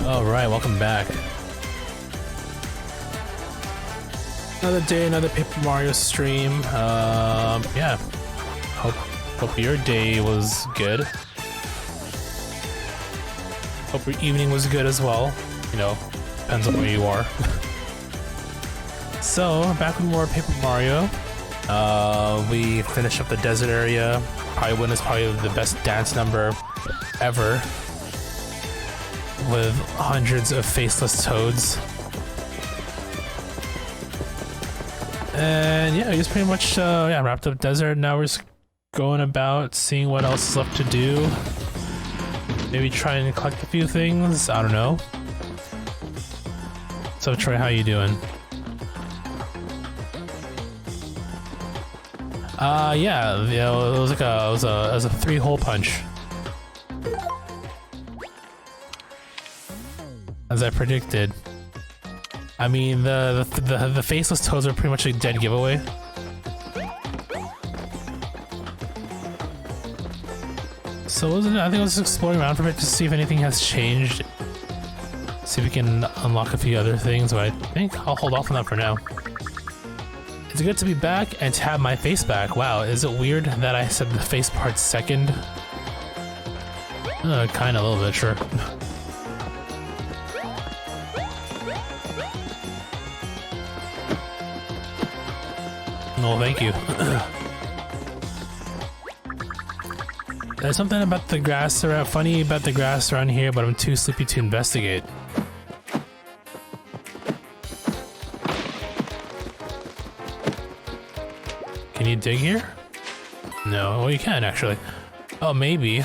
Alright, welcome back. Another day, another Paper Mario stream. Yeah. Hope your day was good. Hope your evening was good as well. You know, depends on where you are. So, back with more Paper Mario. We finished up the desert area. Probably witnessed the best dance number ever, with hundreds of faceless toads. And yeah, we just pretty much wrapped up desert. Now we're just going about seeing what else is left to do. Maybe try and collect a few things. I don't know. So Troy, how you doing? Yeah, it was like a 3-hole punch, as I predicted. I mean, the faceless toads are pretty much a dead giveaway. So I think I was exploring around for a bit to see if anything has changed. See if we can unlock a few other things, but I think I'll hold off on that for now. It's good to be back and to have my face back. Wow, is it weird that I said the face part second? Kinda, a little bit, sure. No, thank you. There's something about the grass funny about the grass around here, but I'm too sleepy to investigate. Can you dig here? No, well you can actually. Oh, maybe.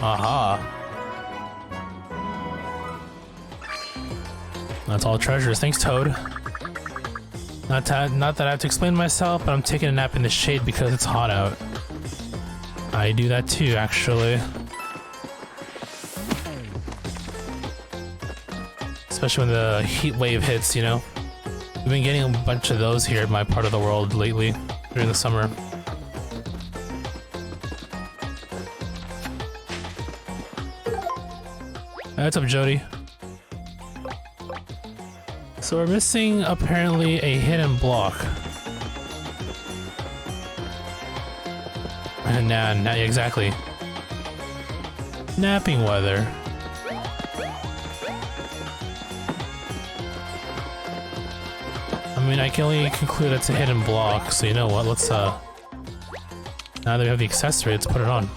Aha. That's all treasures. Thanks, Toad. Not that I have to explain myself, but I'm taking a nap in the shade because it's hot out. I do that too, actually. Especially when the heat wave hits, you know? We've been getting a bunch of those here in my part of the world lately, during the summer. What's up, Jody? So we're missing, apparently, a hidden block. Nah, not exactly. Napping weather. I mean, I can only conclude it's a hidden block, so you know what, let's, now that we have the accessory, let's put it on.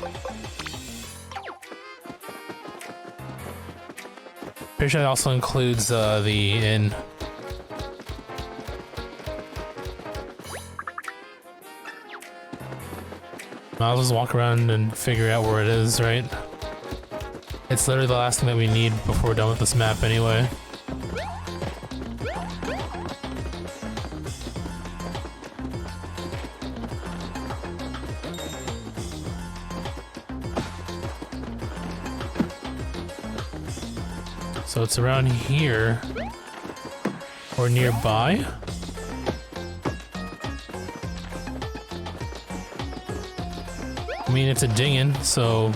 Pretty sure that also includes, the inn. I'll just walk around and figure out where it is, right? It's literally the last thing that we need before we're done with this map anyway. So it's around here or nearby. I mean, it's a dingin', so...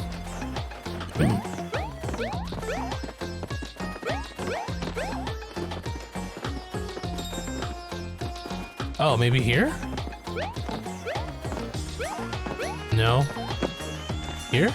Oh, maybe here? No. Here?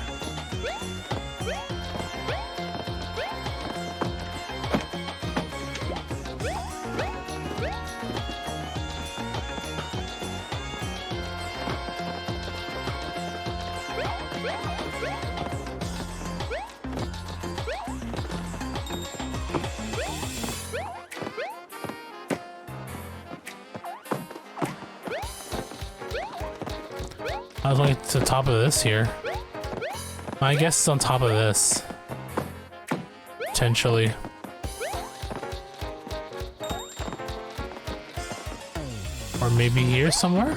I was only to the top of this here. I guess it's on top of this. Potentially. Or maybe here somewhere?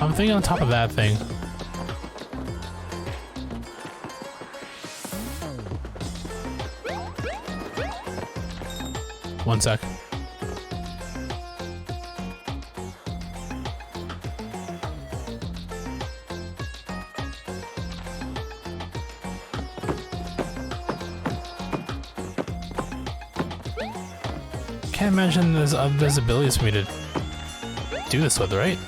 I'm thinking on top of that thing. One sec. Can't imagine there's abilities for me to do this with, right?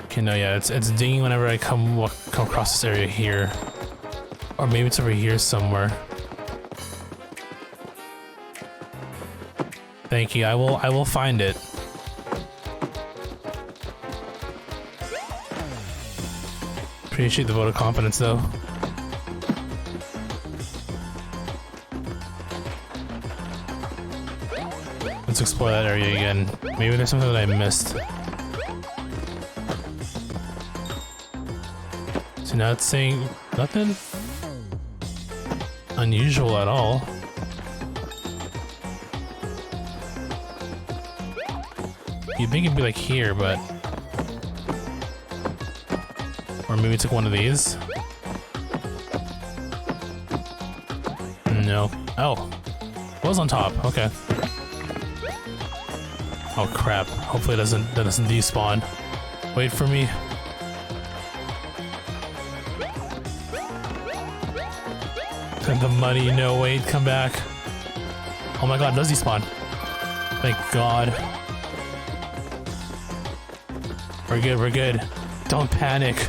Okay, no, yeah, it's dinging whenever I come across this area here. Or maybe it's over here somewhere. Thank you, I will find it. Appreciate the vote of confidence though. Let's explore that area again. Maybe there's something that I missed. So now it's saying nothing unusual at all. You'd think it'd be like here, but... Or maybe it's like one of these. No. Oh. It was on top. Okay. Oh crap. Hopefully that doesn't despawn. Wait for me. The money, no wait, come back. Oh my god, does he spawn? Thank god. We're good, we're good. Don't panic.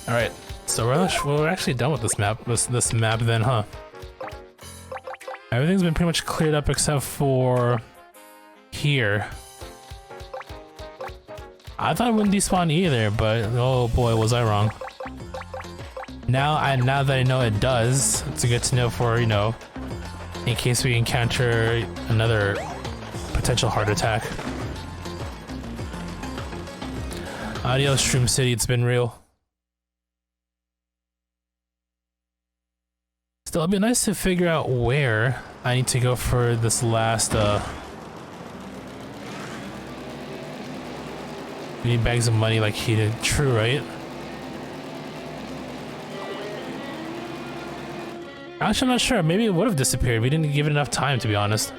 Alright, so we're actually done with this map. This map then, huh? Everything's been pretty much cleared up except for here. I thought it wouldn't despawn either, but oh boy, was I wrong. Now that I know it does, it's good to know for, you know, in case we encounter another potential heart attack. Adios, Shroom City, it's been real. Still, it'd be nice to figure out where I need to go for this last, We need bags of money like he did. True, right? Actually, I'm not sure. Maybe it would have disappeared. We didn't give it enough time, to be honest.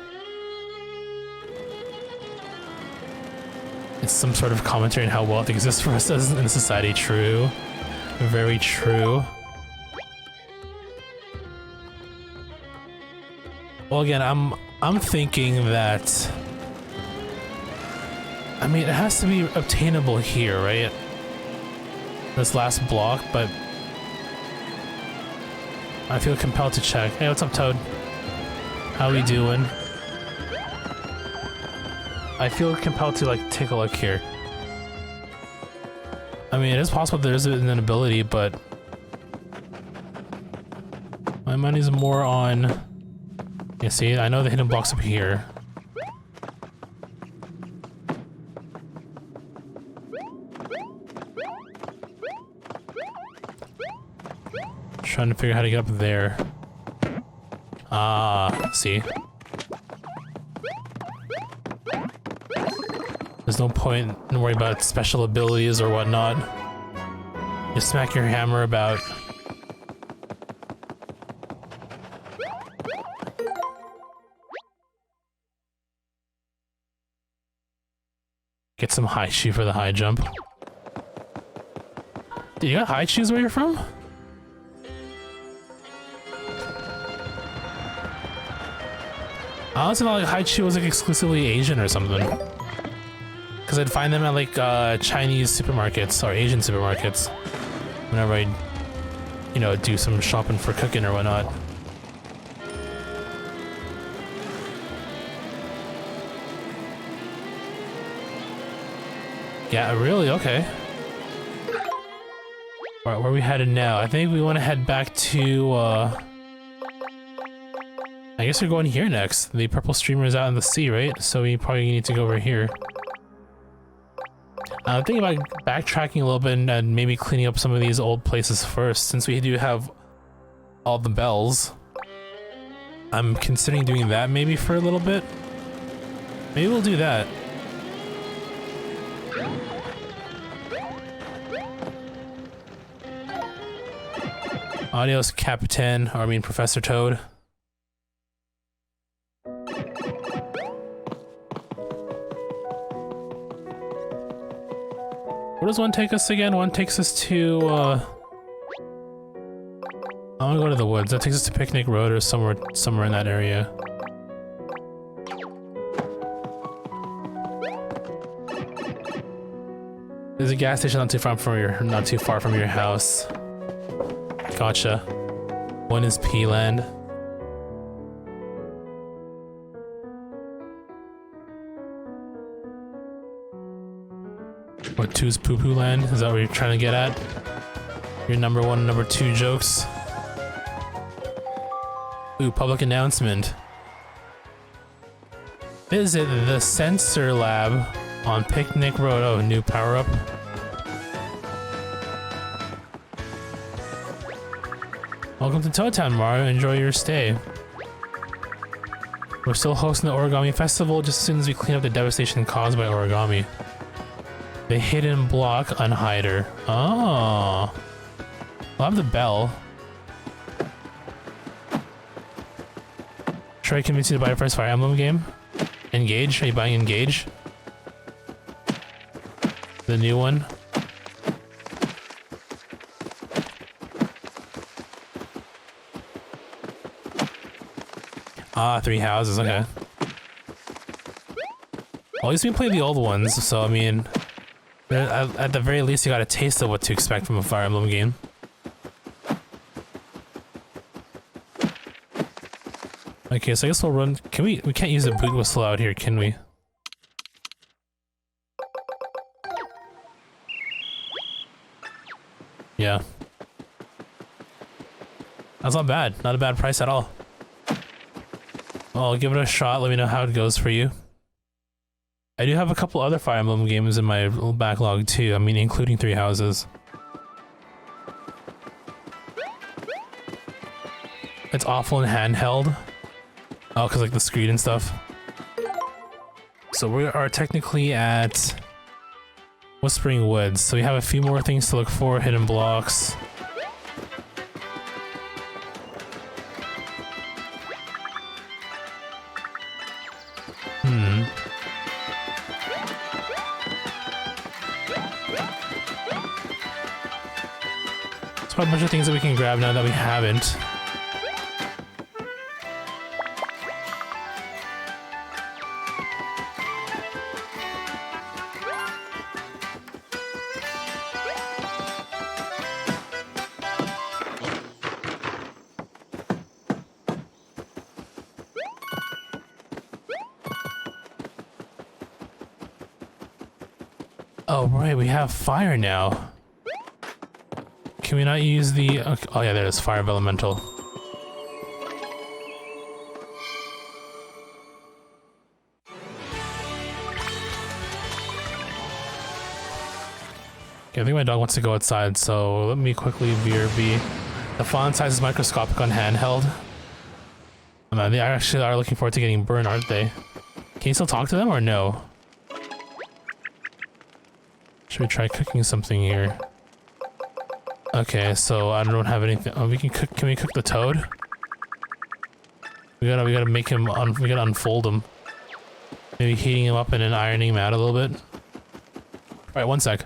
It's some sort of commentary on how wealth exists for us as in society. True. Very true. Well, again, I'm thinking that... I mean, it has to be obtainable here, right? This last block, but... I feel compelled to check. Hey, what's up, Toad? How we doing? I feel compelled to, like, take a look here. I mean, it is possible there is an ability, but... My money's more on... You see, I know the hidden block's up here. Trying to figure out how to get up there. Ah, see? There's no point in worrying about special abilities or whatnot. You smack your hammer about. Get some high shoe for the high jump. Dude, you got high shoes where you're from? I honestly thought like Haichu was like exclusively Asian or something. Cause I'd find them at like Chinese supermarkets or Asian supermarkets whenever I'd, you know, do some shopping for cooking or whatnot. Yeah, really? Okay. Alright, where are we headed now? I think we want to head back to, I guess we're going here next. The purple streamer is out in the sea, right? So we probably need to go over here. I'm thinking about backtracking a little bit and maybe cleaning up some of these old places first, since we do have all the bells. I'm considering doing that maybe for a little bit. Maybe we'll do that. Adios, Capitan, or I mean Professor Toad. Where does one take us again? One takes us to, I wanna go to the woods. That takes us to Picnic Road or somewhere in that area. There's a gas station not too far from your house. Gotcha. One is P-Land. What, two's Poo-Poo Land? Is that what you're trying to get at? Your number one, number two jokes? Ooh, public announcement. Visit the Sensor Lab on Picnic Road. Oh, new power-up. Welcome to Toad Town, Mario. Enjoy your stay. We're still hosting the Origami Festival just as soon as we clean up the devastation caused by Origami. The hidden block unhider. Oh. We'll have the bell. Should I convince you to buy your first Fire Emblem game? Engage? Are you buying Engage? The new one? Ah, 3 houses, okay. Well, at least we played the old ones, so I mean... At the very least, you got a taste of what to expect from a Fire Emblem game. Okay, so I guess we'll run... Can we can't use a boot whistle out here, can we? Yeah. That's not bad. Not a bad price at all. Well, I'll give it a shot. Let me know how it goes for you. I do have a couple other Fire Emblem games in my little backlog too. I mean, including 3 houses. It's awful in handheld. Oh, because like the screen and stuff. So we are technically at Whispering Woods. So we have a few more things to look for. Hidden blocks. A bunch of things that we can grab now that we haven't. Oh right, we have fire now. Can we not use the... Okay. Oh yeah, there it is. Fire of Elemental. Okay, I think my dog wants to go outside, so let me quickly BRB. The font size is microscopic on handheld. They actually are looking forward to getting burned, aren't they? Can you still talk to them or no? Should we try cooking something here? Okay, so I don't have anything. Oh, we can cook. Can we cook the toad? We gotta make him. We gotta unfold him. Maybe heating him up and then ironing him out a little bit. All right, 1 sec.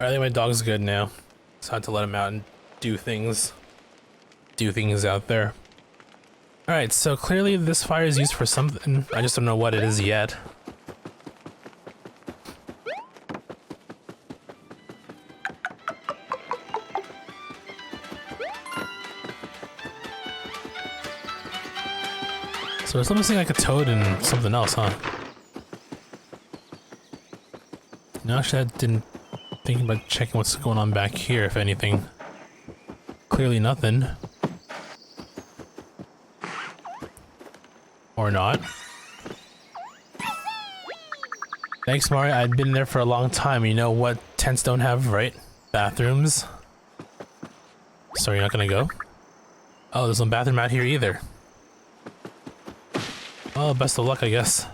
I think my dog's good now. So I had to let him out and do things. Do things out there. Alright, so clearly this fire is used for something. I just don't know what it is yet. So it's almost like a toad and something else, huh? No, actually I didn't think about checking what's going on back here, if anything. Clearly nothing. Or not. Thanks, Mario. I'd been there for a long time. You know what tents don't have, right? Bathrooms. So you're not gonna go? Oh, there's no bathroom out here either. Oh, best of luck, I guess.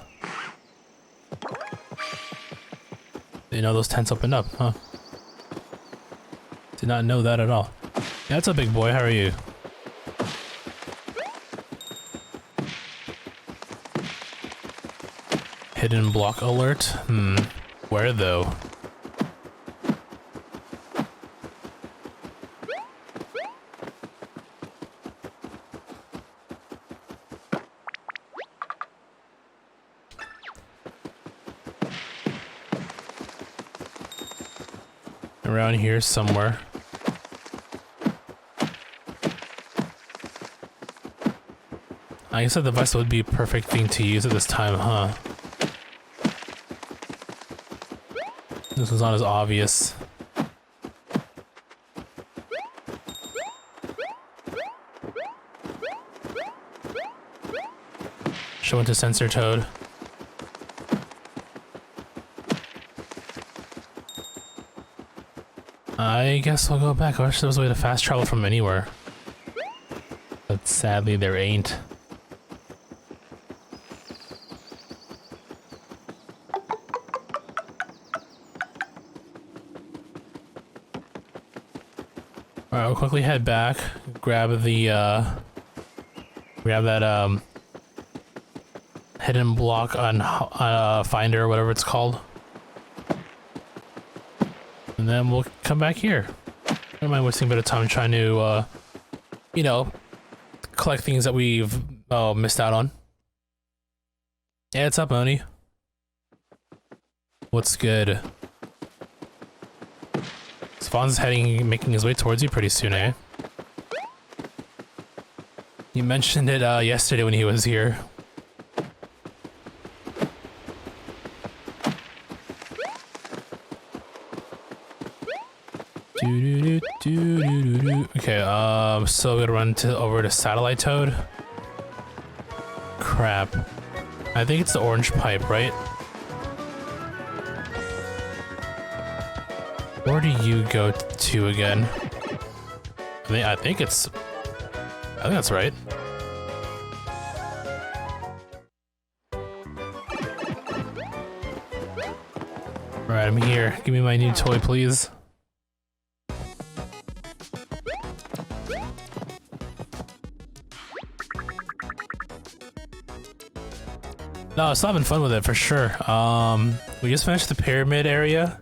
You know those tents opened up, huh? Did not know that at all. Yeah, that's a big boy. How are you? Hidden block alert? Where though? Around here somewhere. I guess that device would be a perfect thing to use at this time, huh? This was not as obvious. Show into sensor toad. I guess I'll go back. I wish there was a way to fast travel from anywhere. But sadly there ain't. Alright, we'll quickly head back, grab the, grab that, hidden block on, Finder, or whatever it's called. And then we'll come back here. I don't mind wasting a bit of time trying to, you know, collect things that we've, missed out on. Yeah, what's up, Oni? What's good? Spawn's making his way towards you pretty soon, eh? You mentioned it yesterday when he was here. Okay, so we're gonna run over to Satellite Toad. Crap. I think it's the orange pipe, right? Where do you go to again? I think that's right. Alright, I'm here. Give me my new toy, please. No, it's not been fun with it for sure. We just finished the pyramid area.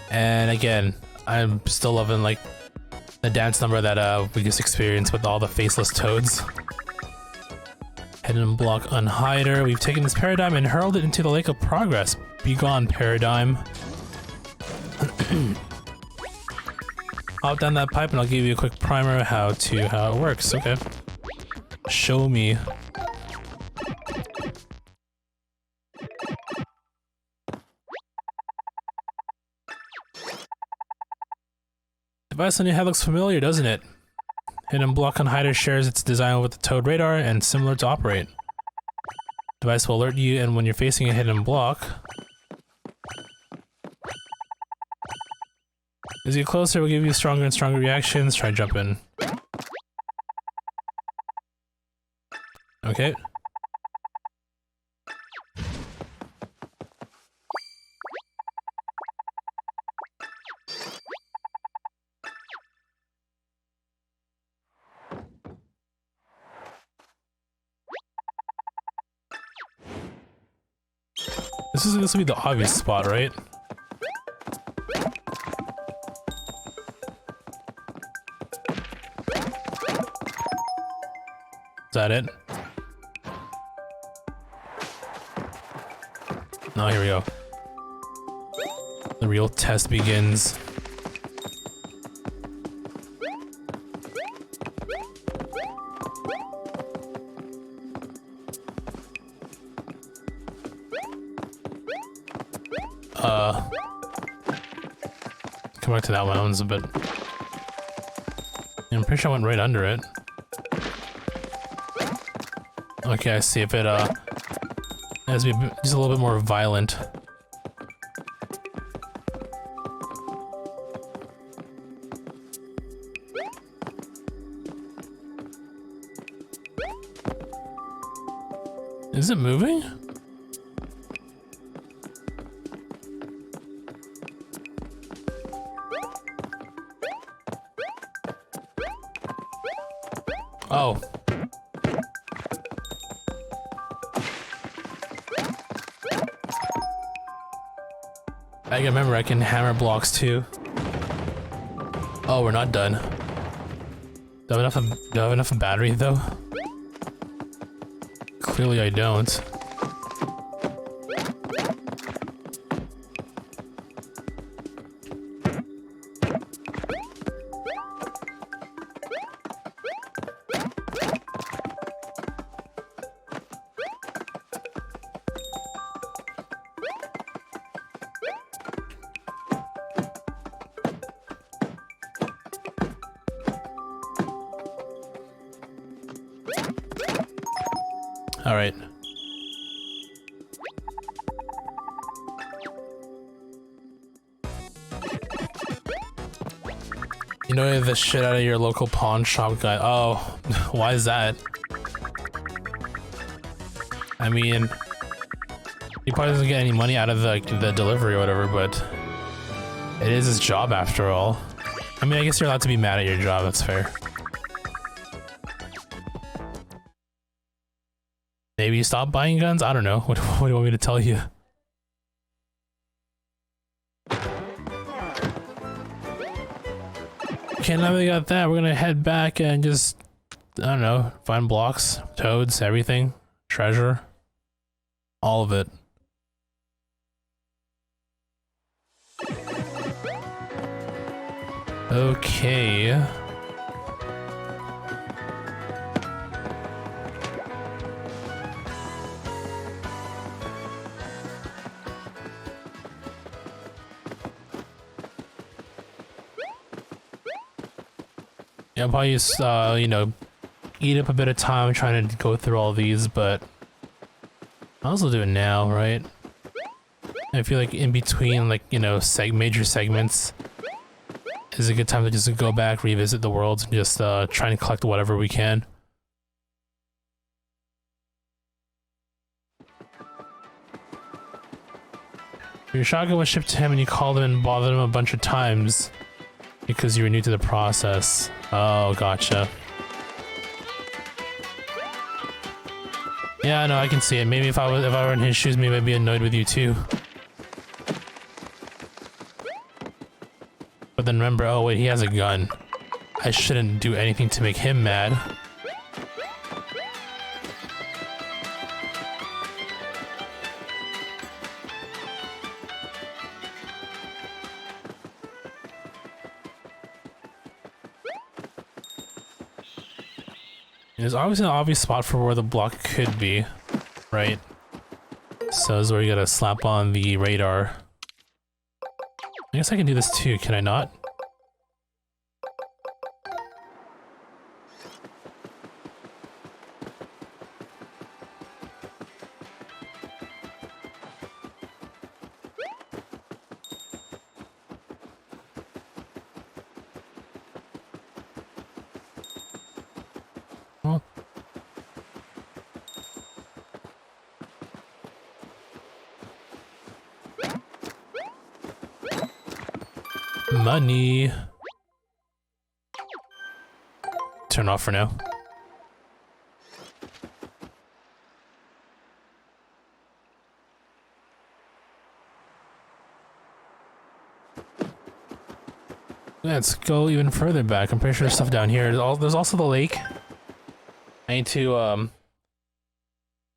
And again, I'm still loving like the dance number that we just experienced with all the faceless toads. Hidden block unhider. We've taken this paradigm and hurled it into the lake of progress. Be gone, paradigm. Hop down that pipe and I'll give you a quick primer of how it works. Okay. Show me. Device on your head looks familiar, doesn't it? Hidden block unhider shares its design with the Toad radar and similar to operate. Device will alert you and when you're facing a hidden block. As you get closer, it will give you stronger and stronger reactions. Try jumping. Okay. This will be the obvious spot, right? that it? Oh, here we go. The real test begins. Come back to that one. That one's a bit... I'm pretty sure I went right under it. Okay, I see if it, has to be just a little bit more violent. Is it moving? Oh. I can remember I can hammer blocks too. Oh, we're not done. Do I have enough battery though? Clearly I don't. All right. You know the shit out of your local pawn shop guy. Oh, why is that? I mean, he probably doesn't get any money out of the delivery or whatever, but it is his job after all. I mean, I guess you're allowed to be mad at your job. That's fair. Maybe you stop buying guns? I don't know. What do you want me to tell you? Okay, now that we got that, we're gonna head back and just, I don't know, find blocks, toads, everything, treasure, all of it. Okay. I'll probably just, you know, eat up a bit of time trying to go through all these, but I'll also do it now, right? I feel like in between, like, you know, major segments is a good time to just go back, revisit the worlds, and just try and collect whatever we can. Your shotgun was shipped to him and you called him and bothered him a bunch of times because you were new to the process. Oh, gotcha. Yeah, no, I can see it. Maybe if I were in his shoes, maybe I'd be annoyed with you too. But then remember, oh wait, he has a gun. I shouldn't do anything to make him mad. There's obviously an obvious spot for where the block could be, right? So this is where you gotta slap on the radar. I guess I can do this too, can I not? Well, money. Turn off for now. Let's go even further back. I'm pretty sure there's stuff down here. There's also the lake. I need to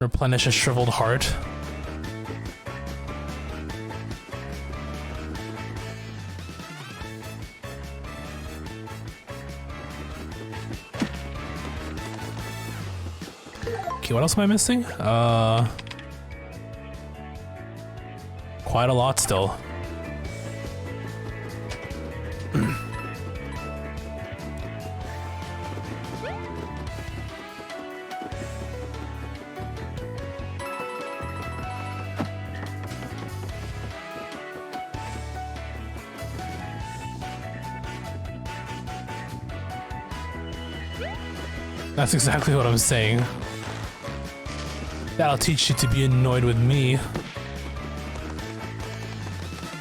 replenish a shriveled heart. Okay, what else am I missing? Quite a lot still. That's exactly what I'm saying. That'll teach you to be annoyed with me.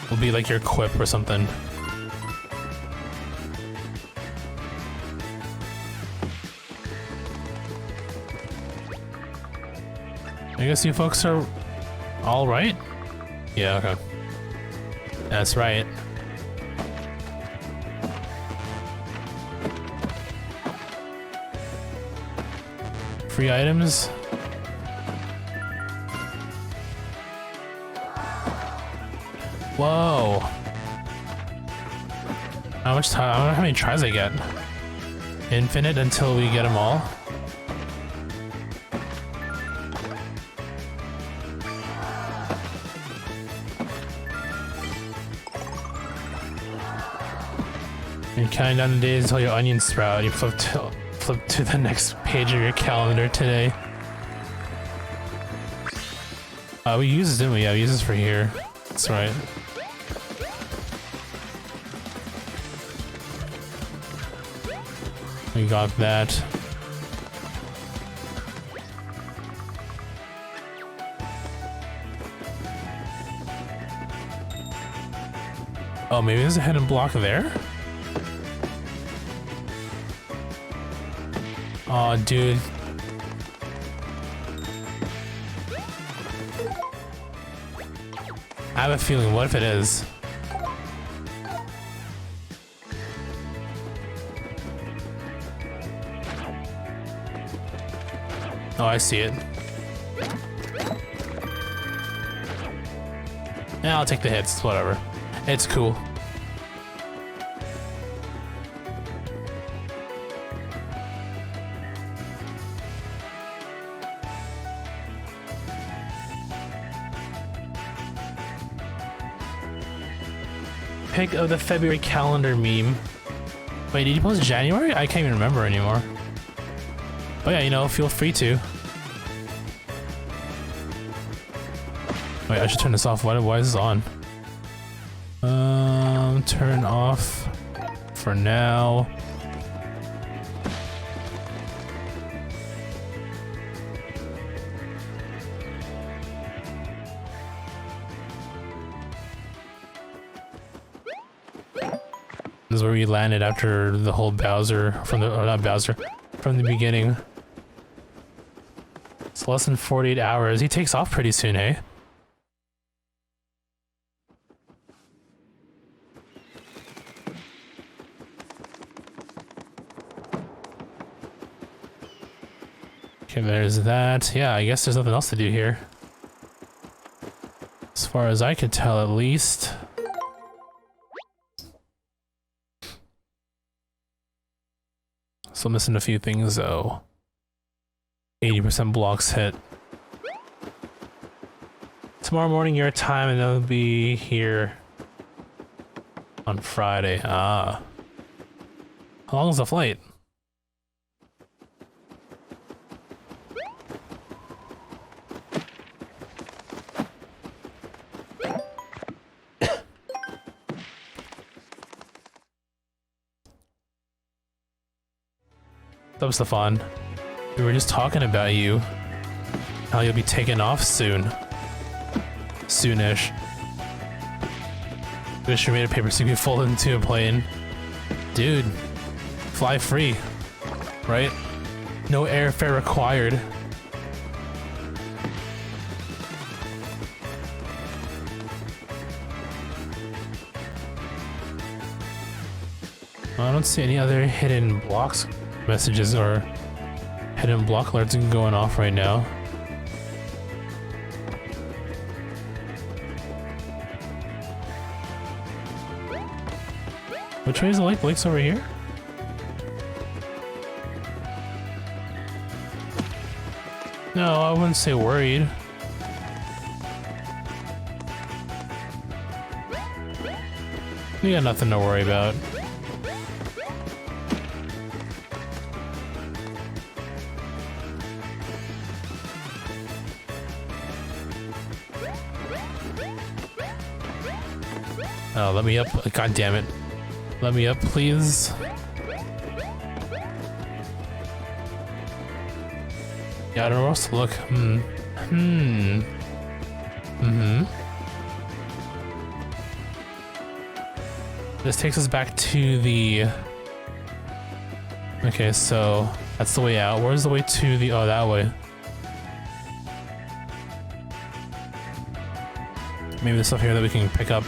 Will be like your quip or something. I guess you folks are all right? Yeah, okay. That's right. Free items? Whoa. How much time? I don't know how many tries I get. Infinite until we get them all. You're counting down the days until your onions sprout. You flip to the next page of your calendar today. We used this, didn't we? Yeah, we used this for here. That's right. We got that. Oh, maybe there's a hidden block there? Oh, dude. I have a feeling, what if it is? Oh, I see it. Yeah, I'll take the hits, whatever. It's cool. Pick of the February calendar meme. Wait, did you post January? I can't even remember anymore. But yeah, you know, feel free to. Wait, I should turn this off. Why is this on? Turn off for now. This is where we landed after the whole Bowser from the, or not Bowser, from the beginning. It's less than 48 hours. He takes off pretty soon, eh? Okay, there's that. Yeah, I guess there's nothing else to do here. As far as I could tell, at least. Still missing a few things though. 80% blocks hit. Tomorrow morning your time, and they'll be here on Friday. Ah. How long is the flight? That was the fun. We were just talking about you. How you'll be taking off soon. Soonish. Wish you made a paper so you could fold it into a plane. Dude. Fly free. Right? No airfare required. I don't see any other hidden blocks messages or hidden block alerts going off right now. Which way is the lake? The lake's over here? No, I wouldn't say worried. We got nothing to worry about. Oh, let me up. God damn it. Let me up, please. Yeah, I don't know where else to look. This takes us back to the... Okay, so that's the way out. Where's the way to the... Oh, that way. Maybe there's stuff here that we can pick up.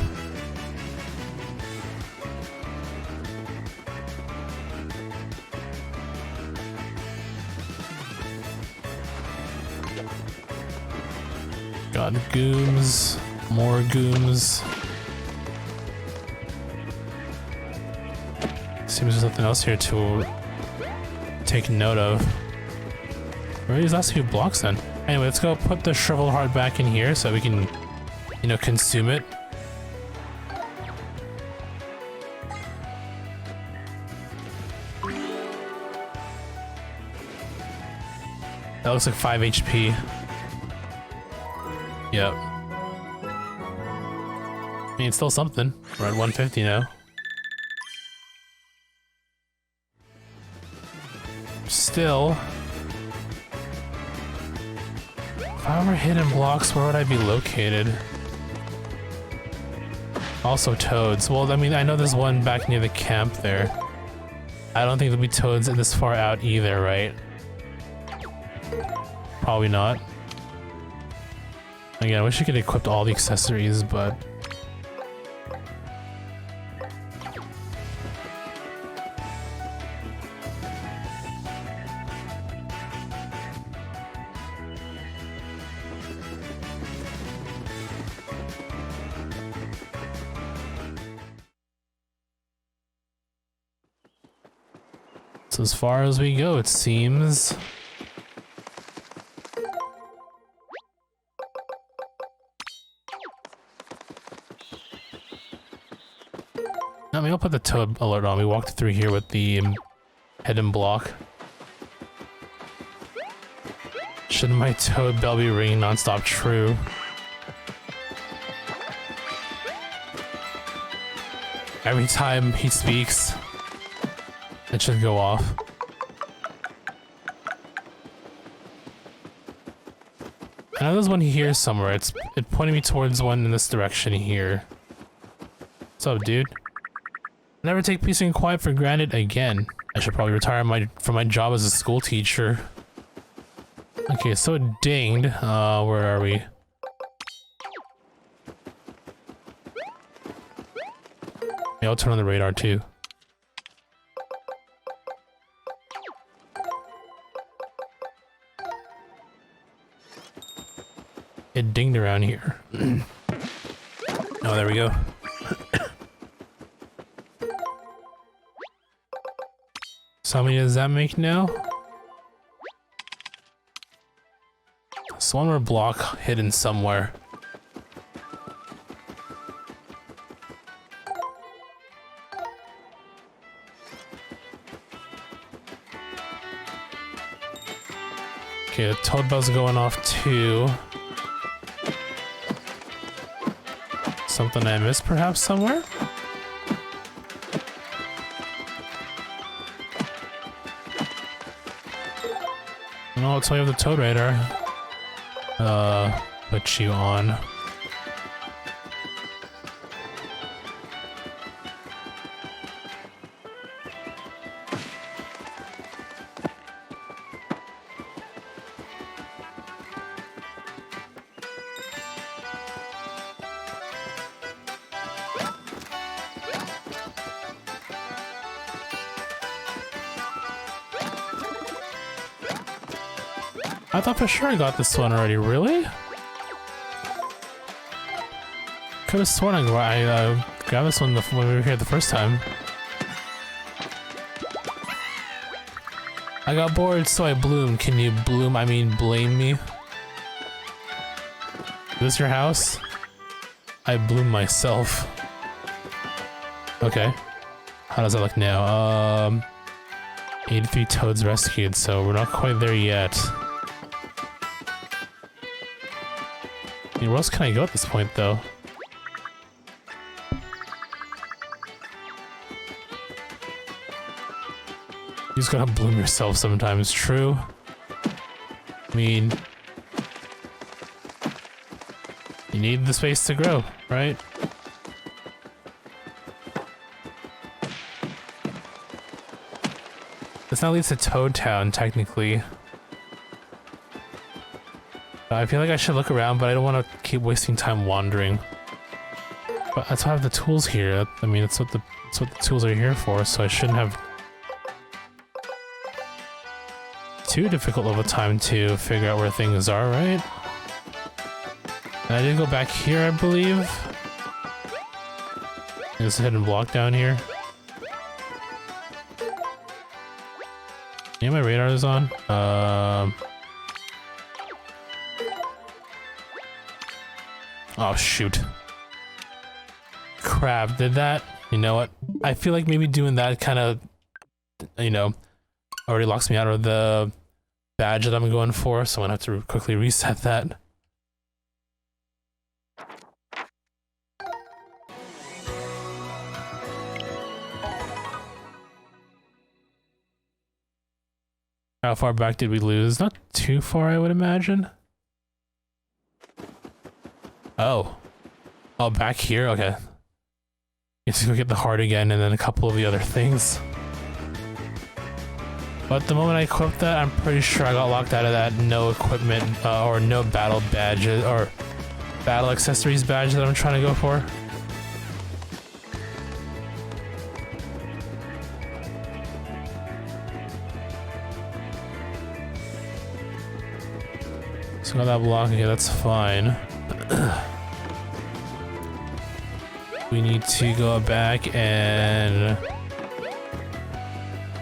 Got gooms, more gooms. Seems there's nothing else here to take note of. Where are these last few blocks then? Anyway, let's go put the shriveled heart back in here so we can, you know, consume it. That looks like 5 HP. Yep. I mean, it's still something. We're at 150 now. Still. If I were hidden blocks, where would I be located? Also toads. Well, I mean, I know there's one back near the camp there. I don't think there'll be toads this far out either, right? Probably not. Again, I wish you could equip all the accessories, but... So as far as we go, it seems... I mean, I'll put the toad alert on. We walked through here with the hidden block. Shouldn't my toad bell be ringing nonstop? True. Every time he speaks, it should go off. I know there's one here somewhere. It pointed me towards one in this direction here. What's up, dude? Never take peace and quiet for granted again. I should probably retire from my job as a school teacher. Okay, so it dinged. Where are we? Yeah, I'll turn on the radar too. It dinged around here. Oh, there we go. So how many does that make now? There's one more block hidden somewhere. Okay, the toad bell's going off too. Something I missed perhaps somewhere? No, it's way of the toad radar. Put you on. I thought for sure I got this one already. Really? Could have sworn I grabbed this one when we were here the first time. I got bored, so I bloomed. Can you blame me? Is this your house? I bloomed myself. Okay. How does that look now? 83 toads rescued, so we're not quite there yet. I mean, where else can I go at this point, though? You just gotta bloom yourself sometimes, true? I mean... you need the space to grow, right? This now leads to Toad Town, technically. I feel like I should look around, but I don't want to keep wasting time wandering. But that's why I have the tools here. I mean, that's what the tools are here for, so I shouldn't have too difficult of a time to figure out where things are, right? And I did go back here, I believe. There's a hidden block down here. Yeah, my radar is on. Oh, shoot. Crap, did that? You know what? I feel like maybe doing that kind of, you know, already locks me out of the badge that I'm going for, so I'm gonna have to quickly reset that. How far back did we lose? Not too far, I would imagine. Oh. Oh, back here? Okay. You have to go get the heart again and then a couple of the other things. But the moment I equipped that, I'm pretty sure I got locked out of that no equipment or no battle badges or battle accessories badge that I'm trying to go for. So got that block, okay, that's fine. We need to go back and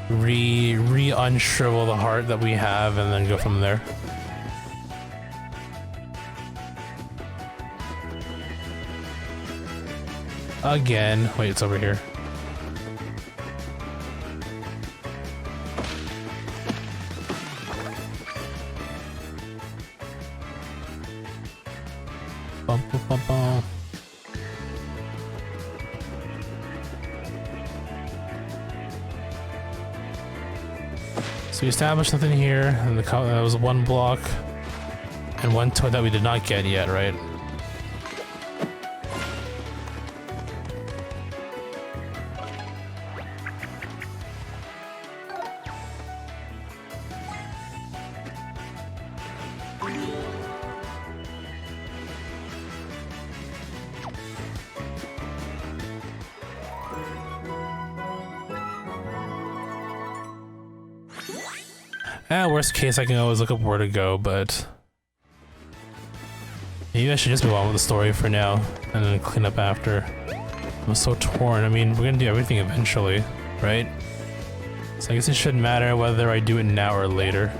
re-unshrivel the heart that we have and then go from there. Again. Wait, it's over here. Bum, bum, bum, bum. So we established something here, and that was one block, and one toad that we did not get yet, right? Worst case, I can always look up where to go, but maybe I should just move on with the story for now and then clean up after. I'm so torn. I mean, we're gonna do everything eventually, right? So I guess it shouldn't matter whether I do it now or later.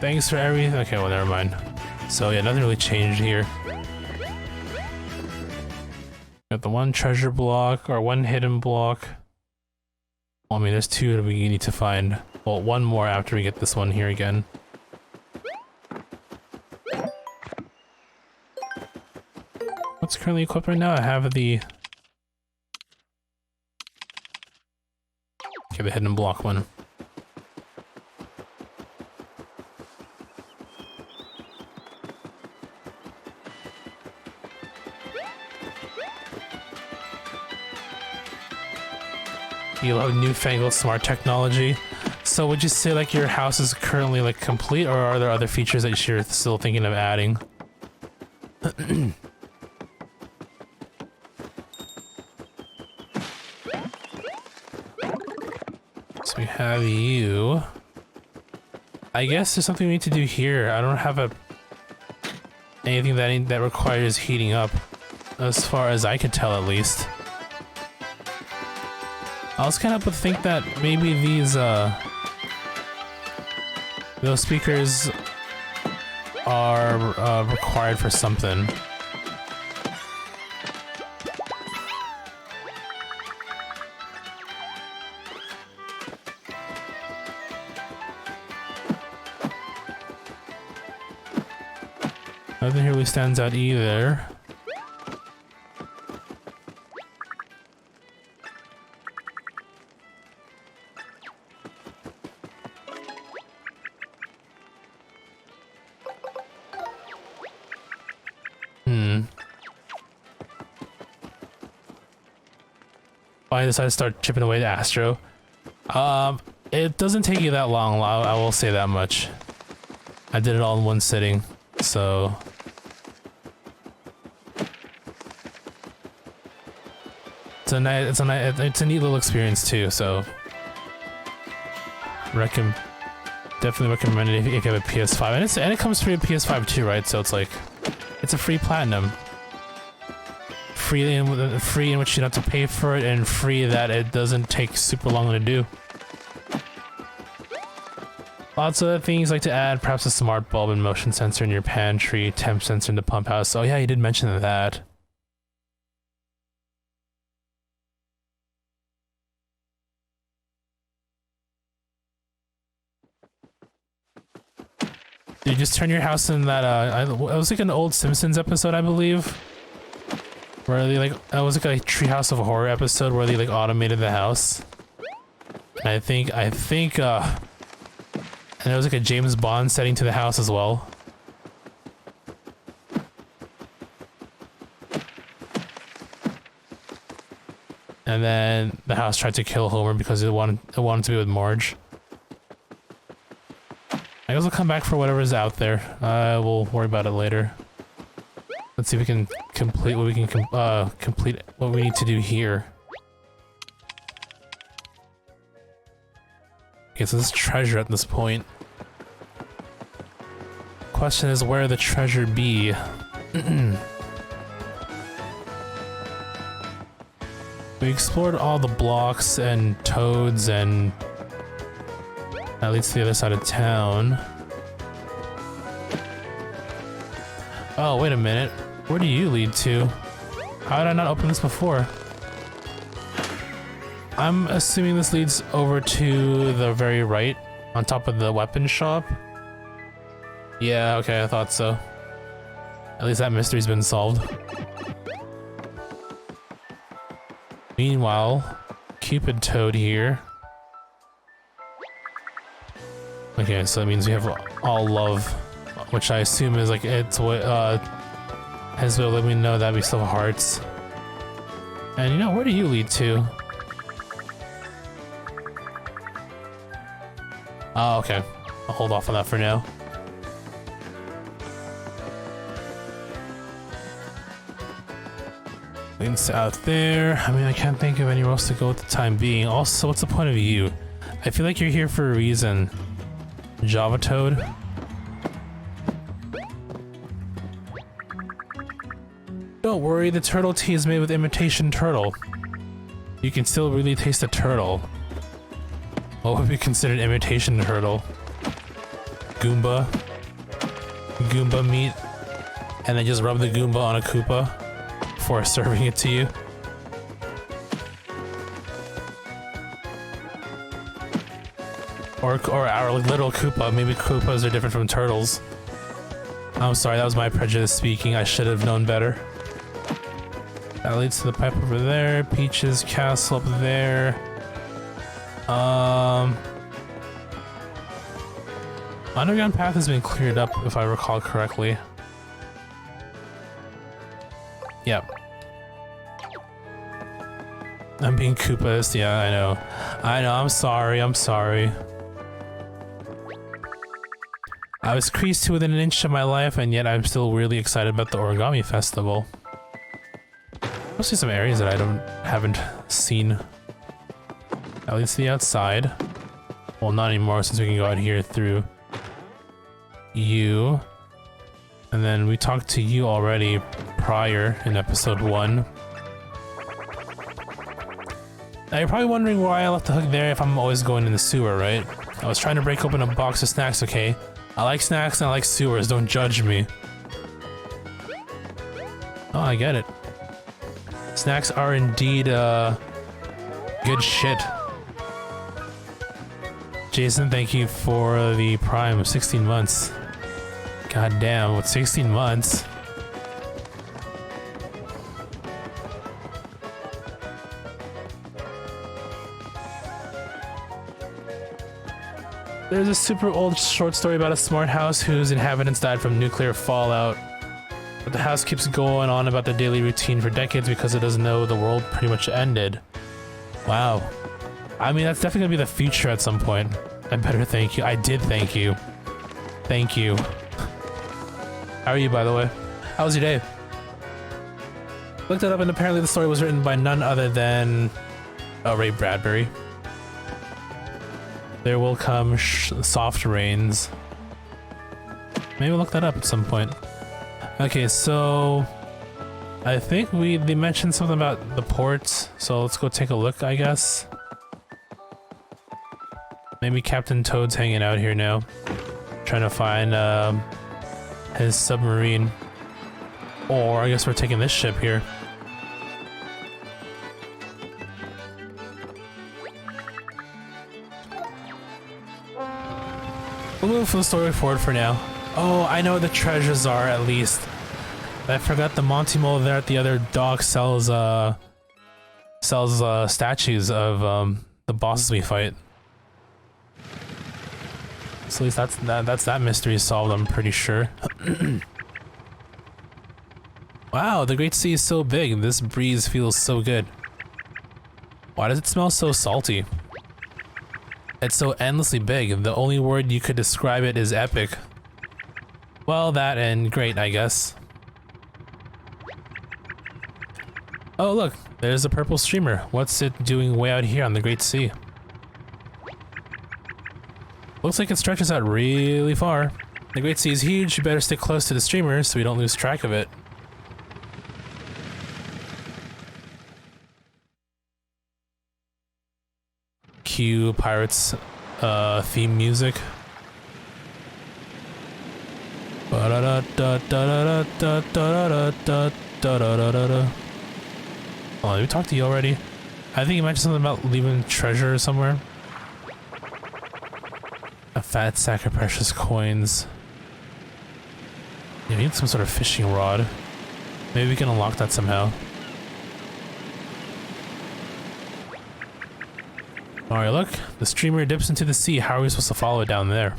Thanks for everything. Okay, well, never mind. So yeah, nothing really changed here. Got the one treasure block, or one hidden block. Well, I mean, there's two that we need to find. Well, one more after we get this one here again. What's currently equipped right now? I have the... okay, the hidden block one. You love newfangled smart technology. So would you say like your house is currently like complete, or are there other features that you're still thinking of adding? So we have you. I guess there's something we need to do here. I don't have anything that requires heating up, as far as I could tell, at least. I was kind of up to think that maybe those speakers are required for something. Nothing here really stands out either. I decided to start chipping away the Astro. It doesn't take you that long, I will say that much. I did it all in one sitting, so... It's a neat little experience too, so... Definitely recommend it if you have a PS5. And it comes free with PS5 too, right? So it's like... It's a free platinum. Free in which you don't have to pay for it, and free that it doesn't take super long to do. Lots of other things like to add, perhaps a smart bulb and motion sensor in your pantry, temp sensor in the pump house. Oh yeah, you did mention that. Did you just turn your house in that, it was like an old Simpsons episode, I believe? Where they like, it was like a Treehouse of Horror episode where they like automated the house. And I think, and there was like a James Bond setting to the house as well. And then the house tried to kill Homer because it wanted to be with Marge. I guess we'll come back for whatever's out there. We'll worry about it later. Let's see if we can complete what we can complete what we need to do here. Okay, so this is treasure at this point. Question is, where the treasure be? We explored all the blocks and toads, and that leads to the other side of town. Oh, wait a minute. Where do you lead to? How did I not open this before? I'm assuming this leads over to the very right, on top of the weapon shop. Yeah, okay, I thought so. At least that mystery's been solved. Meanwhile, Cupid Toad here. Okay, so that means we have all love, which I assume is like it's what has will let me know that we still have hearts. And you know, where do you lead to? Oh, okay. I'll hold off on that for now. Links out there. I mean, I can't think of anywhere else to go at the time being. Also, what's the point of you? I feel like you're here for a reason. Java Toad. Don't worry, the turtle tea is made with imitation turtle. You can still really taste the turtle. What would be considered imitation turtle? Goomba? Goomba meat? And then just rub the Goomba on a Koopa before serving it to you? Or our little Koopa. Maybe Koopas are different from turtles. I'm sorry, that was my prejudice speaking. I should have known better. That leads to the pipe over there. Peach's castle up there. Underground path has been cleared up, if I recall correctly. Yep. I'm being Koopas. Yeah, I know. I know, I'm sorry. I was creased to within an inch of my life, and yet I'm still really excited about the Origami Festival. Mostly some areas that haven't seen. At least the outside. Well, not anymore since we can go out here through you. And then we talked to you already prior in episode 1. Now you're probably wondering why I left the hook there if I'm always going in the sewer, right? I was trying to break open a box of snacks, okay? I like snacks and I like sewers, don't judge me. Oh, I get it. Snacks are indeed, good shit. Jason, thank you for the Prime of 16 months. God damn, with 16 months. There's a super old short story about a smart house whose inhabitants died from nuclear fallout. But the house keeps going on about the daily routine for decades because it doesn't know the world pretty much ended. Wow. I mean, that's definitely gonna be the future at some point. I better thank you. I did thank you. Thank you. How are you, by the way? How was your day? Looked it up and apparently the story was written by none other than Ray Bradbury. There will come soft rains. Maybe we'll look that up at some point. Okay, so I think they mentioned something about the ports, so let's go take a look, I guess. Maybe Captain Toad's hanging out here now, trying to find his submarine. Or I guess we're taking this ship here. We'll move the story forward for now. Oh, I know what the treasures are at least. I forgot the Monty Mole there at the other dock sells statues of the bosses we fight. So at least that's that mystery solved, I'm pretty sure. Wow, the Great Sea is so big. This breeze feels so good. Why does it smell so salty? It's so endlessly big. The only word you could describe it is epic. Well, that and great, I guess. Oh, look, there's a purple streamer. What's it doing way out here on the Great Sea? Looks like it stretches out really far. The Great Sea is huge. You better stick close to the streamer so we don't lose track of it. Cue Pirates theme music. Oh, did we talk to you already? I think you mentioned something about leaving treasure somewhere. A fat sack of precious coins. Yeah, we need some sort of fishing rod. Maybe we can unlock that somehow. Alright, look. The streamer dips into the sea. How are we supposed to follow it down there?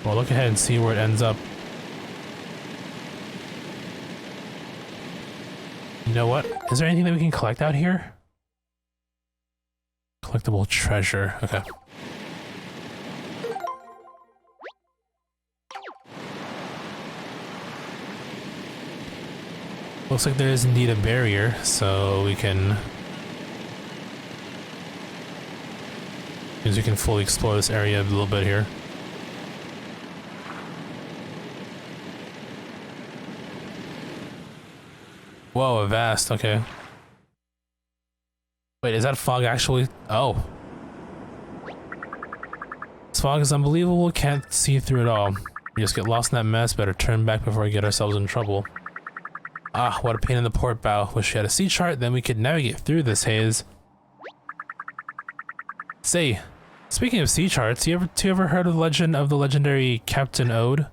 Well, look ahead and see where it ends up. You know what? Is there anything that we can collect out here? Collectible treasure. Okay. Looks like there is indeed a barrier, so we can... means we can fully explore this area a little bit here. Whoa, a vast, okay. Wait, is that fog actually? Oh. This fog is unbelievable, can't see through it all. We just get lost in that mess, better turn back before we get ourselves in trouble. Ah, what a pain in the port bow. Wish we had a sea chart, then we could navigate through this haze. Say, speaking of sea charts, you ever heard of the legend of the legendary Captain Ode?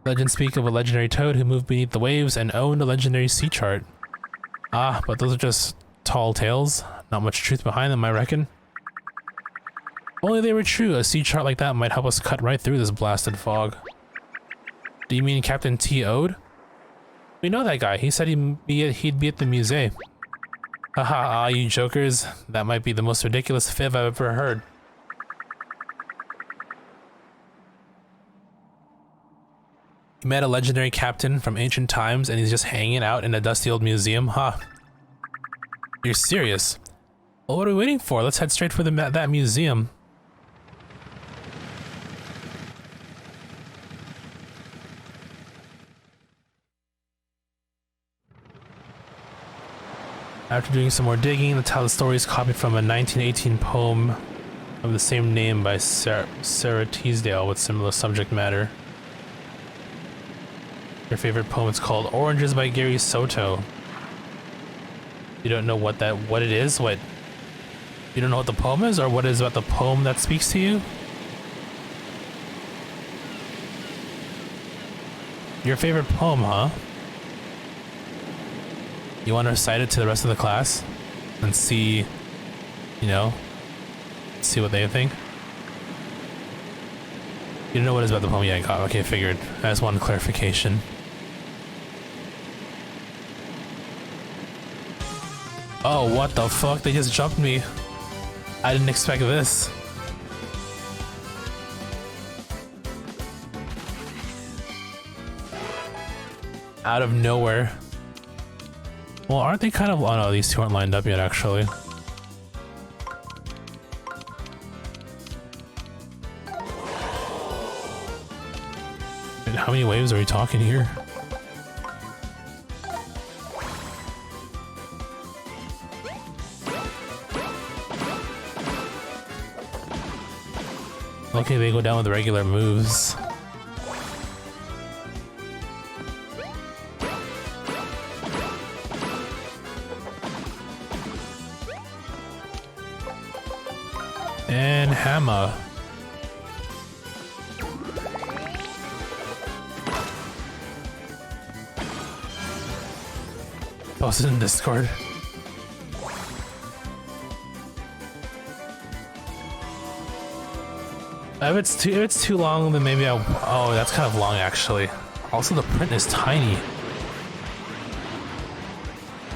Legends speak of a legendary toad who moved beneath the waves and owned a legendary sea chart. Ah, but those are just tall tales. Not much truth behind them, I reckon. If only they were true, a sea chart like that might help us cut right through this blasted fog. Do you mean Captain T. Ode? We know that guy. He said he'd be at the museum. Haha, ah, you jokers. That might be the most ridiculous fib I've ever heard. He met a legendary captain from ancient times and he's just hanging out in a dusty old museum? Huh. You're serious? Well, what are we waiting for? Let's head straight for that museum. After doing some more digging, the story is copied from a 1918 poem of the same name by Sarah Teasdale with similar subject matter. Your favorite poem is called Oranges by Gary Soto. You don't know what it is? What? You don't know what the poem is, or what is about the poem that speaks to you? Your favorite poem, huh? You want to recite it to the rest of the class? And see, you know, see what they think? You don't know what is about the poem? Yeah, okay, figured. I just wanted clarification. Oh, what the fuck? They just jumped me. I didn't expect this. Out of nowhere. Well, aren't they kind of... Oh no, these two aren't lined up yet, actually. And how many waves are we talking here? Okay, they go down with regular moves. And hammer. Posted in Discord. If it's too long, then maybe I'll... Oh, that's kind of long, actually. Also, the print is tiny.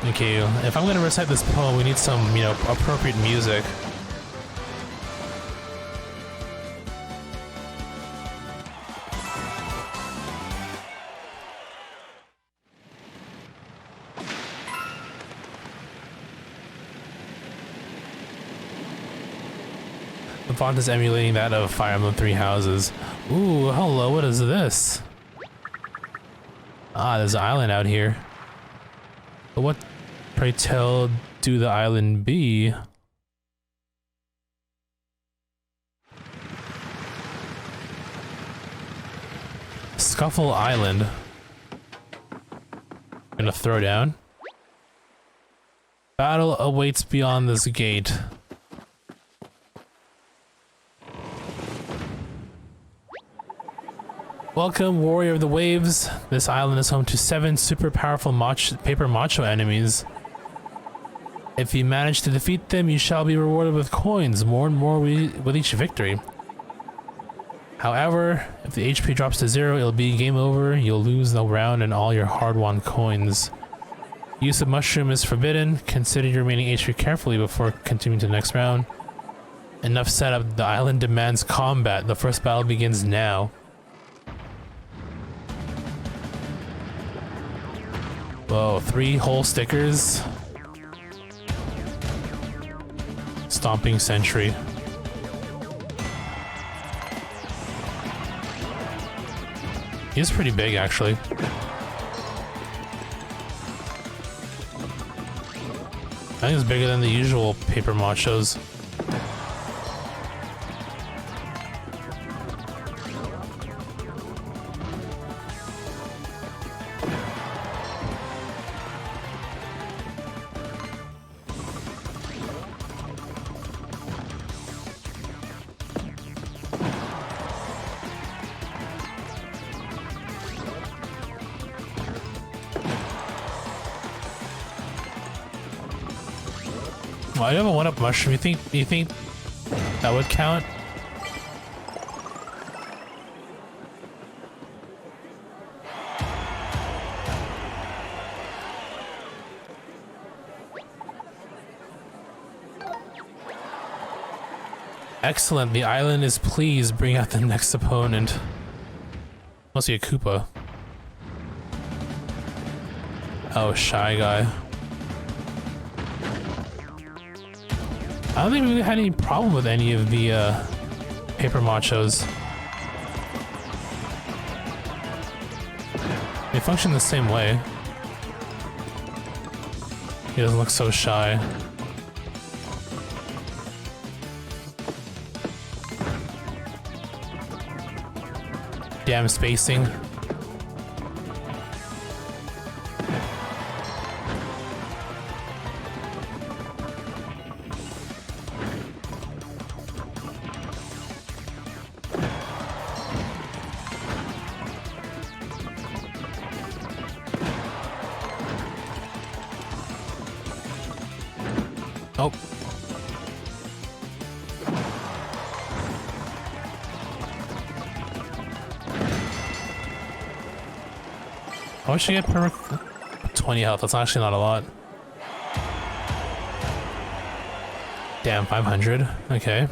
Okay, if I'm gonna recite this poem, we need some, you know, appropriate music. The font is emulating that of Fire Emblem Three Houses. Ooh, hello, what is this? Ah, there's an island out here. But what, pray tell, do the island be? Scuffle Island. Gonna throw down. Battle awaits beyond this gate. Welcome, warrior of the waves. This island is home to 7 super powerful paper macho enemies. If you manage to defeat them, you shall be rewarded with coins, more and more with each victory. However, if the HP drops to 0, it'll be game over. You'll lose the round and all your hard-won coins. Use of mushroom is forbidden. Consider your remaining HP carefully before continuing to the next round. Enough setup. The island demands combat. The first battle begins now. Whoa, 3 whole stickers. Stomping Sentry. He's pretty big, actually. I think it's bigger than the usual paper machos. Well, I have a 1-up mushroom. You think that would count? Excellent. The island is pleased. Bring out the next opponent. Must be a Koopa. Oh, Shy Guy. I don't think we really had any problem with any of the paper machos. They function the same way. He doesn't look so shy. Damn spacing. Oh. How much you get per 20 health? That's actually not a lot. Damn, 500. Okay.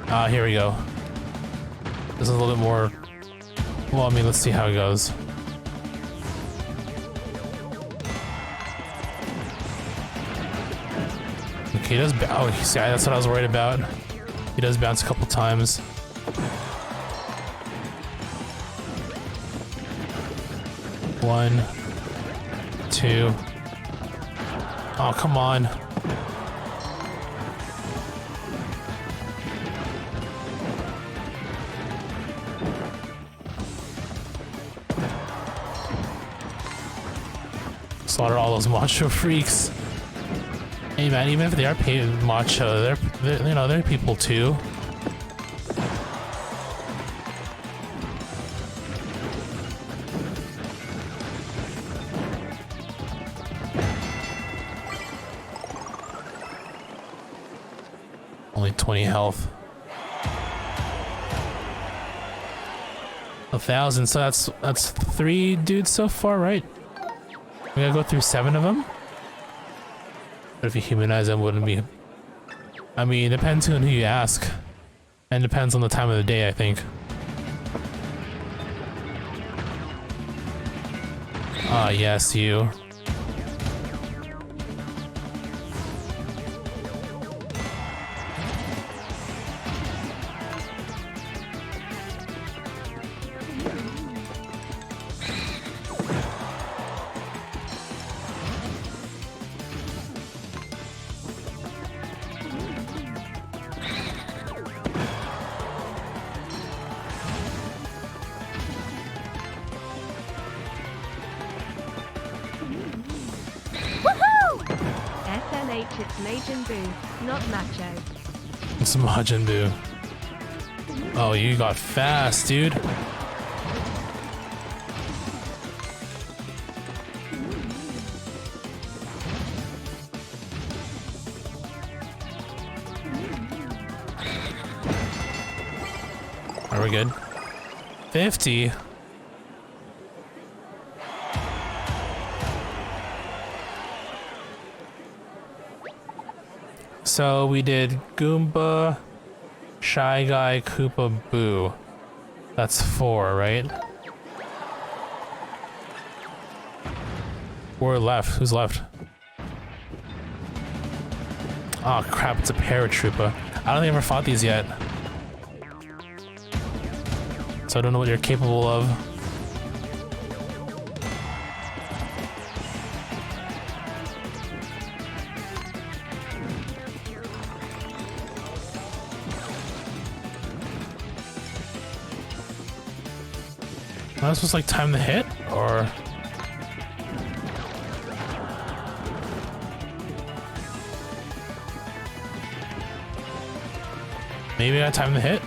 Ah, here we go. This is a little bit more... Well, I mean, let's see how it goes. Okay, he does... Oh, see, that's what I was worried about. He does bounce a couple times. One, two. Oh, come on. Slaughter all those macho freaks. Hey man, even if they are paid macho, they're you know, they're people too. Only 20 health. 1,000, so that's 3 dudes so far, right? We gotta go through 7 of them? But if you humanize them, wouldn't be... I mean, it depends on who you ask. And depends on the time of the day, I think. Ah, yes, you. It's Majin Buu, not Macho. It's Majin Buu. Oh, you got fast, dude. Are we good? 50. So we did Goomba, Shy Guy, Koopa, Boo. That's 4, right? 4 left. Who's left? Oh crap, it's a paratrooper. I don't think I've ever fought these yet. So I don't know what you're capable of. Am I supposed to like time the hit, or? Maybe I time the hit?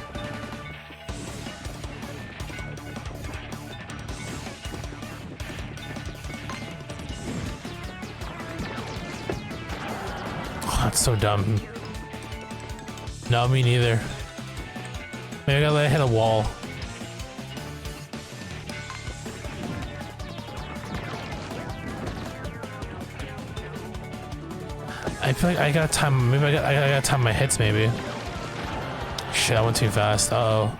Oh, that's so dumb. No, me neither. Maybe I gotta let it hit a wall. I feel like I gotta time. Maybe I gotta time my hits. Maybe. Shit, I went too fast. Uh oh.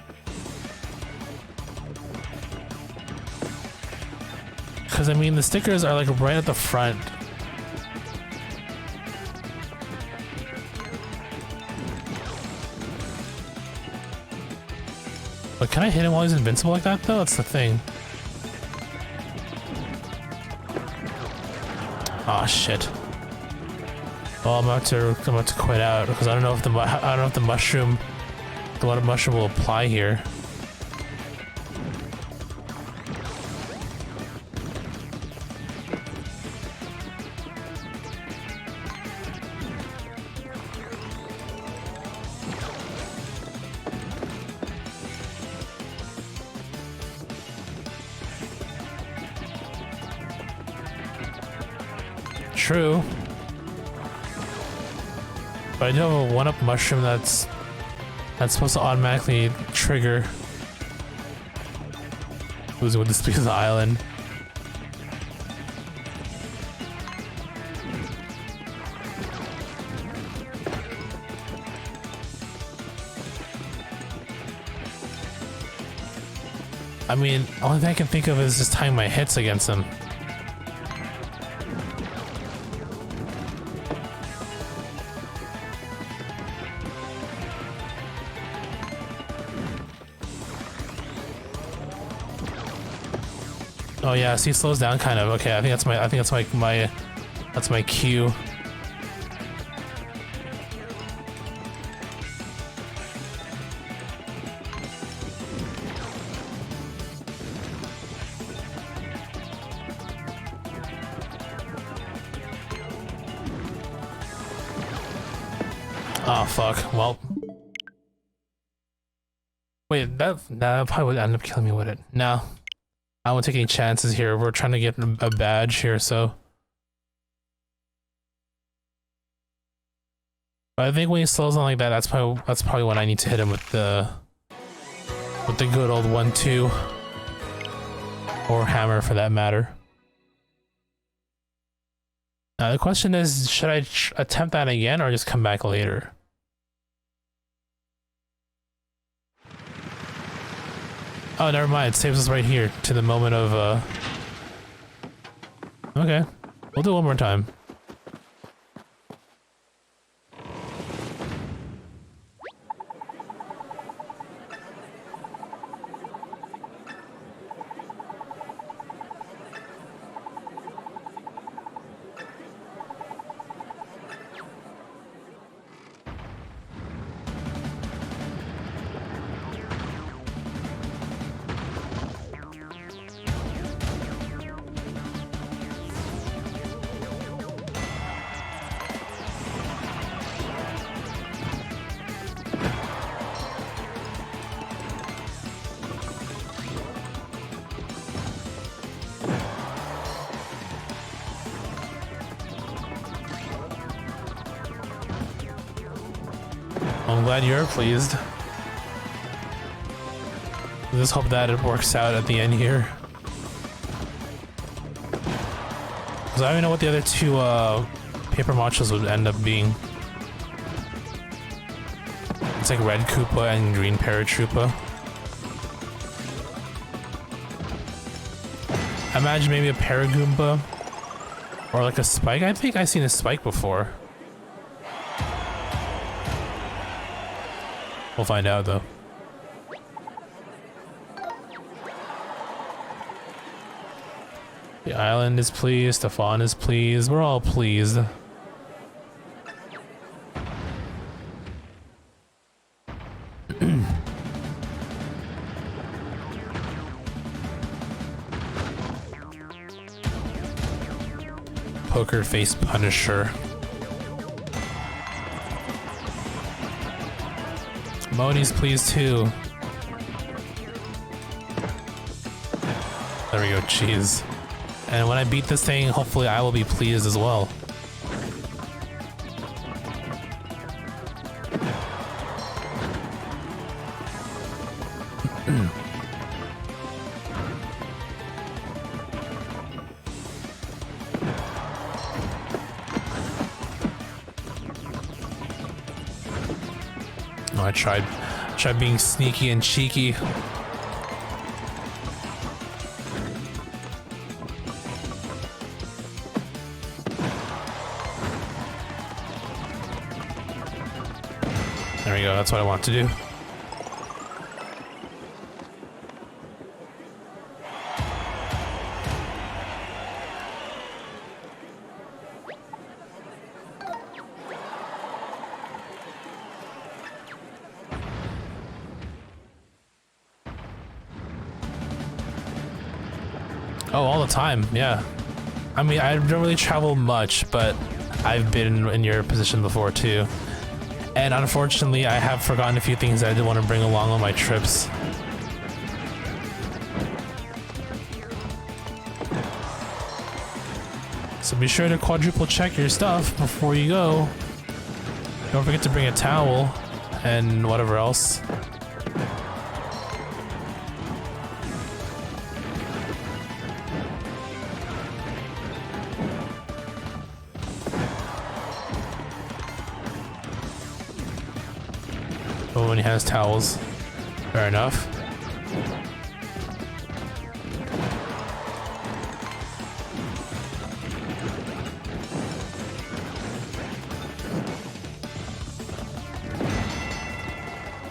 Because I mean, the stickers are like right at the front. But can I hit him while he's invincible like that though? That's the thing. Oh shit. Well, I'm about to quit out because I don't know if the mushroom, the water mushroom will apply here. True. But I do have a 1-up mushroom that's supposed to automatically trigger losing with this piece of the island. I mean, only thing I can think of is just timing my hits against him. Oh yeah, see, it slows down kind of. Okay, I think that's my cue. Oh fuck. Well. Wait, that probably would end up killing me, would it? No. I won't take any chances here. We're trying to get a badge here, so. But I think when he slows down like that, that's probably when I need to hit him with the good old 1-2 or hammer for that matter. Now the question is, should I attempt that again or just come back later? Oh, never mind. It saves us right here to the moment of, Okay. We'll do it one more time. I'm glad you're pleased. Let's hope that it works out at the end here. Because I don't even know what the other two paper modules would end up being. It's like red Koopa and green Paratroopa. I imagine maybe a Paragoomba or like a Spike. I think I've seen a Spike before. We'll find out though. The island is pleased, Stefan is pleased, we're all pleased. Poker face Punisher. Moni's pleased too. There we go, cheese. And when I beat this thing, hopefully I will be pleased as well. No, I tried being sneaky and cheeky. There we go, that's what I want to do. Oh, all the time, yeah. I mean, I don't really travel much, but I've been in your position before too. And unfortunately, I have forgotten a few things that I did want to bring along on my trips. So be sure to quadruple check your stuff before you go. Don't forget to bring a towel and whatever else. Oh, and he has towels. Fair enough.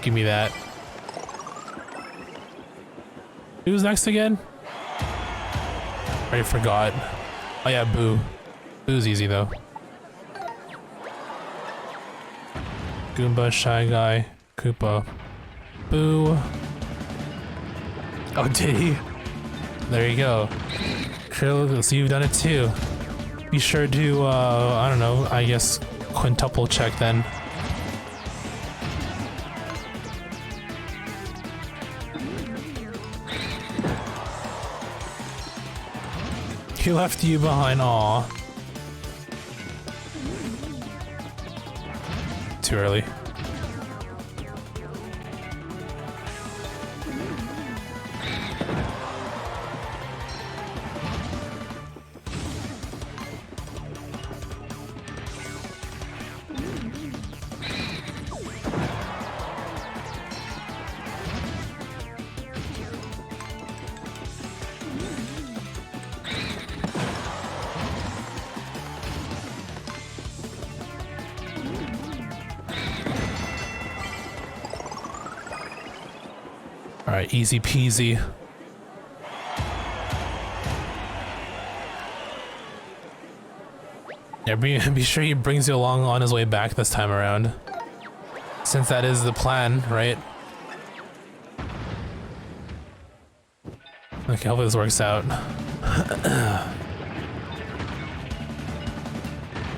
Give me that. Who's next again? Already forgot. Oh yeah, Boo. Boo's easy though. Goomba, Shy Guy, Koopa, Boo. Oh, did he? There you go. Krill, so you've done it too. Be sure to, I don't know, I guess quintuple check then. He left you behind, aw. Too early. Alright, easy peasy. Yeah, be sure he brings you along on his way back this time around. Since that is the plan, right? Okay, hopefully this works out.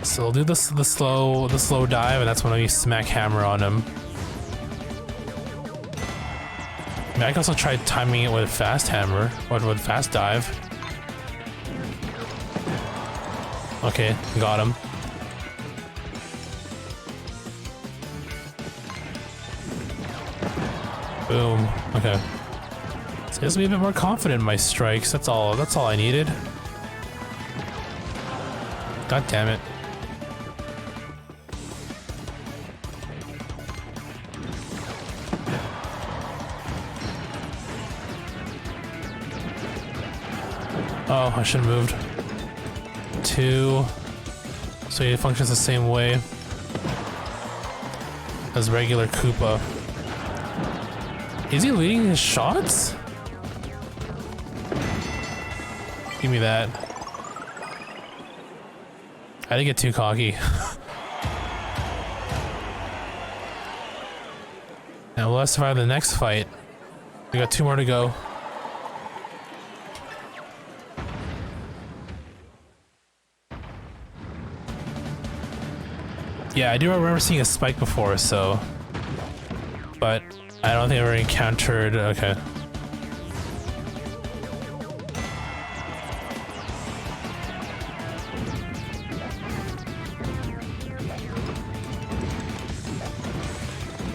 So we'll do the slow dive, and that's when we smack hammer on him. I mean, I can also try timing it with fast hammer, or with fast dive. Okay, got him. Boom. Okay. So just be a bit more confident in my strikes. That's all I needed. God damn it. Oh, I should have moved. 2. So he functions the same way as regular Koopa. Is he leading his shots? Give me that. I didn't get too cocky. Now let's survive the next fight. We got 2 more to go. Yeah, I do remember seeing a spike before, so... But I don't think I ever encountered... Okay.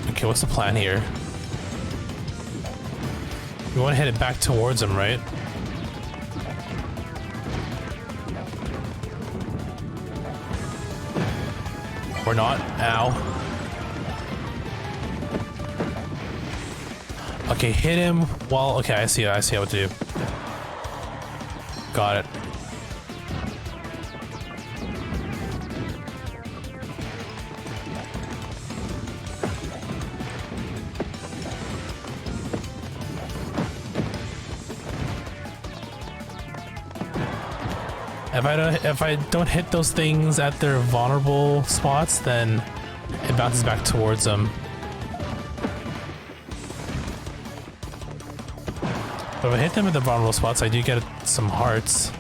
Okay, what's the plan here? We want to hit it back towards him, right? Or not. Ow. Okay, hit him while... Okay, I see what to do. Got it. If I don't hit those things at their vulnerable spots, then it bounces back towards them. But if I hit them at the vulnerable spots, I do get some hearts.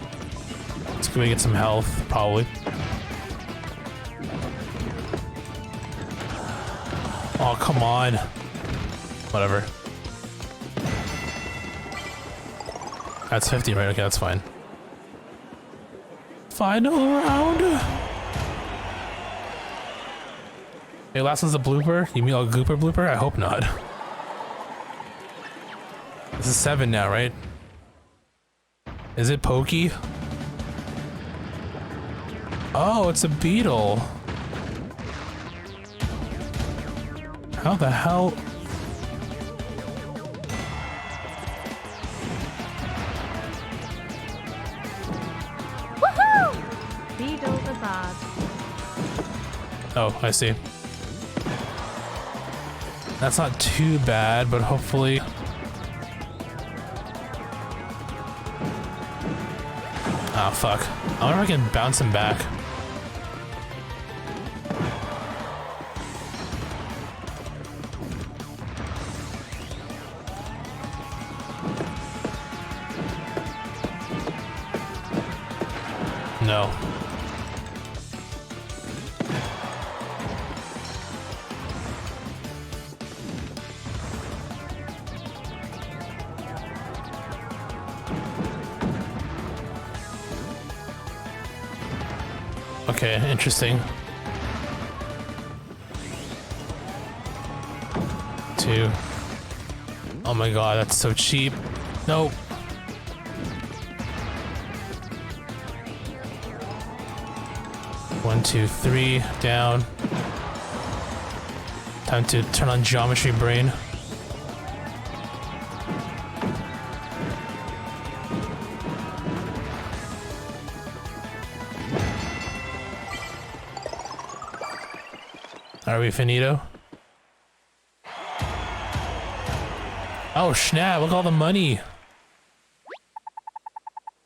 So we get some health, probably. Oh, come on. Whatever. That's 50, right? Okay, that's fine. Final round. Hey, last one's a blooper? You mean a gooper blooper? I hope not. This is 7 now, right? Is it Pokey? Oh, it's a beetle. How the hell? Beetle the bard. Oh, I see. That's not too bad, but hopefully... Ah, fuck. I wonder if I can bounce him back. No. Okay, interesting. 2. Oh my god, that's so cheap. Nope. One, two, 3, down. Time to turn on Geometry Brain. Are we finito? Oh snap, look at all the money!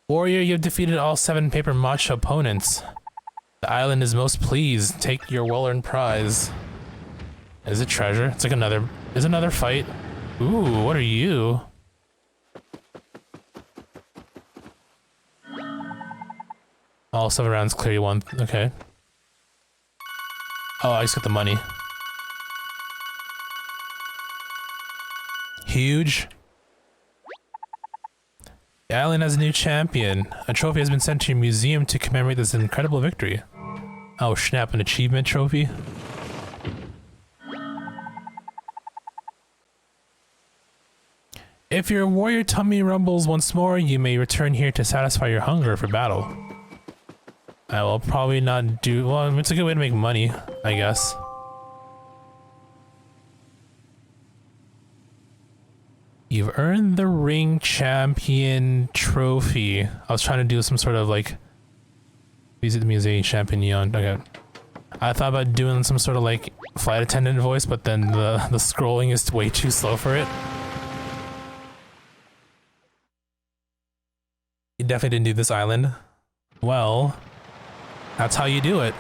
Warrior, you've defeated all 7 paper matcha opponents. The island is most pleased. Take your well-earned prize. Is it treasure? It's like another... Is another fight? Ooh, what are you? All 7 rounds clear, you won. Okay. Oh, I just got the money. Huge. The island has a new champion. A trophy has been sent to your museum to commemorate this incredible victory. Oh snap, an achievement trophy? If your warrior tummy rumbles once more, you may return here to satisfy your hunger for battle. I will probably not do... Well, it's a good way to make money, I guess. You've earned the ring champion trophy. I was trying to do some sort of like... Visit the museum champignon. Okay. I thought about doing some sort of like flight attendant voice, but then the scrolling is way too slow for it. You definitely didn't do this island. Well... That's how you do it.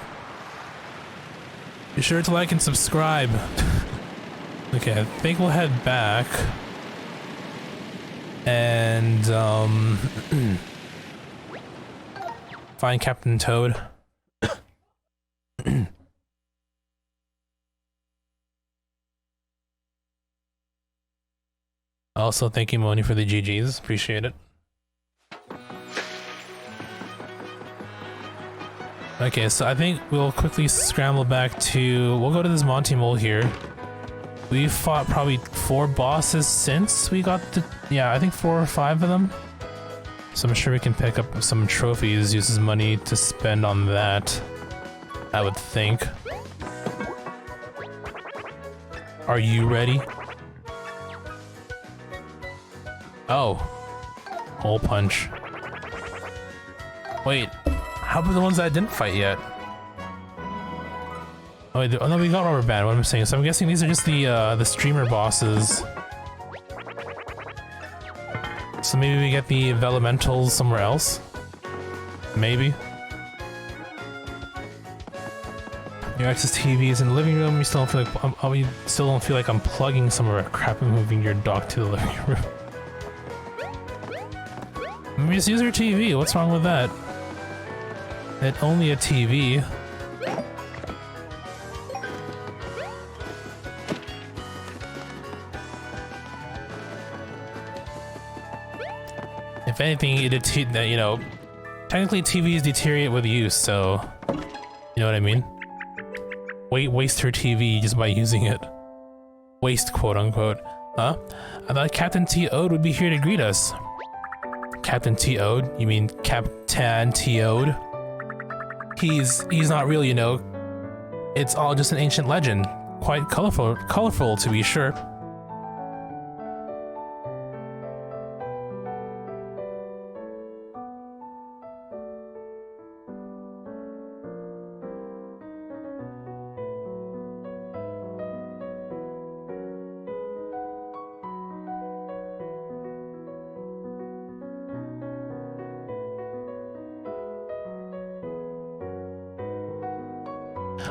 Be sure to like and subscribe. Okay, I think we'll head back. And, find Captain Toad. Also, thank you, Moni, for the GGs. Appreciate it. Okay, so I think we'll quickly scramble back to... We'll go to this Monty Mole here. We've fought probably 4 bosses since we got the... Yeah, I think 4 or 5 of them. So I'm sure we can pick up some trophies, use his money to spend on that. I would think. Are you ready? Oh. Hole punch. Wait. How about the ones that I didn't fight yet? Oh, wait, oh no, we got rubber band. What am I saying? So I'm guessing these are just the streamer bosses. So maybe we get the Elementals somewhere else? Maybe. Your access TVs in the living room. You still don't feel like you still don't feel like unplugging some of our crap and moving your dock to the living room. Maybe just use your TV. What's wrong with that? It's only a TV. If anything, you know, technically TVs deteriorate with use, so you know what I mean. Waste her TV just by using it. Waste, quote unquote. Huh? I thought Captain T-Ode would be here to greet us. Captain T-Ode? You mean Captain T-Ode? He's not real, you know. It's all just an ancient legend. Quite colorful to be sure.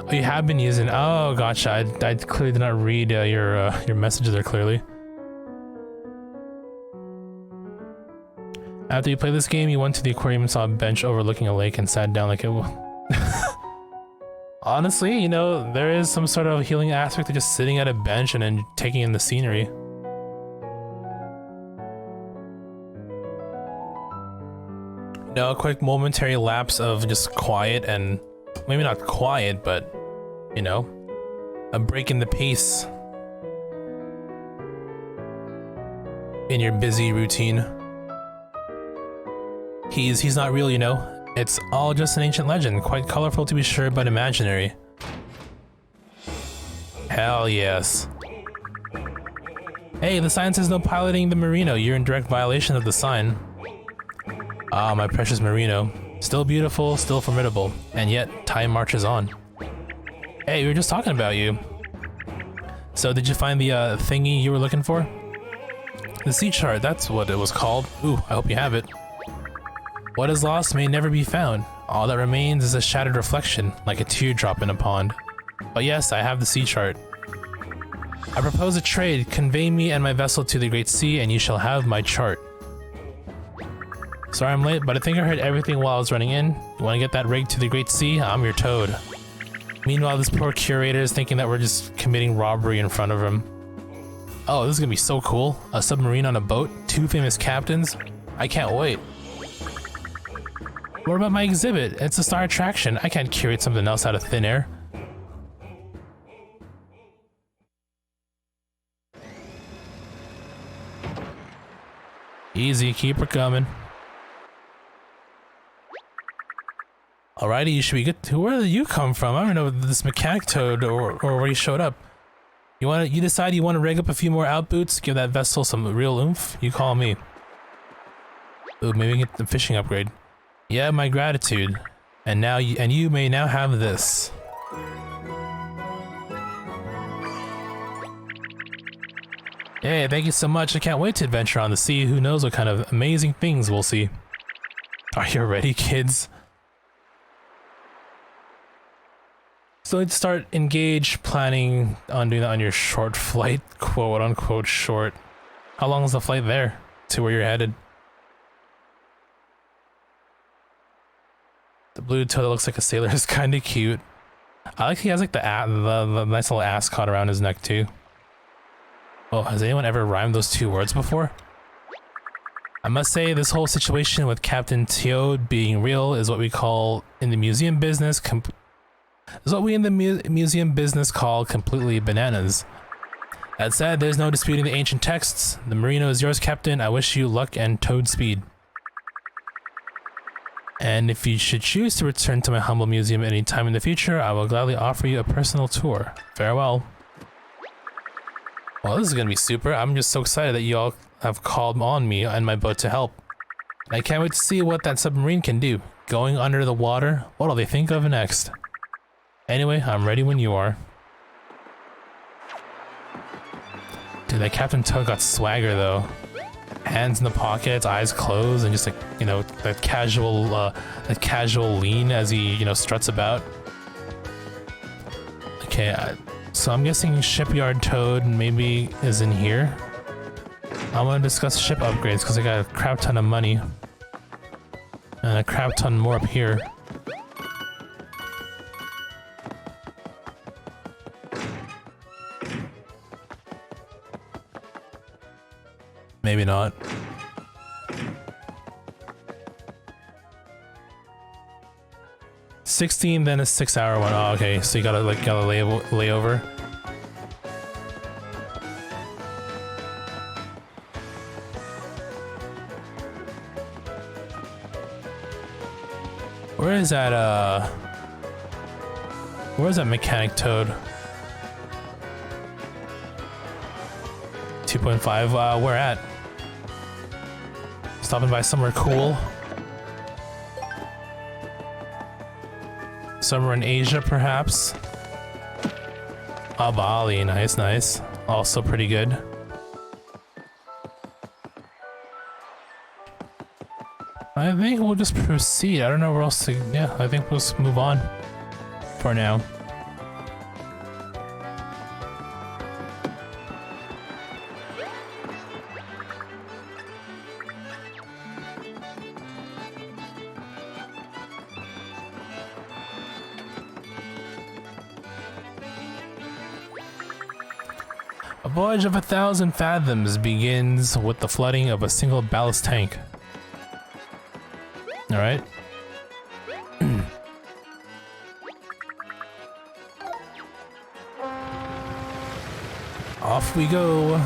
Oh, you have been using. Oh, gotcha. I clearly did not read your messages there clearly. After you played this game, you went to the aquarium and saw a bench overlooking a lake and sat down like it was. Honestly, you know, there is some sort of healing aspect to just sitting at a bench and then taking in the scenery. You know, a quick momentary lapse of just quiet and maybe not quiet, but you know, a break in the pace in your busy routine. He's not real, you know. It's all just an ancient legend, quite colorful to be sure, but imaginary. Hell yes. Hey, the sign says no piloting the Merino. You're in direct violation of the sign. Ah, my precious Merino. Still beautiful, still formidable, and yet time marches on. Hey, we were just talking about you. So did you find the thingy you were looking for? The sea chart, that's what it was called. Ooh, I hope you have it. What is lost may never be found. All that remains is a shattered reflection, like a teardrop in a pond. But yes, I have the sea chart. I propose a trade. Convey me and my vessel to the Great Sea, and you shall have my chart. Sorry I'm late, but I think I heard everything while I was running in. You want to get that rig to the Great Sea? I'm your toad. Meanwhile, this poor curator is thinking that we're just committing robbery in front of him. Oh, this is gonna be so cool. A submarine on a boat, 2 famous captains. I can't wait. What about my exhibit? It's a star attraction. I can't curate something else out of thin air. Easy, keep her coming. Alrighty, you should be good. Where did you come from? I don't know this mechanic toad or where you showed up. You decide you want to rig up a few more outboots, give that vessel some real oomph? You call me. Ooh, maybe get the fishing upgrade. Yeah, my gratitude. And now you may now have this. Hey, thank you so much. I can't wait to adventure on the sea. Who knows what kind of amazing things we'll see. Are you ready, kids? So let's start planning on doing that on your short flight, quote unquote short. How long is the flight there to where you're headed? The blue toad that looks like a sailor is kind of cute. I like he has like the nice little ascot around his neck too. Oh, has anyone ever rhymed those 2 words before? I must say this whole situation with Captain T-Ode being real is what we call in the museum business museum business call completely bananas. That said, there's no disputing the ancient texts. The Merino is yours, Captain. I wish you luck and toad speed. And if you should choose to return to my humble museum at any time in the future, I will gladly offer you a personal tour. Farewell. Well, this is gonna be super. I'm just so excited that you all have called on me and my boat to help. I can't wait to see what that submarine can do. Going under the water? What'll they think of next? Anyway, I'm ready when you are. Dude, that Captain Toad got swagger though. Hands in the pockets, eyes closed, and just like, you know, that casual lean as he, you know, struts about. Okay, so I'm guessing Shipyard Toad maybe is in here. I want to discuss ship upgrades because I got a crap ton of money. And a crap ton more up here. Maybe not. $16, then a 6-hour one. Oh, okay. So you gotta layover. Where's that Mechanic Toad? 2.5. Where at? Stopping by somewhere cool. Somewhere in Asia, perhaps. Ah, Bali. Nice, nice. Also pretty good. I think we'll just proceed. I don't know where else to... Yeah, I think we'll just move on. For now. A voyage of 1,000 fathoms begins with the flooding of a single ballast tank. Alright. Off we go.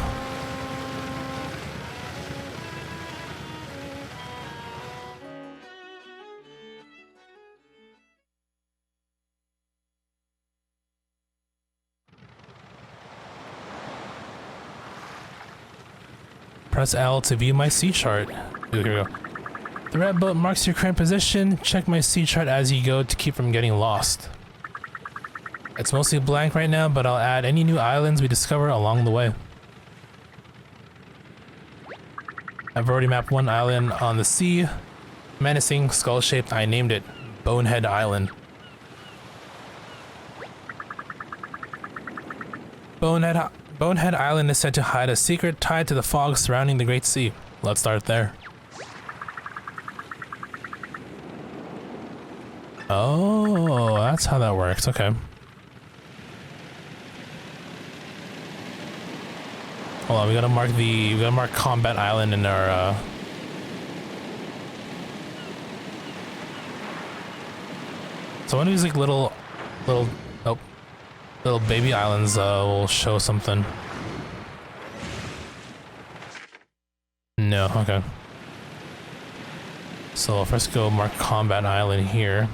Press L to view my sea chart. Ooh, here we go. The red boat marks your current position. Check my sea chart as you go to keep from getting lost. It's mostly blank right now, but I'll add any new islands we discover along the way. I've already mapped one island on the sea. Menacing, skull-shaped, I named it Bonehead Island. Bonehead Island is said to hide a secret tied to the fog surrounding the Great Sea. Let's start there. Oh, that's how that works. Okay. Hold on, we gotta mark Combat Island in our So one of these like little baby islands will show something. No, okay. So first go mark Combat Island here.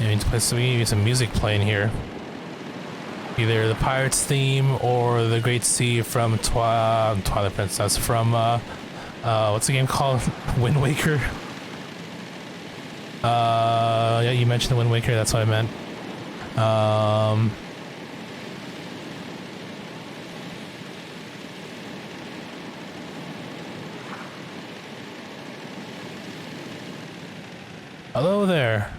Yeah, we need to get some music playing here. Either the Pirates theme or the Great Sea from Twilight Princess from what's the game called? Wind Waker. Yeah, you mentioned the Wind Waker, that's what I meant. Hello there.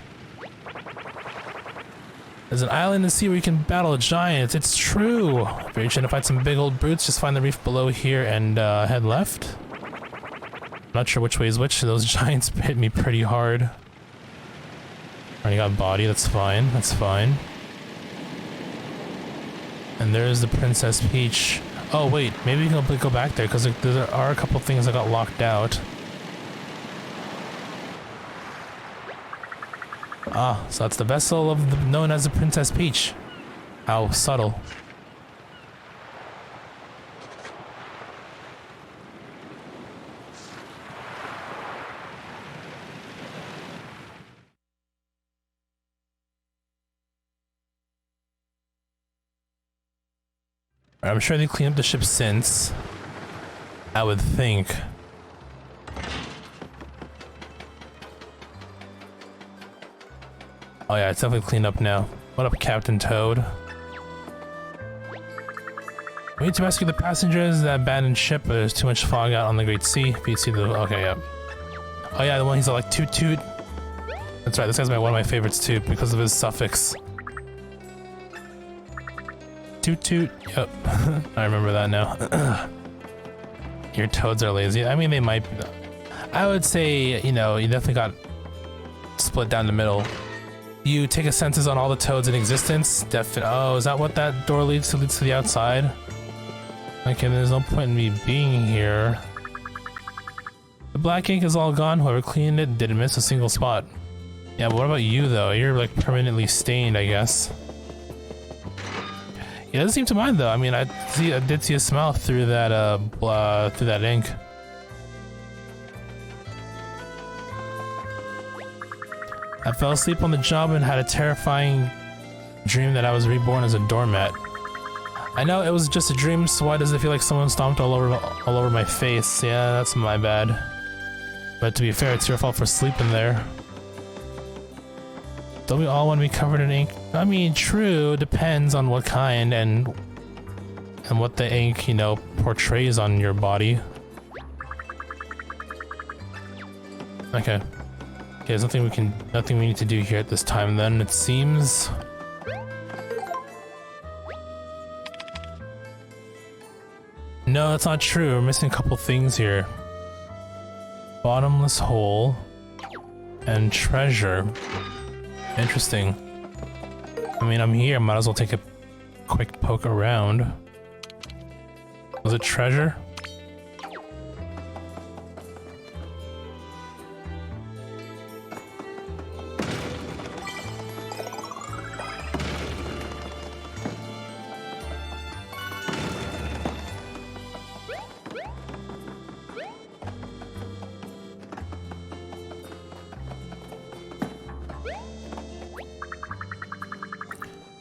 There's an island in the sea where you can battle giants. It's true. If you're trying to find some big old brutes, just find the reef below here and head left. Not sure which way is which. Those giants hit me pretty hard. Already got body. That's fine. That's fine. And there's the Princess Peach. Oh wait, maybe we can go back there because there are a couple things that got locked out. Ah, so that's the vessel of known as the Princess Peach. How subtle. I'm sure they cleaned up the ship since. I would think. Oh yeah, it's definitely cleaned up now. What up, Captain Toad? We need to rescue the passengers of that abandoned ship, but there's too much fog out on the Great Sea. If you see the... Okay, yeah. Oh yeah, the one he's like toot toot. That's right, this guy's one of my favorites too, because of his suffix. Toot toot. Yep. I remember that now. Your toads are lazy. I mean, they might be. I would say, you know, you definitely got split down the middle. You take a census on all the toads in existence. Oh, is that what that door leads to? Leads to the outside? Okay, there's no point in me being here. The black ink is all gone. Whoever cleaned it didn't miss a single spot. Yeah, but what about you though? You're like permanently stained, I guess. He doesn't seem to mind though. I mean, I did see a smile through that ink. I fell asleep on the job and had a terrifying dream that I was reborn as a doormat. I know it was just a dream, so why does it feel like someone stomped all over my face? Yeah, that's my bad. But to be fair, it's your fault for sleeping there. Don't we all want to be covered in ink? I mean, true, depends on what kind and what the ink, you know, portrays on your body. Okay. Okay, there's nothing we need to do here at this time then, it seems. No, that's not true. We're missing a couple things here. Bottomless hole and treasure. Interesting. I mean, I'm here, might as well take a quick poke around. Was it treasure?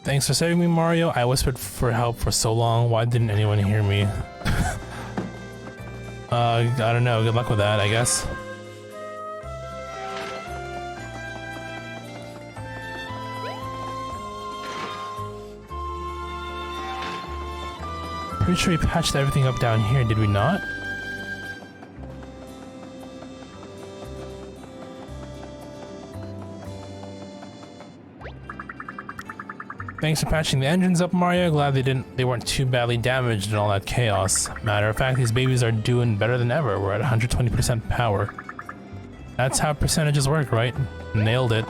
Thanks for saving me, Mario. I whispered for help for so long. Why didn't anyone hear me? I don't know. Good luck with that, I guess. Pretty sure we patched everything up down here, did we not? Thanks for patching the engines up, Mario. Glad they weren't too badly damaged in all that chaos. Matter of fact, these babies are doing better than ever. We're at 120% power. That's how percentages work, right? Nailed it.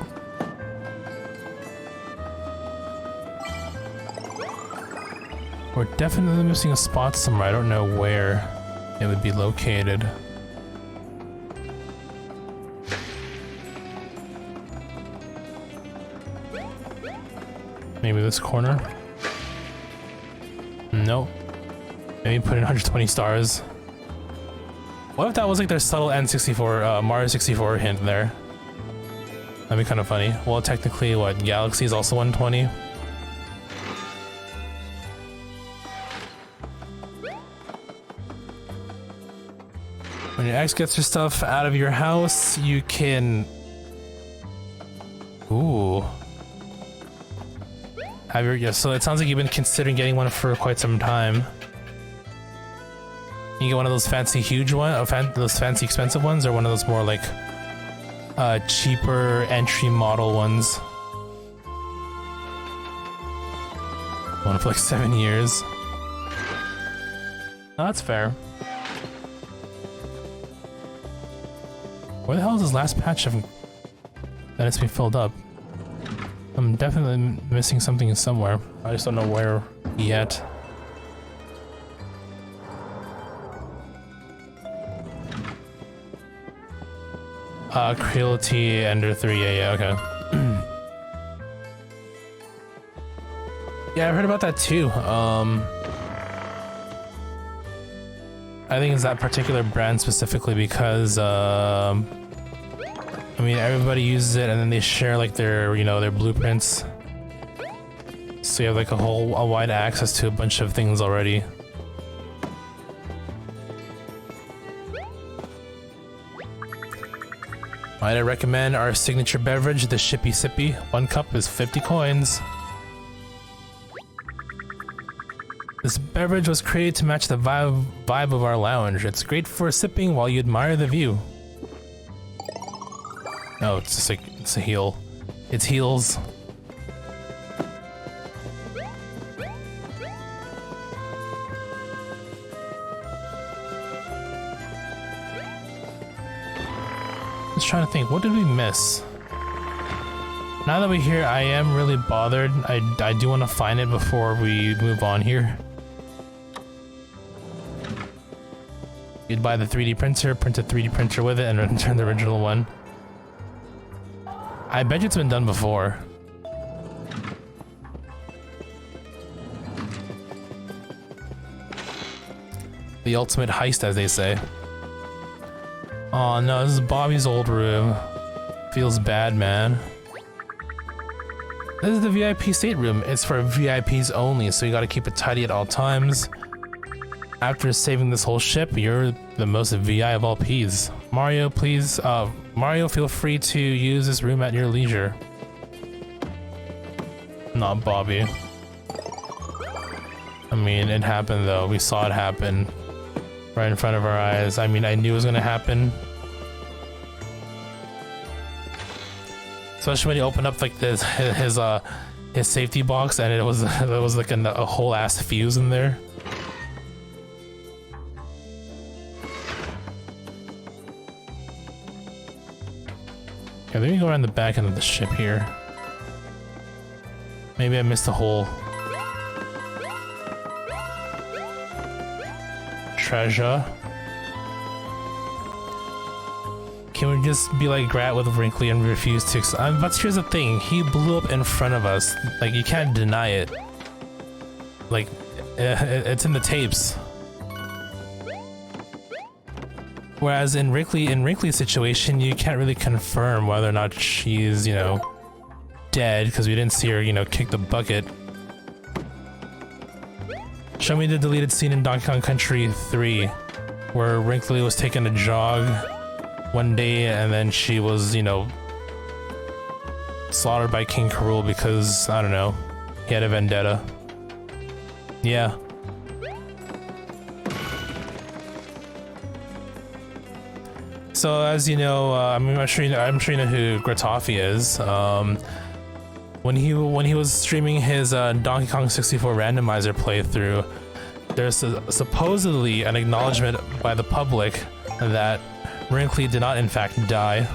We're definitely missing a spot somewhere. I don't know where it would be located. Maybe this corner? Nope. Maybe put in 120 stars. What if that was like their subtle N64, Mario 64 hint there? That'd be kind of funny. Well, technically, what, Galaxy is also 120? When your ex gets your stuff out of your house, you can... Ooh. Yeah, so it sounds like you've been considering getting one for quite some time. You get one of those fancy huge ones, those fancy expensive ones, or one of those more like cheaper entry model ones. One for like 7 years. No, that's fair. Where the hell is this last patch of that it's been filled up? I'm definitely missing something somewhere. I just don't know where yet. Creality Ender 3, yeah, okay. Yeah, I've heard about that too. I think it's that particular brand specifically because, I mean, everybody uses it and then they share like their, you know, their blueprints. So you have like a wide access to a bunch of things already. Might I recommend our signature beverage, the Shippy Sippy. 1 cup is 50 coins. This beverage was created to match the vibe of our lounge. It's great for sipping while you admire the view. Oh, it's just like, it's a heel. It's heels. Just trying to think, what did we miss? Now that we're here, I am really bothered. I do want to find it before we move on here. You'd buy the 3D printer, print a 3D printer with it, and return the original one. I bet you it's been done before. The ultimate heist, as they say. Oh no, this is Bobby's old room. Feels bad, man. This is the VIP stateroom. It's for VIPs only, so you gotta keep it tidy at all times. After saving this whole ship, you're the most VI of all Ps. Mario, please, Mario, feel free to use this room at your leisure. Not Bobby. I mean, it happened though. We saw it happen right in front of our eyes. I mean, I knew it was gonna happen. Especially when you open up like his safety box and it was like a whole ass fuse in there. Okay, let me go around the back end of the ship here. Maybe I missed a hole. Treasure. Can we just be like Grat with Wrinkly and refuse to? But here's the thing, he blew up in front of us. Like, you can't deny it. Like, it's in the tapes. Whereas in Wrinkly's situation, you can't really confirm whether or not she's, you know, dead, because we didn't see her, you know, kick the bucket. Show me the deleted scene in Donkey Kong Country 3, where Wrinkly was taking a jog one day and then she was, you know, slaughtered by King K. Rool because, I don't know, he had a vendetta. Yeah. So as you know, I'm sure you know who Gratoffy is. When he was streaming his Donkey Kong 64 randomizer playthrough, there's supposedly an acknowledgement by the public that Wrinkly did not in fact die.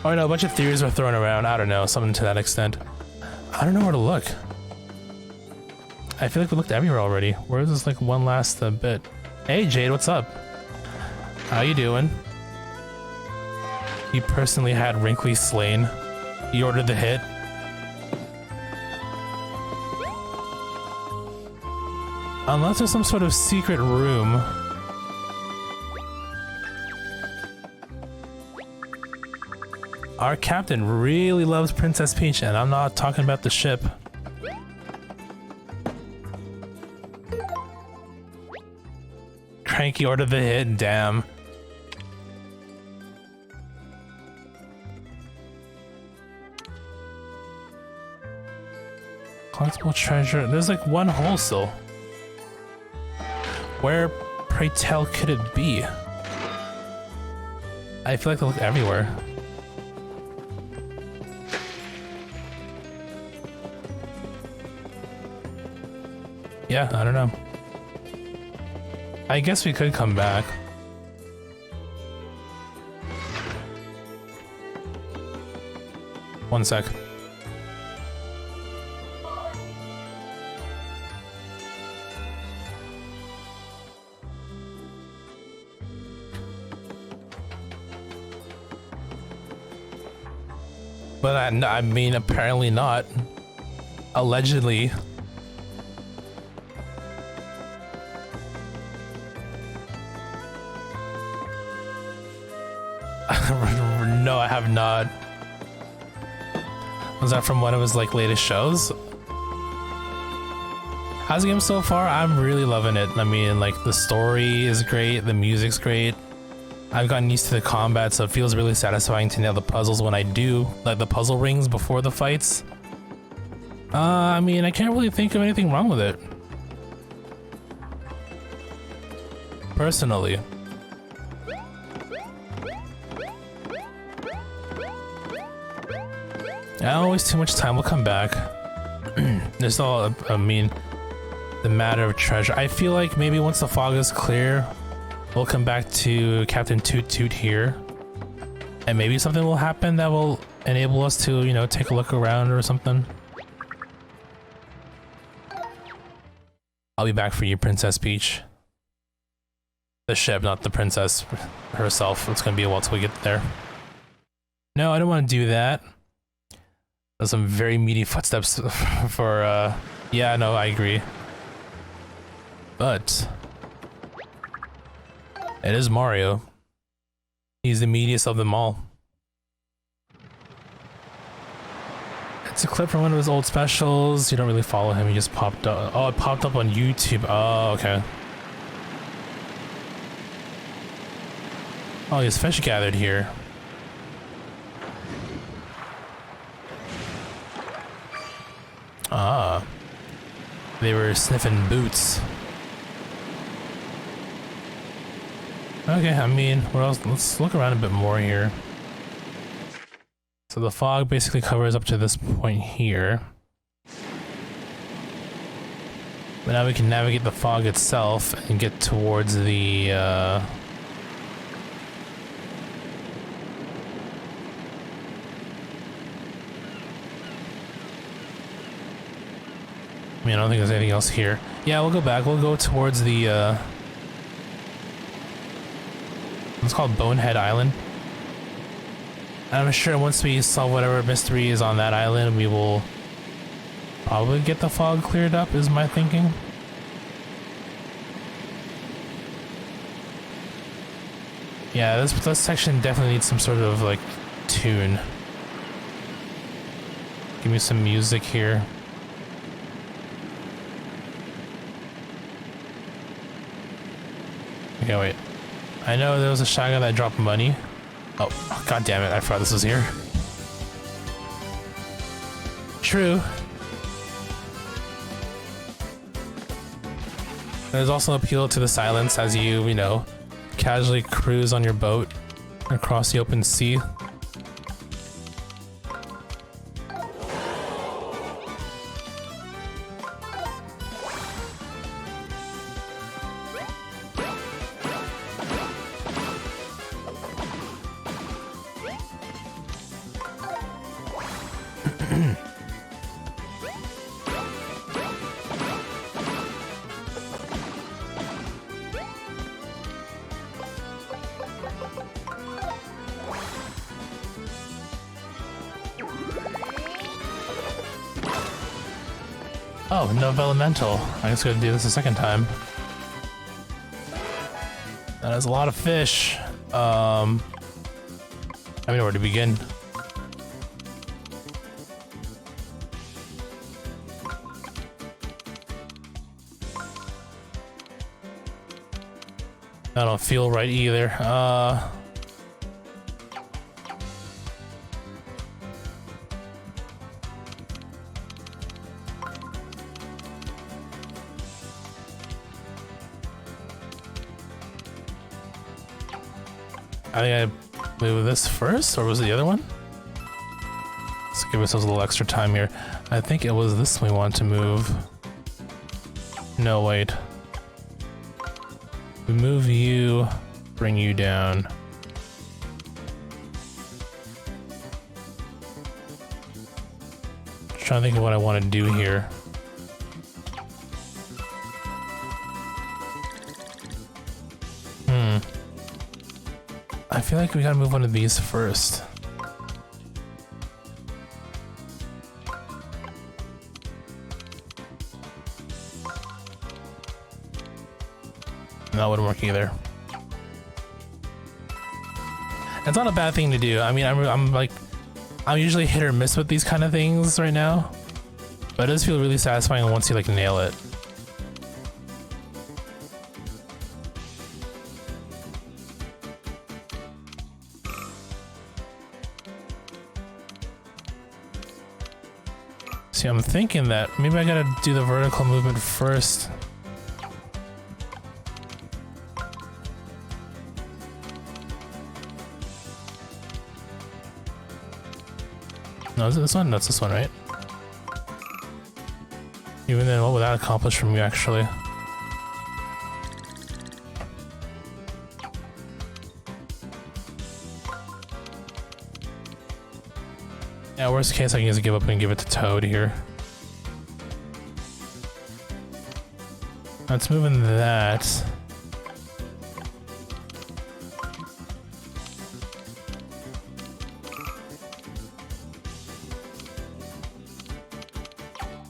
Oh no, a bunch of theories were thrown around. I don't know, something to that extent. I don't know where to look. I feel like we looked everywhere already. Where's this like one last bit? Hey Jade, what's up? How you doing? He personally had Wrinkly slain. He ordered the hit. Unless there's some sort of secret room. Our captain really loves Princess Peach, and I'm not talking about the ship. Cranky ordered the hit, damn. Collectible treasure. There's like one hole still. Where, pray tell, could it be? I feel like they look everywhere. Yeah, I don't know. I guess we could come back. One sec. But I mean, apparently not. Allegedly. No, I have not. Was that from one of his like latest shows? How's the game so far? I'm really loving it. I mean, like the story is great, the music's great. I've gotten used to the combat, so it feels really satisfying to nail the puzzles when I do, like the puzzle rings before the fights. I mean, I can't really think of anything wrong with it. Personally. I don't waste too much time, we'll come back. It's all, I mean, the matter of treasure. I feel like maybe once the fog is clear, we'll come back to Captain Toot Toot here. And maybe something will happen that will enable us to, you know, take a look around or something. I'll be back for you, Princess Peach. The ship, not the princess herself. It's gonna be a while till we get there. No, I don't want to do that. There's some very meaty footsteps for, yeah, no, I agree. But it is Mario. He's the meatiest of them all. It's a clip from one of his old specials. You don't really follow him, he just popped up. Oh, it popped up on YouTube. Oh, okay. Oh, there's fish gathered here. Ah. They were sniffing boots. Okay, I mean, what else? Let's look around a bit more here. So the fog basically covers up to this point here. But now we can navigate the fog itself and get towards the, I mean, I don't think there's anything else here. Yeah, we'll go back. We'll go towards the, it's called Bonehead Island. I'm sure once we solve whatever mystery is on that island, we will probably get the fog cleared up, is my thinking. Yeah, this section definitely needs some sort of, like, tune. Give me some music here. Okay, wait. I know there was a shotgun that dropped money. Oh, god damn it, I forgot this was here. True. There's also appeal to the silence as you know, casually cruise on your boat across the open sea. Oh, Nova Elemental. I guess we're gonna do this a second time. That is a lot of fish. I don't know where to begin. I don't feel right either. I think I move this first, or was it the other one? Let's give ourselves a little extra time here. I think it was this one we want to move. No, wait. We move you, bring you down. Just trying to think of what I want to do here. I feel like we gotta move one of these first. That wouldn't work either. It's not a bad thing to do. I mean, I'm like I'm usually hit or miss with these kind of things right now, but it does feel really satisfying once you like nail it. See, I'm thinking that maybe I gotta do the vertical movement first. No, is it this one? No, it's this one, right? Even then, what would that accomplish for me, actually? Yeah, worst case, I can just give up and give it to Toad here. Let's move in that.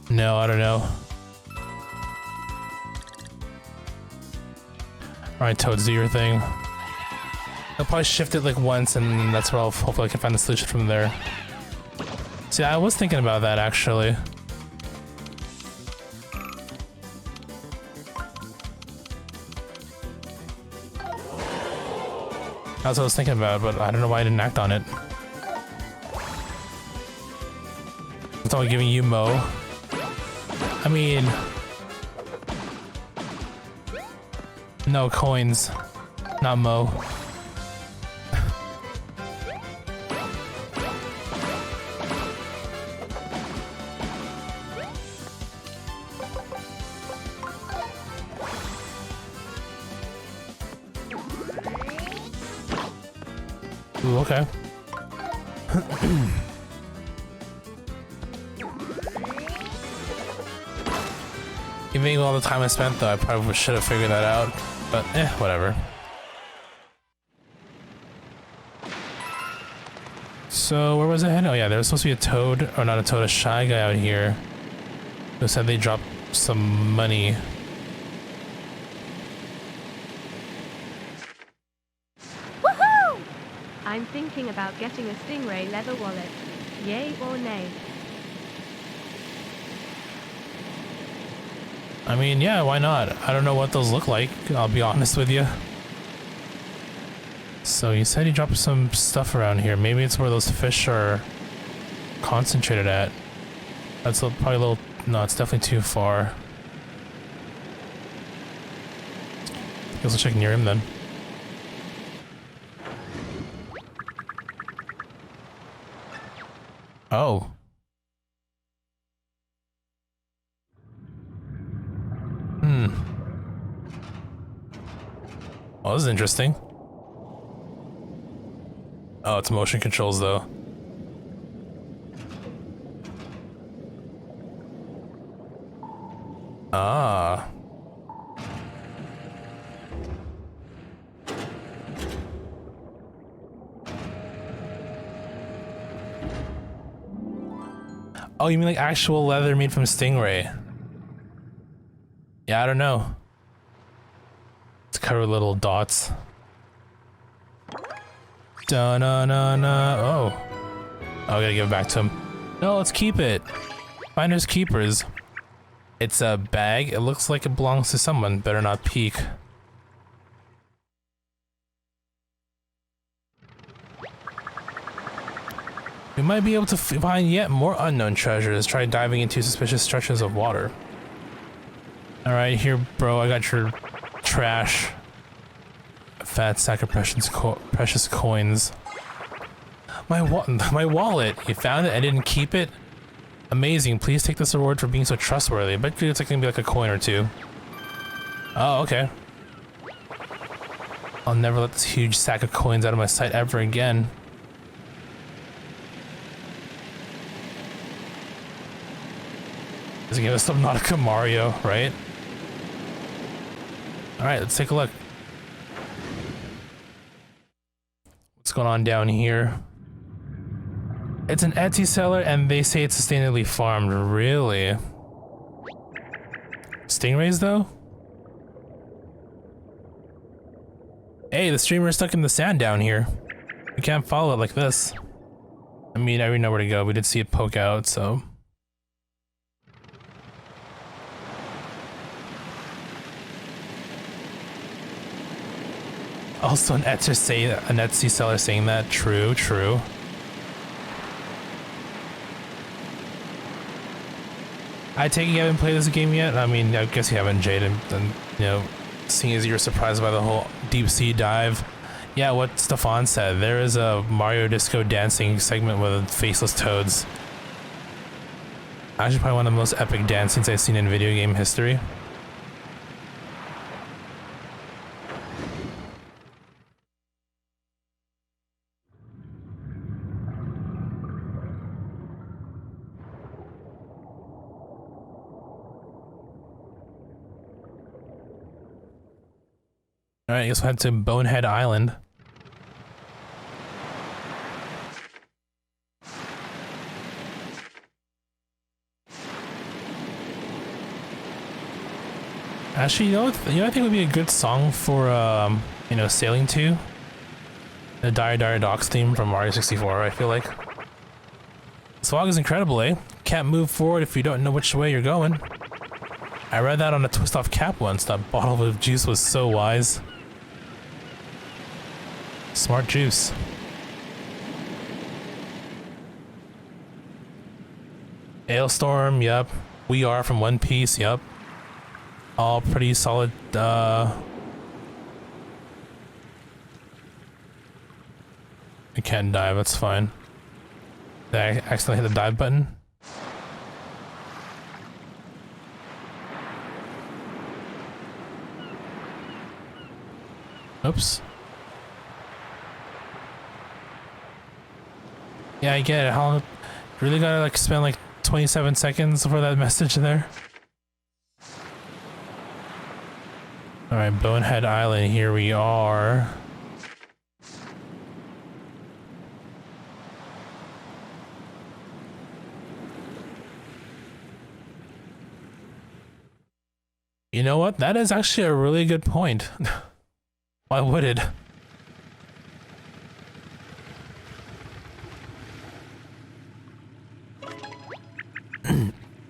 No, I don't know. Alright, Toads, do your thing. I'll probably shift it like once, and that's where I'll hopefully I can find the solution from there. See, I was thinking about that actually. That's what I was thinking about, but I don't know why I didn't act on it. It's only giving you Mo. I mean, no coins, not Mo. Ooh, okay. Even all the time I spent though, I probably should have figured that out, but whatever. So where was I heading? Oh yeah, there was supposed to be a Toad, or not a Toad, a Shy Guy out here who said they dropped some money. Woohoo! I'm thinking about getting a Stingray leather wallet. Yay or nay? I mean, yeah, why not? I don't know what those look like, I'll be honest with you. So you said you dropped some stuff around here. Maybe it's where those fish are concentrated at. That's probably a little... No, it's definitely too far. I guess I'll check near him then. Oh. Oh, this is interesting. Oh, it's motion controls though. Ah. Oh, you mean like actual leather made from Stingray? Yeah, I don't know. It's covered with little dots. Da-na-na-na. Oh. I gotta give it back to him. No, let's keep it. Finders keepers. It's a bag. It looks like it belongs to someone. Better not peek. We might be able to find yet more unknown treasures. Try diving into suspicious stretches of water. Alright, here, bro. I got your trash. A fat sack of precious coins. My wallet. You found it? I didn't keep it? Amazing. Please take this reward for being so trustworthy. I bet you it's like gonna be like a coin or two. Oh, okay. I'll never let this huge sack of coins out of my sight ever again. Is it gonna Subnautica Mario, right? Alright, let's take a look. What's going on down here? It's an Etsy seller and they say it's sustainably farmed. Really? Stingrays though? Hey, the streamer is stuck in the sand down here. We can't follow it like this. I mean, I already know where to go. We did see it poke out, so. Also, an Etsy seller saying that. True, true. I take it you haven't played this game yet? I mean, I guess you haven't, Jade, and you know, seeing as you're surprised by the whole deep sea dive. Yeah, what Stefan said, there is a Mario Disco dancing segment with faceless toads. Actually probably one of the most epic dance scenes I've seen in video game history. Alright, I guess we'll head to Bonehead Island. Actually, you know what I think would be a good song for, you know, sailing to? The Dire Dire Docks theme from Mario 64, I feel like. This fog is incredible, eh? Can't move forward if you don't know which way you're going. I read that on a Twist Off cap once. That bottle of juice was so wise. Smart juice. Ailstorm, yep. We Are from One Piece, yep. All pretty solid, I can't dive, that's fine. Did I accidentally hit the dive button? Oops. Yeah, I get it. How long? Really gotta like spend like 27 seconds for that message there? Alright, Bonehead Island, here we are. You know what? That is actually a really good point. Why would it?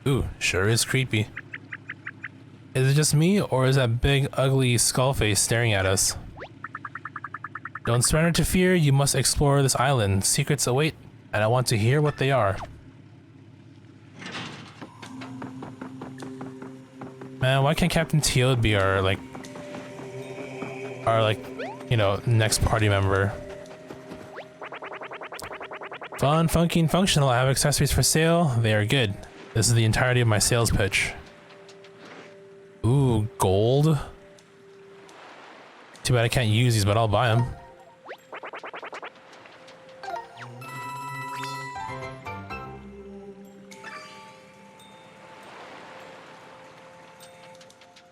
Ooh, sure is creepy. Is it just me, or is that big, ugly skull face staring at us? Don't surrender to fear, you must explore this island. Secrets await, and I want to hear what they are. Man, why can't Captain Teod be our, you know, next party member? Fun, funky, and functional. I have accessories for sale. They are good. This is the entirety of my sales pitch. Ooh, gold. Too bad I can't use these, but I'll buy them.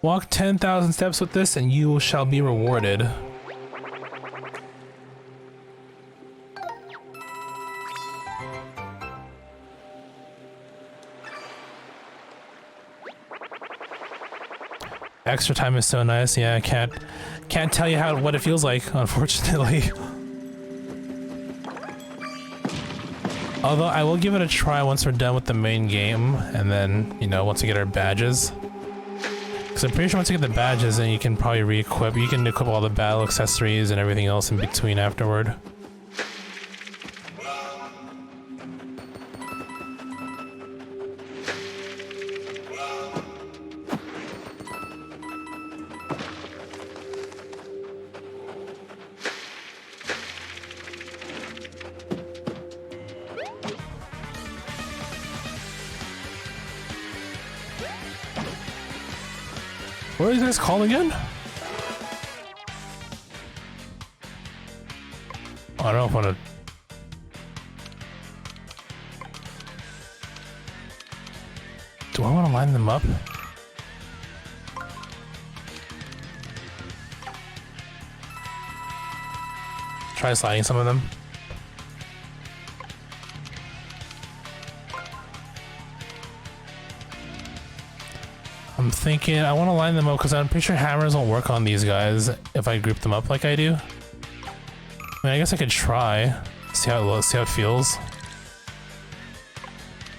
Walk 10,000 steps with this and you shall be rewarded. Extra time is so nice. Yeah, I can't tell you what it feels like, unfortunately. Although I will give it a try once we're done with the main game, and then, you know, once we get our badges. Because I'm pretty sure once you get the badges, then you can probably re-equip. You can equip all the battle accessories and everything else in between afterward. What are these guys called again? I don't know if I want to... Do I want to line them up? Try sliding some of them. I'm thinking I want to line them up because I'm pretty sure hammers won't work on these guys if I group them up like I do. I mean, I guess I could try, see how it looks, see how it feels.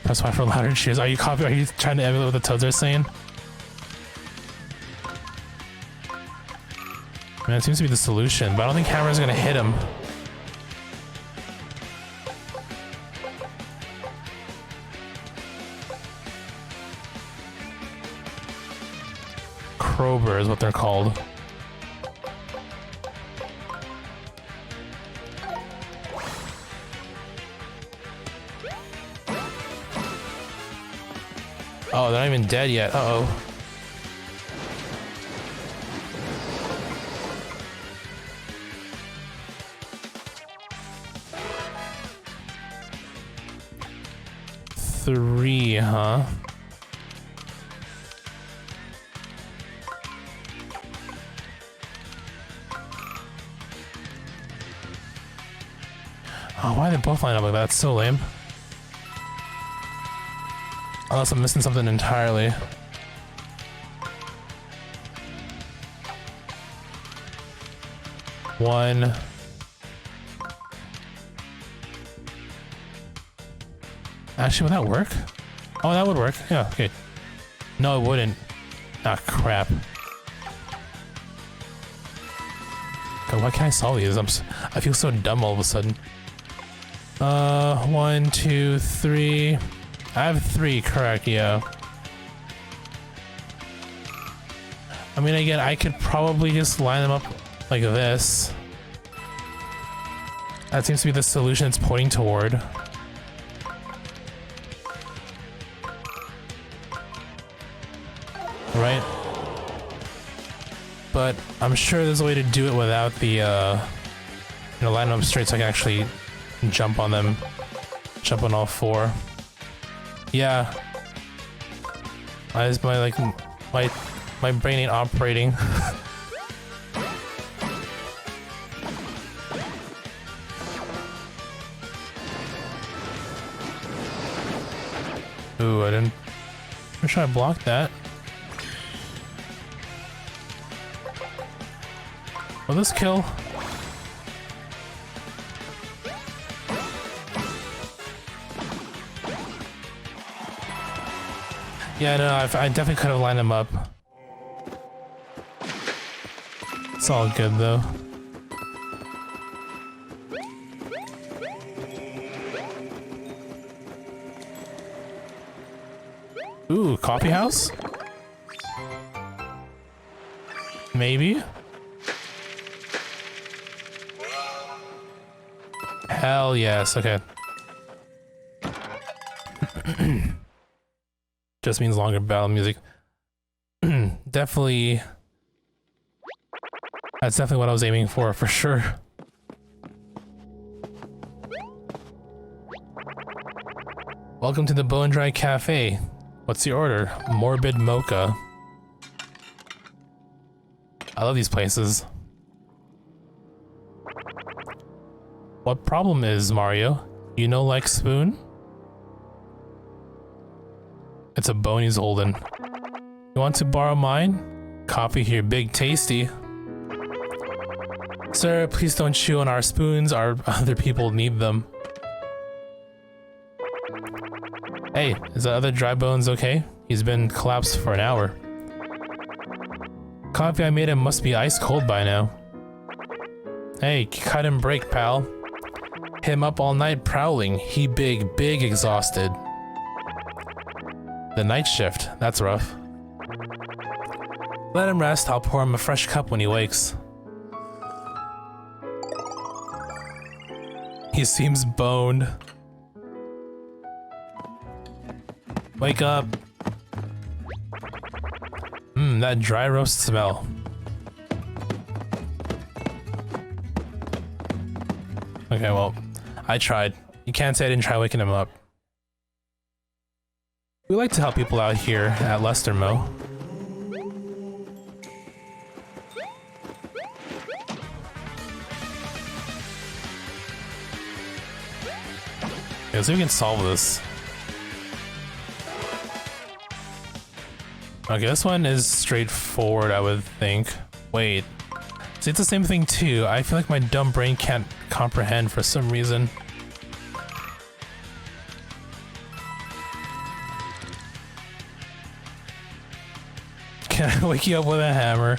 Press Y for louder cheers. Are you copying? Are you trying to emulate what the toads are saying? Man, it seems to be the solution, but I don't think Hammer's gonna hit him. Crowbar is what they're called. Oh, they're not even dead yet. Uh-oh. Three, huh? Oh, why are they both line up like that? It's so lame. Unless I'm missing something entirely. One. Actually, would that work? Oh, that would work. Yeah, okay. No, it wouldn't. Ah, crap. God, why can't I solve these? I feel so dumb all of a sudden. 1, 2, 3. I have 3, correct, yeah. I mean, again, I could probably just line them up like this. That seems to be the solution it's pointing toward. Right? But I'm sure there's a way to do it without the, you know, line them up straight so I can actually jump on them. Jump on all 4. Yeah. Why is my, like, my brain ain't operating. Ooh, I didn't... I'm trying to block that. Will this kill? Yeah, no, I definitely could have lined them up. It's all good, though. Ooh, coffee house? Maybe? Hell yes, okay. Just means longer battle music. Definitely... That's definitely what I was aiming for sure. Welcome to the Bone Dry Cafe. What's your order? Morbid mocha. I love these places. What problem is, Mario? You know, like spoon? It's a bone he's holding. You want to borrow mine? Coffee here, big tasty. Sir, please don't chew on our spoons. Our other people need them. Hey, is the other dry bones okay? He's been collapsed for an hour. Coffee I made him must be ice cold by now. Hey, cut and break, pal. Him up all night prowling. He big exhausted. The night shift, that's rough. Let him rest, I'll pour him a fresh cup when he wakes. He seems boned. Wake up. That dry roast smell. Okay, well, I tried. You can't say I didn't try waking him up. We like to help people out here at Lestermo. Okay, so we can solve this. Okay, this one is straightforward, I would think. Wait. See, it's the same thing too. I feel like my dumb brain can't comprehend for some reason. Wake you up with a hammer.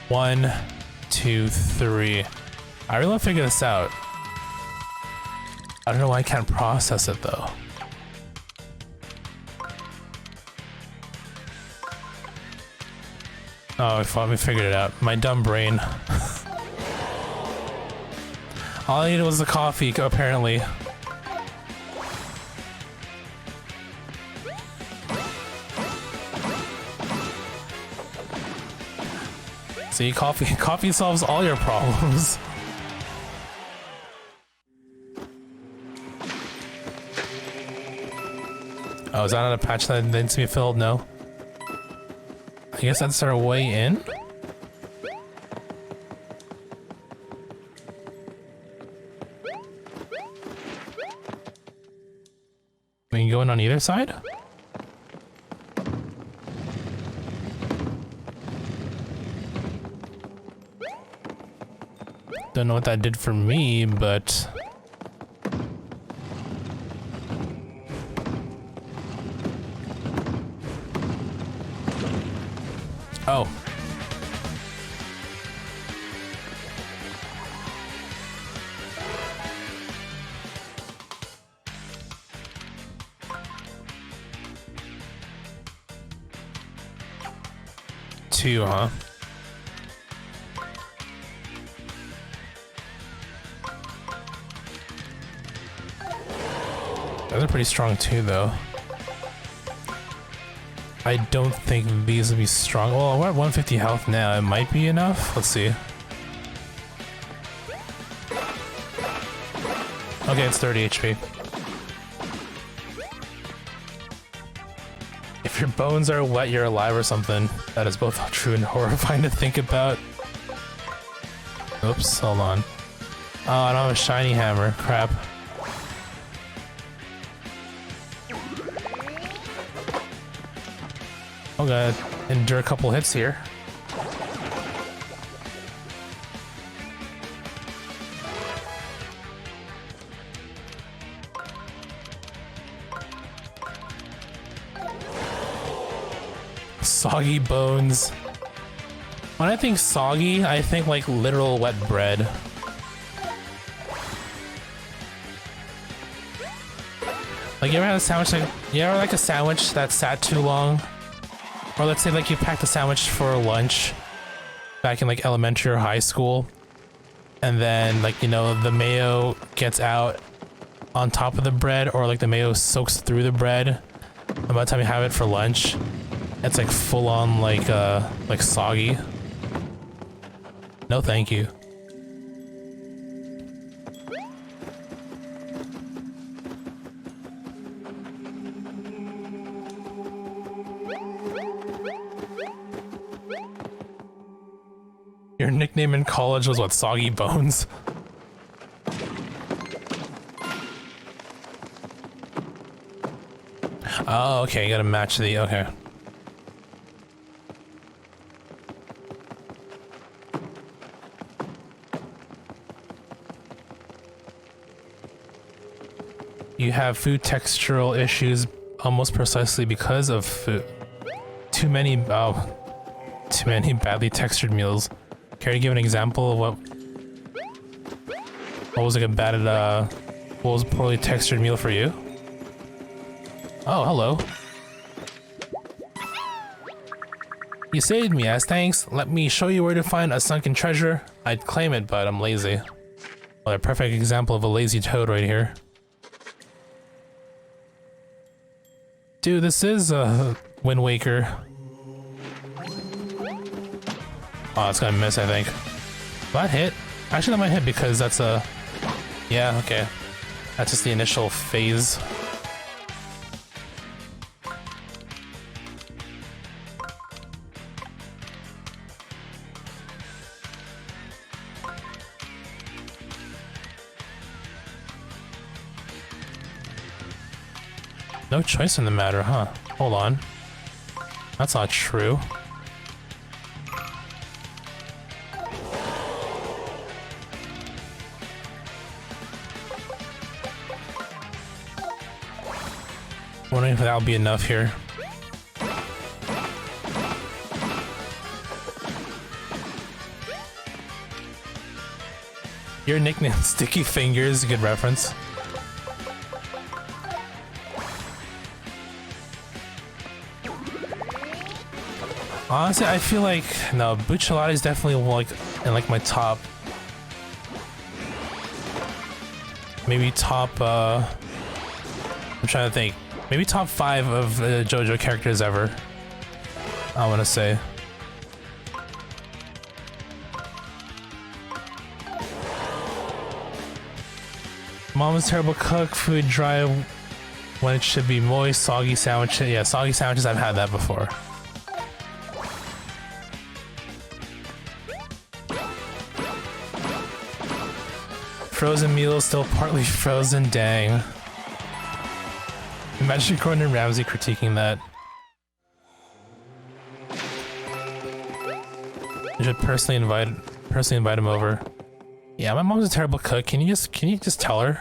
One, two, three. I really want to figure this out. I don't know why I can't process it though. Oh, I finally figured it out. My dumb brain. All I needed was the coffee, apparently. See, coffee solves all your problems. Oh, is that not a patch that needs to be filled? No. I guess that's our way in? We can go in on either side? Don't know what that did for me, but... Oh. Two, huh? Those are pretty strong too, though. I don't think these will be strong. Well, we're at 150 health now. It might be enough. Let's see. Okay, it's 30 HP. If your bones are wet, you're alive or something. That is both true and horrifying to think about. Oops, hold on. Oh, I don't have a shiny hammer. Crap. Oh god, endure a couple hits here. Soggy bones. When I think soggy, I think like literal wet bread. Like you ever had a sandwich like a sandwich that sat too long? Or let's say like you packed a sandwich for lunch back in like elementary or high school, and then like, you know, the mayo gets out on top of the bread, or like the mayo soaks through the bread, and by the time you have it for lunch, it's like full on like soggy. No thank you. Your nickname in college was what, Soggy Bones? Oh, okay, you gotta match the, okay. You have food textural issues almost precisely because of food. Too many badly textured meals. Care to give an example of what was like a bad, what was a poorly textured meal for you? Oh, hello. You saved me, as thanks. Let me show you where to find a sunken treasure. I'd claim it, but I'm lazy. Well, a perfect example of a lazy toad right here. Dude, this is Wind Waker. Oh, it's gonna miss, I think. Will that hit? Actually, that might hit because that's a... Yeah, okay. That's just the initial phase. No choice in the matter, huh? Hold on. That's not true. Wondering if that'll be enough here. Your nickname, Sticky Fingers, a good reference. Honestly, I feel like, no, Bucciolati is definitely like in like my top, maybe top, I'm trying to think, maybe top 5 of JoJo characters ever, I want to say. Mom's terrible cook, food dry when it should be moist, soggy sandwiches. Yeah, soggy sandwiches, I've had that before. Frozen meals still partly frozen, dang. Imagine Gordon Ramsay critiquing that. I should personally invite him over. Yeah, my mom's a terrible cook. Can you just tell her?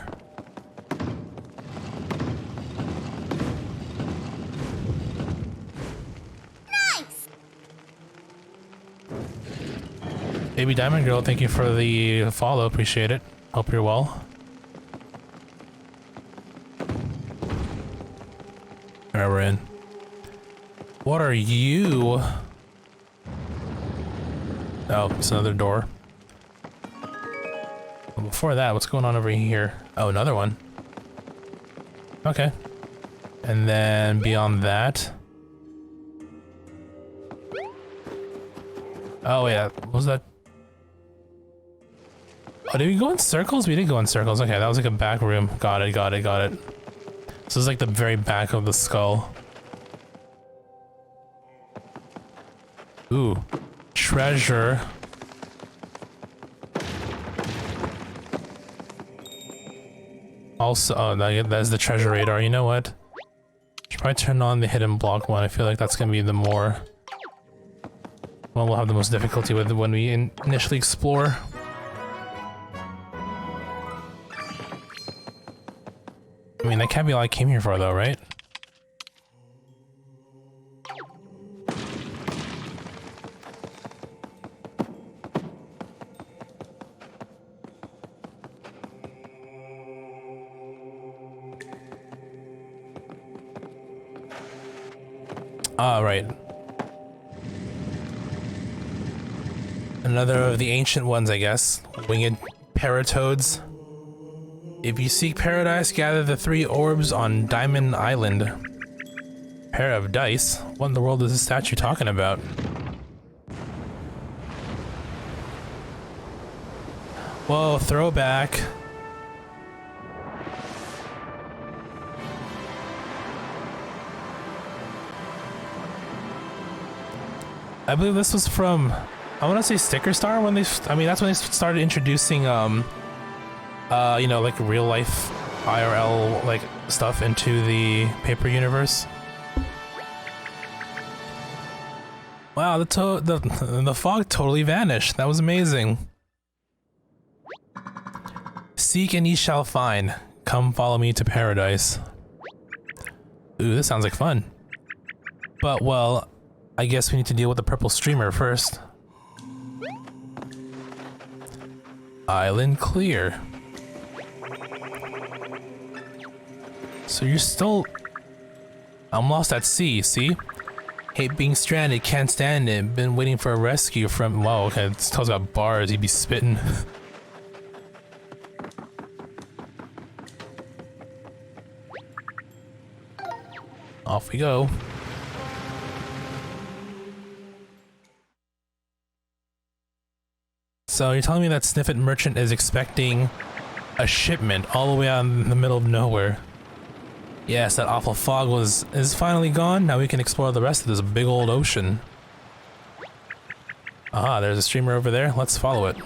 Nice. Baby Diamond Girl, thank you for the follow. Appreciate it. Hope you're well. Alright, we're in. What are you? Oh, it's another door. Well, before that, what's going on over here? Oh, another one. Okay. And then beyond that. Oh yeah, what was that? Oh, did we go in circles? We did go in circles. Okay, that was like a back room. Got it. So this is like the very back of the skull. Ooh. Treasure. Also, oh, that's the treasure radar. You know what? Should probably turn on the hidden block one. I feel like that's gonna be the more... Well, we'll have the most difficulty with when we initially explore. I mean, that can't be all I came here for, though, right? Ah, right. Another of the ancient ones, I guess. Winged paratoads. If you seek paradise, gather the 3 orbs on Diamond Island. Pair of dice? What in the world is this statue talking about? Whoa, throwback. I believe this was from, I want to say Sticker Star when they, I mean, that's when they started introducing, you know, like real life IRL like stuff into the paper universe. Wow, the fog totally vanished. That was amazing. Seek and ye shall find. Come follow me to paradise. Ooh, this sounds like fun. But well, I guess we need to deal with the purple streamer first. Island clear. So you're still... I'm lost at sea, see? Hate being stranded, can't stand it. Been waiting for a rescue from... Wow, okay, this tells about bars, you'd be spitting. Off we go. So you're telling me that Sniffit Merchant is expecting a shipment all the way out in the middle of nowhere. Yes, that awful fog is finally gone. Now we can explore the rest of this big old ocean. Ah, there's a streamer over there. Let's follow it.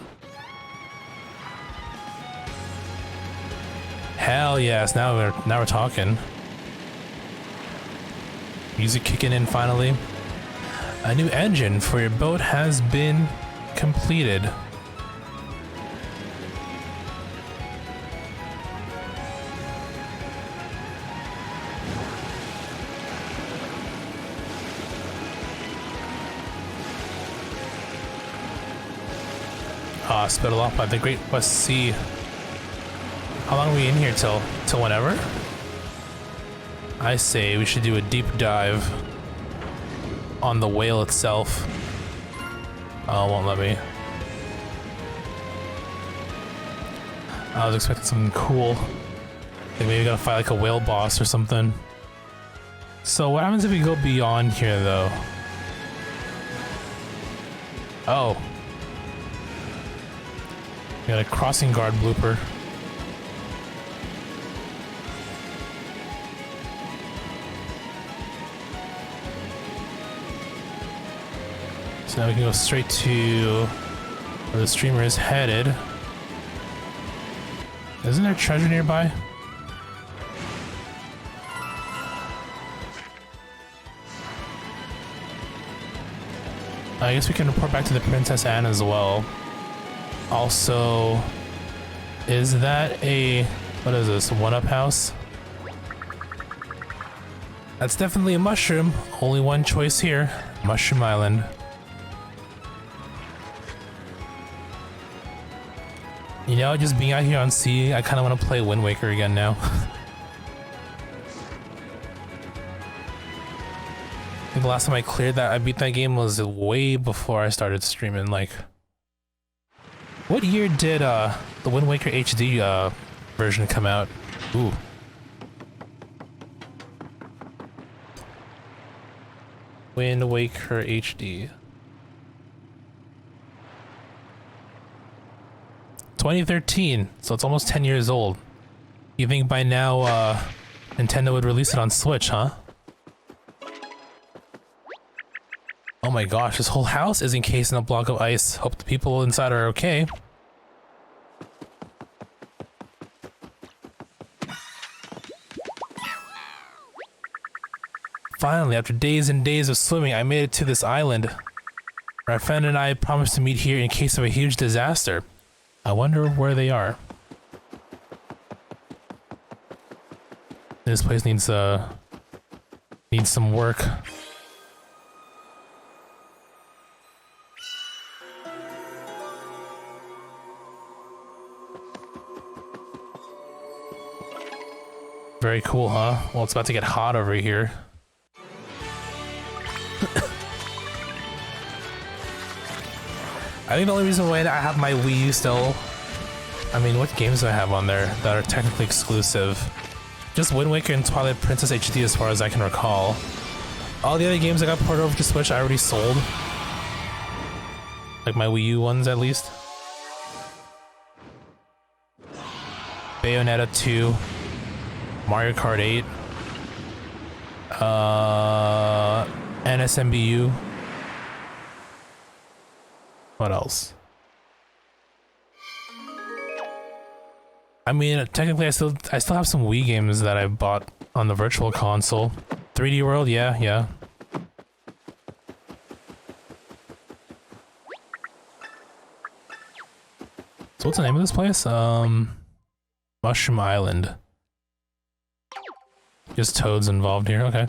Hell yes, now we're talking. Music kicking in finally. A new engine for your boat has been completed. split off by the Great West Sea. How long are we in here till whenever? I say we should do a deep dive on the whale itself. Oh, it won't let me. I was expecting something cool. Like maybe we gotta fight like a whale boss or something. So what happens if we go beyond here though? Oh. We got a crossing guard blooper. So now we can go straight to where the streamer is headed. Isn't there treasure nearby? I guess we can report back to the Princess Anne as well. Also, is that a... what is this? One-up house? That's definitely a mushroom. Only one choice here. Mushroom Island. You know, just being out here on sea, I kind of want to play Wind Waker again now. I think the last time I cleared that, I beat that game was way before I started streaming. Like, what year did the Wind Waker HD version come out? Ooh. Wind Waker HD. 2013, so it's almost 10 years old. You think by now Nintendo would release it on Switch, huh? Oh my gosh, this whole house is encased in a block of ice. Hope the people inside are okay. Finally, after days and days of swimming, I made it to this island. My friend and I promised to meet here in case of a huge disaster. I wonder where they are. This place needs some work. Very cool, huh? Well, it's about to get hot over here. I think the only reason why I have my Wii U still... I mean, what games do I have on there that are technically exclusive? Just Wind Waker and Twilight Princess HD as far as I can recall. All the other games I got ported over to Switch I already sold. Like my Wii U ones at least. Bayonetta 2. Mario Kart 8. NSMBU. What else? I mean, technically, I still have some Wii games that I bought on the Virtual Console. 3D World, yeah. So what's the name of this place? Mushroom Island. Just toads involved here, okay.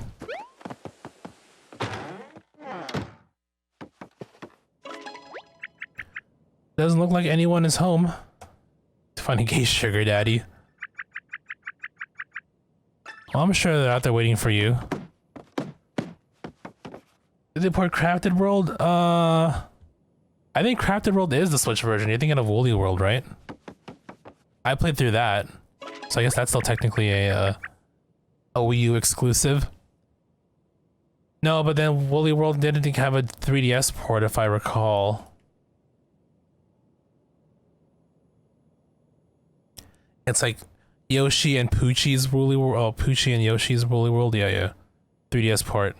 Doesn't look like anyone is home. To find a gay sugar daddy. Well, I'm sure they're out there waiting for you. Did they port Crafted World? I think Crafted World is the Switch version. You're thinking of Woolly World, right? I played through that. So I guess that's still technically a Wii U exclusive. No, but then Woolly World didn't have a 3DS port, if I recall. It's like Yoshi and Poochie's Woolly World. Oh, Poochie and Yoshi's Woolly World. Yeah. 3DS port.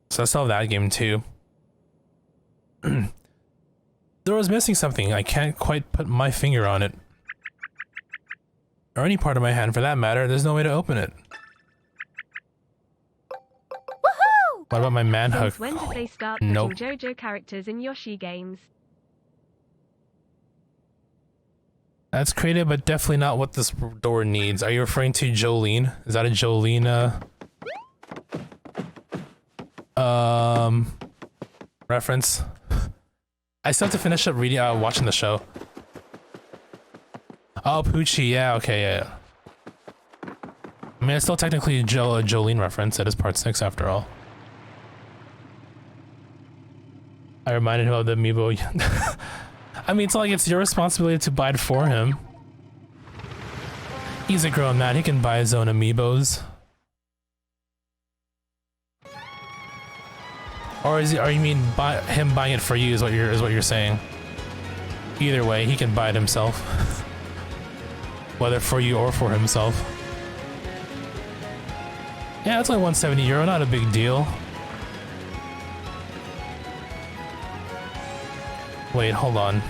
So I still have that game too. There was missing something. I can't quite put my finger on it. Or any part of my hand for that matter. There's no way to open it. What about my manhook? Since when did they start putting JoJo characters in Yoshi games? That's creative, but definitely not what this door needs. Are you referring to Jolene? Is that a Jolene, Reference. I still have to finish up reading, watching the show. Oh, Poochie, yeah, okay, yeah. I mean, it's still technically a Jolene reference. It is part 6 after all. I reminded him of the amiibo. I mean, it's not like it's your responsibility to buy it for him. He's a grown man. He can buy his own amiibos. Or is he? Or you mean him buying it for you? Is what you're saying? Either way, he can buy it himself, whether for you or for himself. Yeah, it's only €170. Not a big deal. Wait, hold on.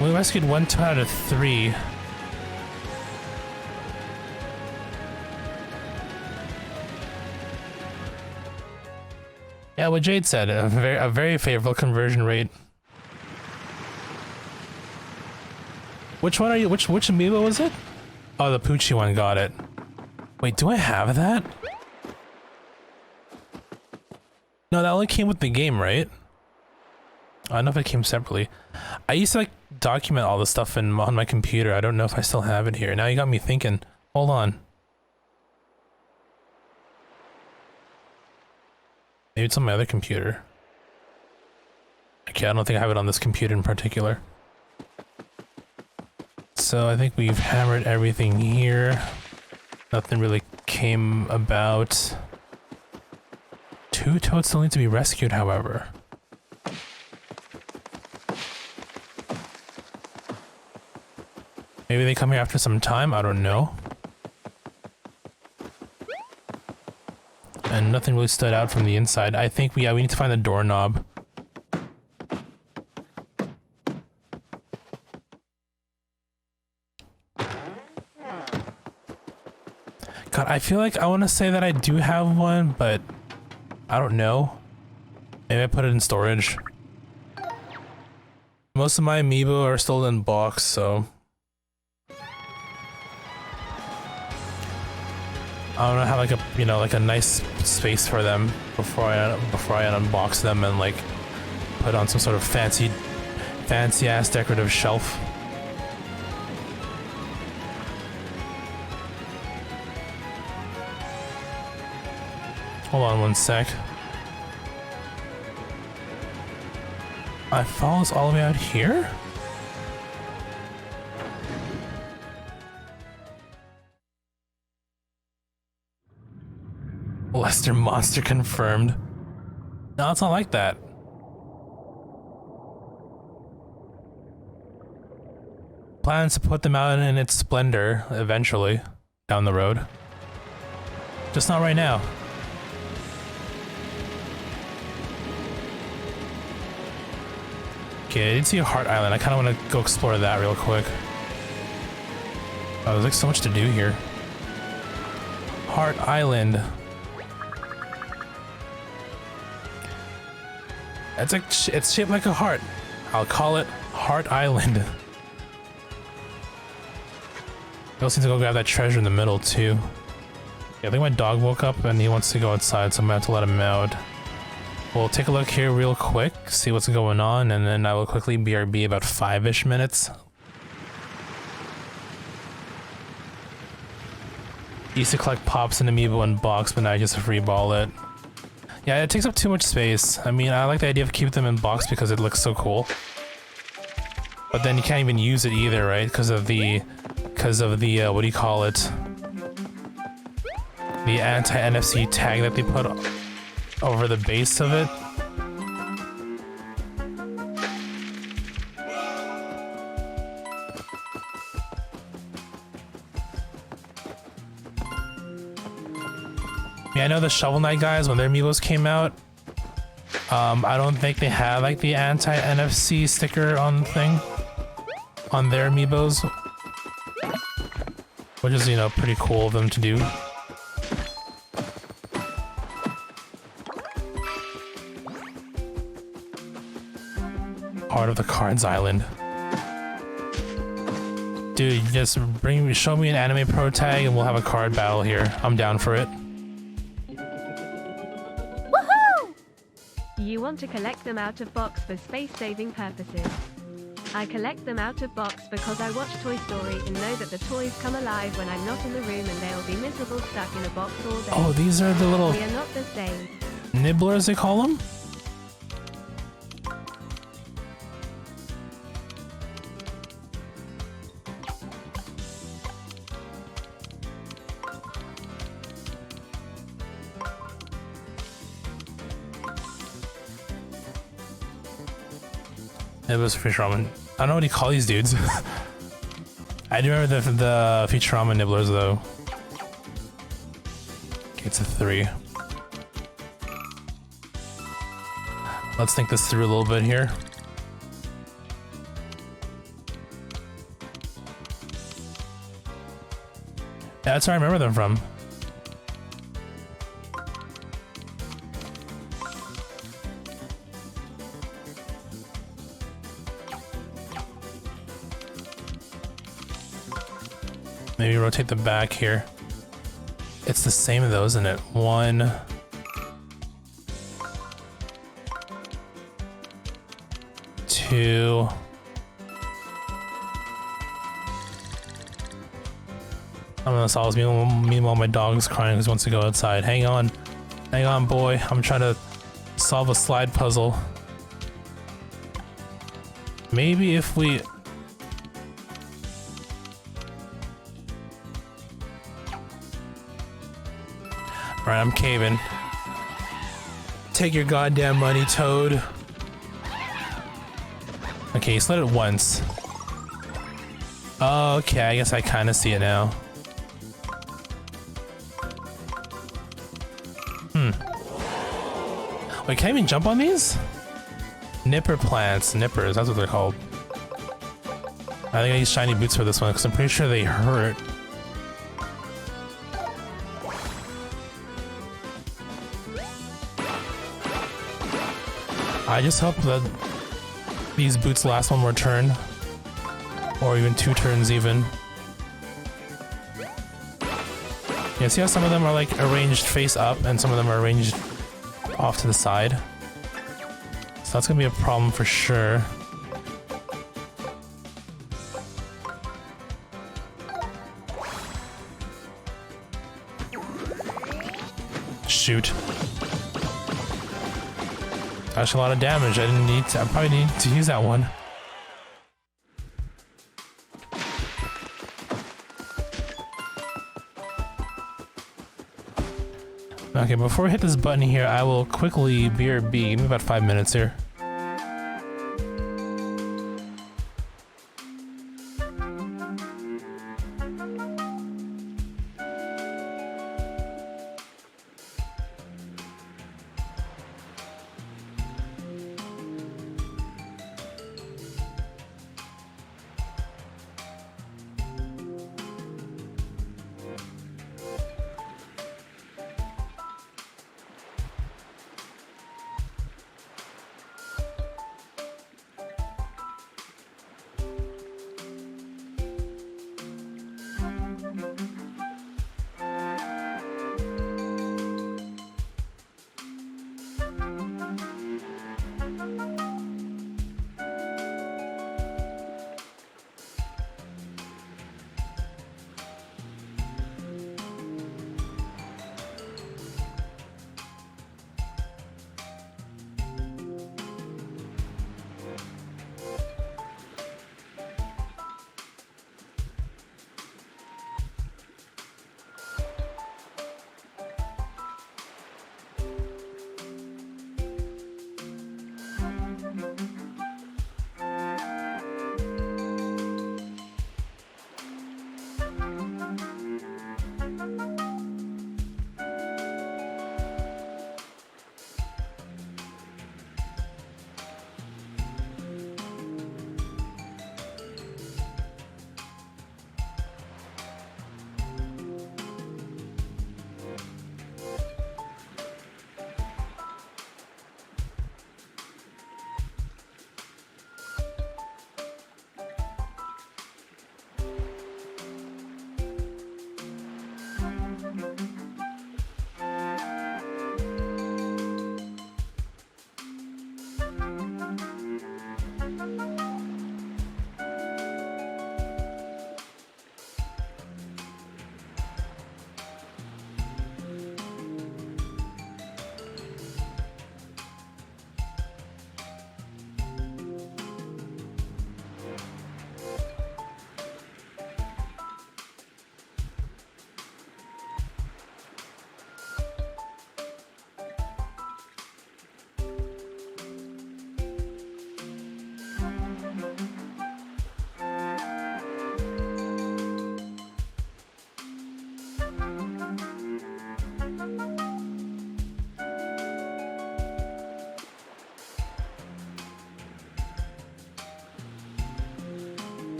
We rescued 1 out of 3. Yeah, what Jade said, a very favorable conversion rate. Which one are you? Which amiibo was it? Oh, the Poochie one. Got it. Wait, do I have that? No, that only came with the game, right? I don't know if it came separately. I used to like document all the stuff on my computer. I don't know if I still have it here. Now you got me thinking. Hold on. Maybe it's on my other computer. Okay, I don't think I have it on this computer in particular. So I think we've hammered everything here. Nothing really came about. 2 toads still need to be rescued, however. Maybe they come here after some time, I don't know. And nothing really stood out from the inside. I think we need to find the doorknob. God, I feel like I want to say that I do have one, but I don't know. Maybe I put it in storage. Most of my amiibo are still in box, so I don't have like a, you know, like a nice space for them before I unbox them and like put on some sort of fancy ass decorative shelf. Hold on one sec. I follows all the way out here? Lester monster confirmed. No, it's not like that. Plans to put them out in its splendor eventually, down the road. Just not right now. Okay, I did see a Heart Island. I kind of want to go explore that real quick. Oh, there's like so much to do here. Heart Island. It's like it's shaped like a heart. I'll call it Heart Island. I also need to go grab that treasure in the middle too. Yeah, I think my dog woke up and he wants to go outside, so I'm gonna have to let him out. We'll take a look here real quick, see what's going on, and then I will quickly BRB about 5-ish minutes. Used to collect pops and amiibo in box, but now I just freeball it. Yeah, it takes up too much space. I mean, I like the idea of keeping them in box because it looks so cool. But then you can't even use it either, right? Because of the, what do you call it? The anti-NFC tag that they put over the base of it. Yeah, I know the Shovel Knight guys, when their amiibos came out, I don't think they had like the anti-NFC sticker on the thing on their amiibos, which is, you know, pretty cool of them to do. Heart of the Cards Island. Dude, just show me an anime pro tag and we'll have a card battle here. I'm down for it. want to collect them out of box for space-saving purposes. I collect them out of box because I watch Toy Story and know that the toys come alive when I'm not in the room and they'll be miserable stuck in a box all day. Oh, these are the little We are not the same. nibblers, they call them? Nibblers Futurama. I don't know what you call these dudes. I do remember the Futurama nibblers though. Okay, it's a 3. Let's think this through a little bit here. Yeah, that's where I remember them from. Maybe rotate the back here. It's the same though, isn't it? 1, 2. I'm gonna solve this. Meanwhile, my dog's crying because he wants to go outside. Hang on, boy. I'm trying to solve a slide puzzle. Maybe if we. Alright, I'm caving. Take your goddamn money, Toad. Okay, you slid it once. Okay, I guess I kind of see it now. Wait, can I even jump on these? Nipper plants. Nippers, that's what they're called. I think I use shiny boots for this one because I'm pretty sure they hurt. I just hope that these boots last one more turn. Or even 2 turns even. Yeah, see how some of them are like arranged face up and some of them are arranged off to the side? So that's gonna be a problem for sure. Shoot. That's a lot of damage. I probably need to use that one. Okay, before we hit this button here, I will quickly BRB. Give me about 5 minutes here.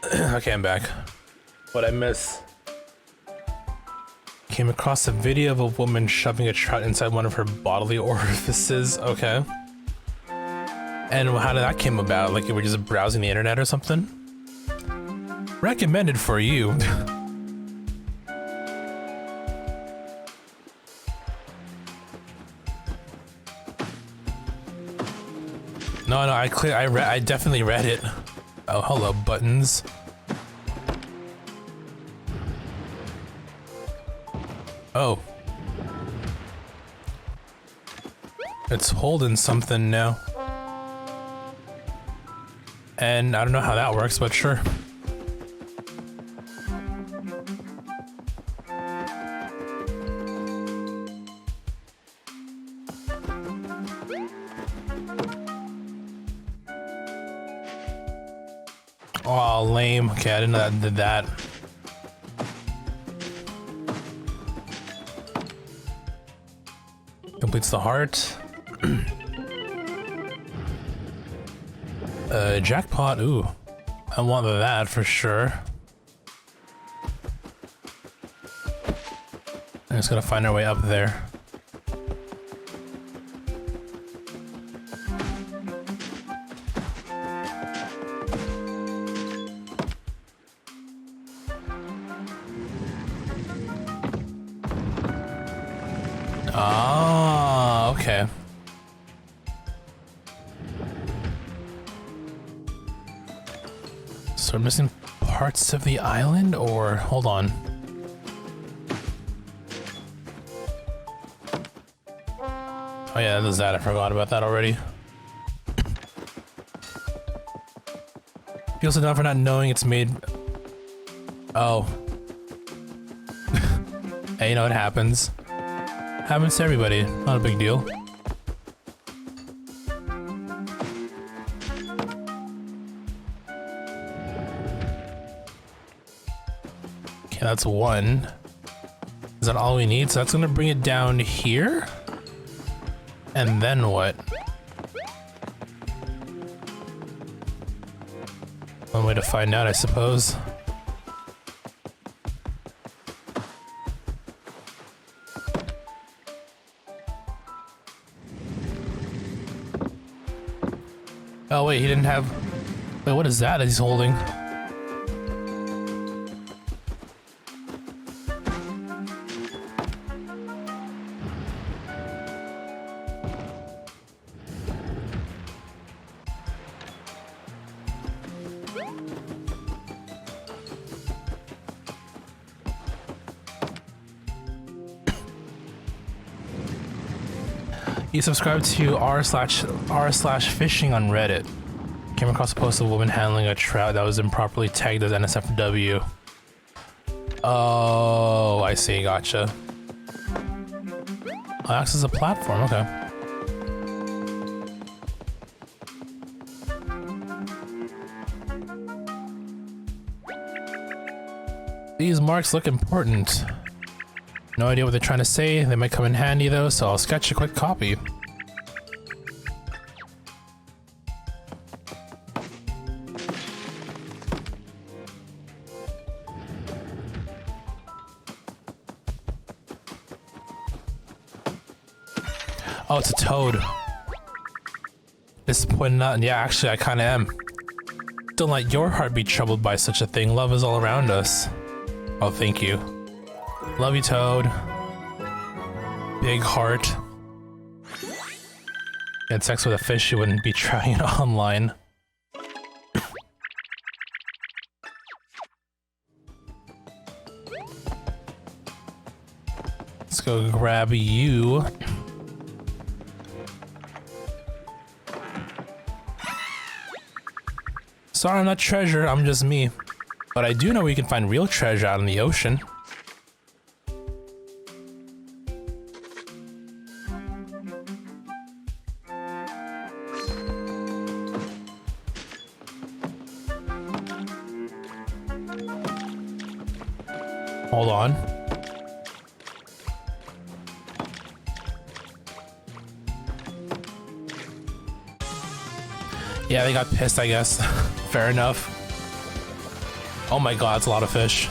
Okay, I'm back. What'd I miss? Came across a video of a woman shoving a trout inside one of her bodily orifices. Okay. And how did that came about? Like you were just browsing the internet or something? Recommended for you. No, I definitely read it. Oh, hello, buttons. Oh. It's holding something now. And I don't know how that works, but sure. Oh, lame. Okay, I didn't know that did that. Completes the heart. Jackpot. Ooh. I want that for sure. I'm just gonna find our way up there. Ah, okay. So we're missing parts of the island, or hold on. Oh yeah, there's that. I forgot about that already. Feels enough for not knowing it's made. Oh. Hey, you know it happens. Happens to everybody. Not a big deal. Okay, that's one. Is that all we need? So that's gonna bring it down here? And then what? One way to find out, I suppose. Oh wait, he didn't have... Wait, what is that he's holding? You subscribed to r/fishing on Reddit. Came across a post of a woman handling a trout that was improperly tagged as NSFW. Oh, I see, gotcha. Oh, acts as a platform, okay. These marks look important. No idea what they're trying to say. They might come in handy though, so I'll sketch a quick copy. Oh, it's a toad. Disappointed not. Yeah, actually, I kind of am. Don't let your heart be troubled by such a thing. Love is all around us. Oh, thank you. Love you, Toad. Big heart. Had sex with a fish, you wouldn't be trying it online. Let's go grab you. Sorry, I'm not treasure, I'm just me. But I do know we can find real treasure out in the ocean. Hold on. Yeah, they got pissed, I guess. Fair enough. Oh my god, it's a lot of fish.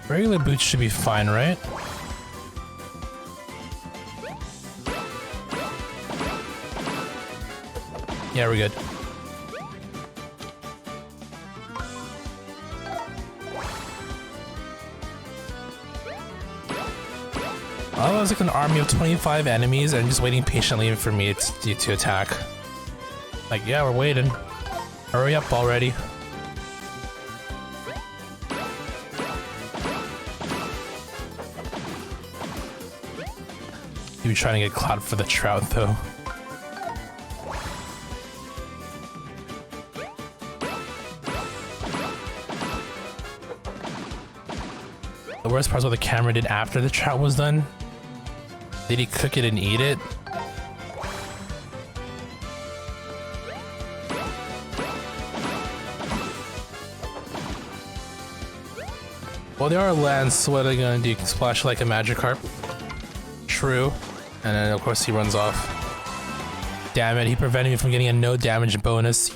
Regular boots should be fine, right? Yeah, we're good. Oh, there's like an army of 25 enemies and just waiting patiently for me to attack. Like, yeah, we're waiting. Hurry up already. You be trying to get clout for the trout, though. The worst part is what the camera did after the trout was done. Did he cook it and eat it? Well, they are land, so what are they gonna do? Splash like a Magikarp? True. And then, of course, he runs off. Damn it, he prevented me from getting a no damage bonus.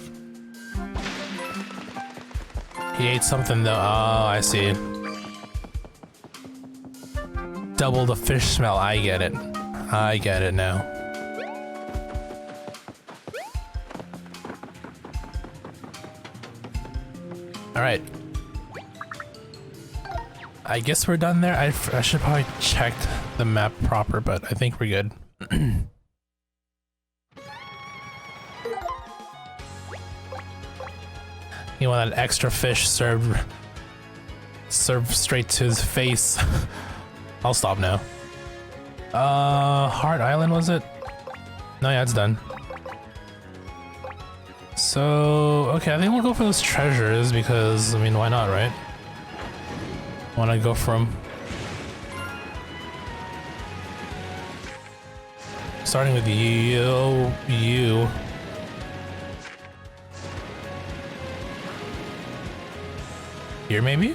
He ate something though. Oh, I see. Double the fish smell. I get it. I get it now. Alright. I guess we're done there. I should probably check the map proper, but I think we're good. You want that extra fish served straight to his face. I'll stop now. Heart Island, was it? No, yeah, it's done. So, okay, I think we'll go for those treasures because, I mean, why not, right? Wanna go from... Starting with you. Here, maybe?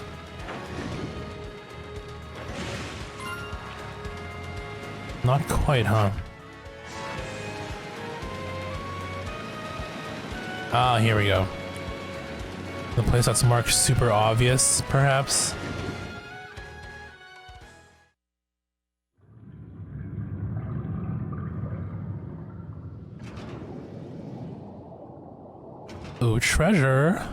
Not quite, huh? Ah, here we go. The place that's marked super obvious, perhaps? Ooh, treasure.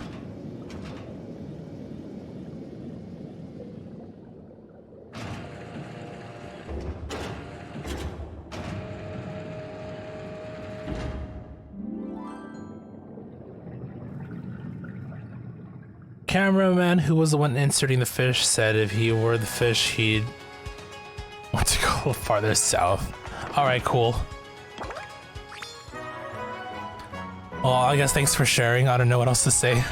Cameraman, who was the one inserting the fish, said if he were the fish, he'd want to go farther south. Alright, cool. Well, I guess thanks for sharing. I don't know what else to say.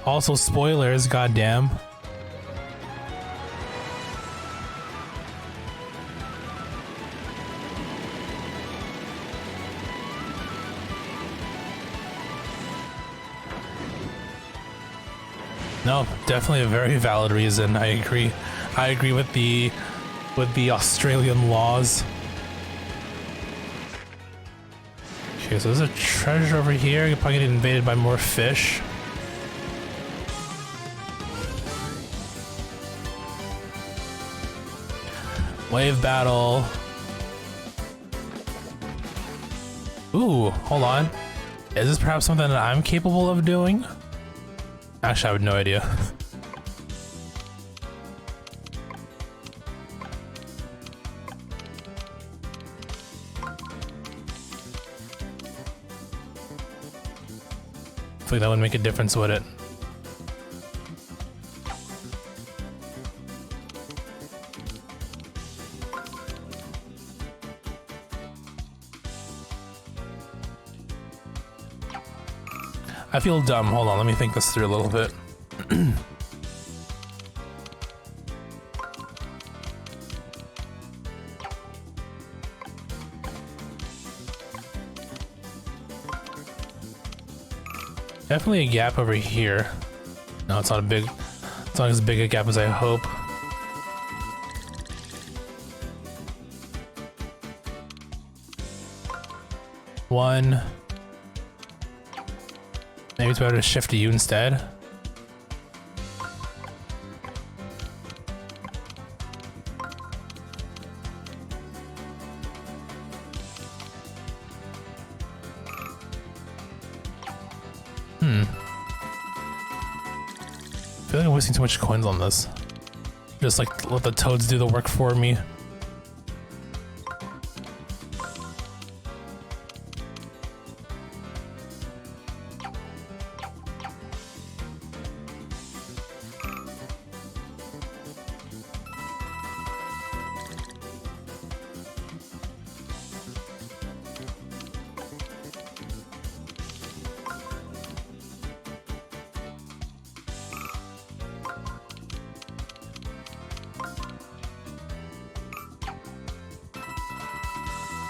Also, spoilers, goddamn. No, definitely a very valid reason. I agree. I agree with the Australian laws. Okay, so there's a treasure over here. You're probably getting invaded by more fish. Wave battle. Ooh, hold on. Is this perhaps something that I'm capable of doing? Actually, I have no idea. I feel like that would make a difference with it. I feel dumb. Hold on, let me think this through a little bit. Definitely a gap over here. No, it's not a big... It's not as big a gap as I hope. One. Maybe it's better to shift to you instead. I feel like I'm wasting too much coins on this. Just like let the toads do the work for me.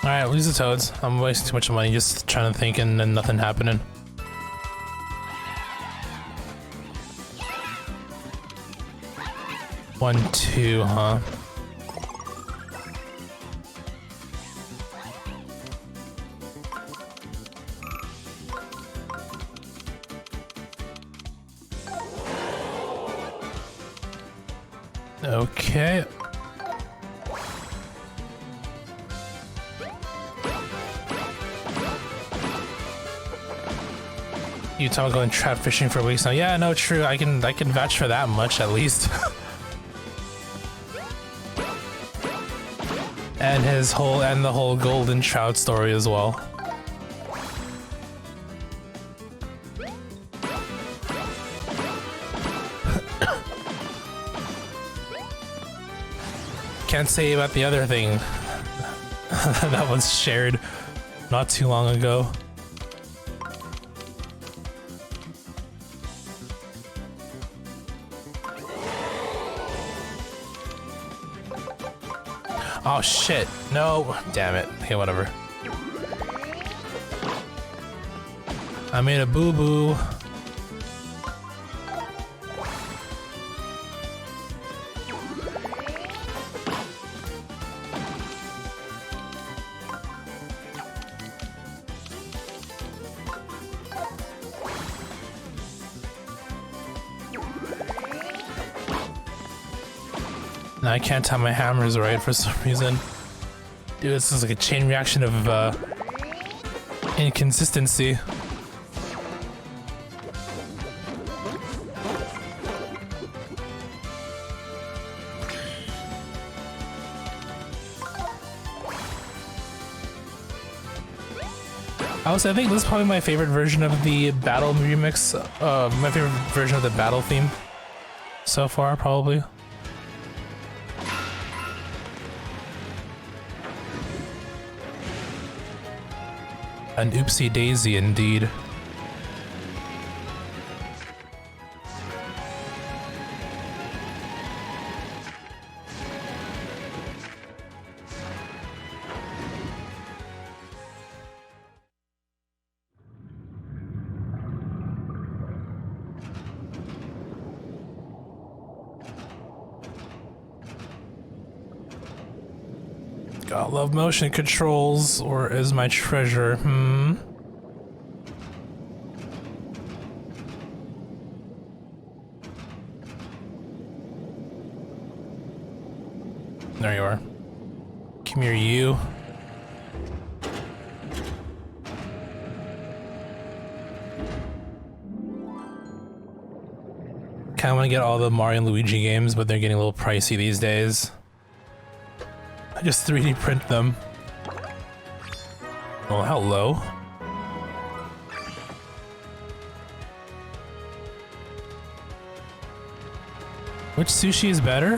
Alright, lose the toads. I'm wasting too much money just trying to think and then nothing happening. One, two, huh? Okay. You talk going trap fishing for weeks now. Yeah, no, true. I can vouch for that much at least. And the whole golden trout story as well. Can't say about the other thing that was shared not too long ago. Oh shit, no, damn it. Okay, whatever. I made a boo-boo. Now I can't time my hammers right for some reason. Dude, this is like a chain reaction of inconsistency. I think this is probably my favorite version of the battle remix. My favorite version of the battle theme so far, probably. An oopsie daisy indeed. God, love motion controls, or is my treasure? There you are. Come here, you. Kinda wanna get all the Mario and Luigi games, but they're getting a little pricey these days. I just 3D print them. Oh, hello. Which sushi is better?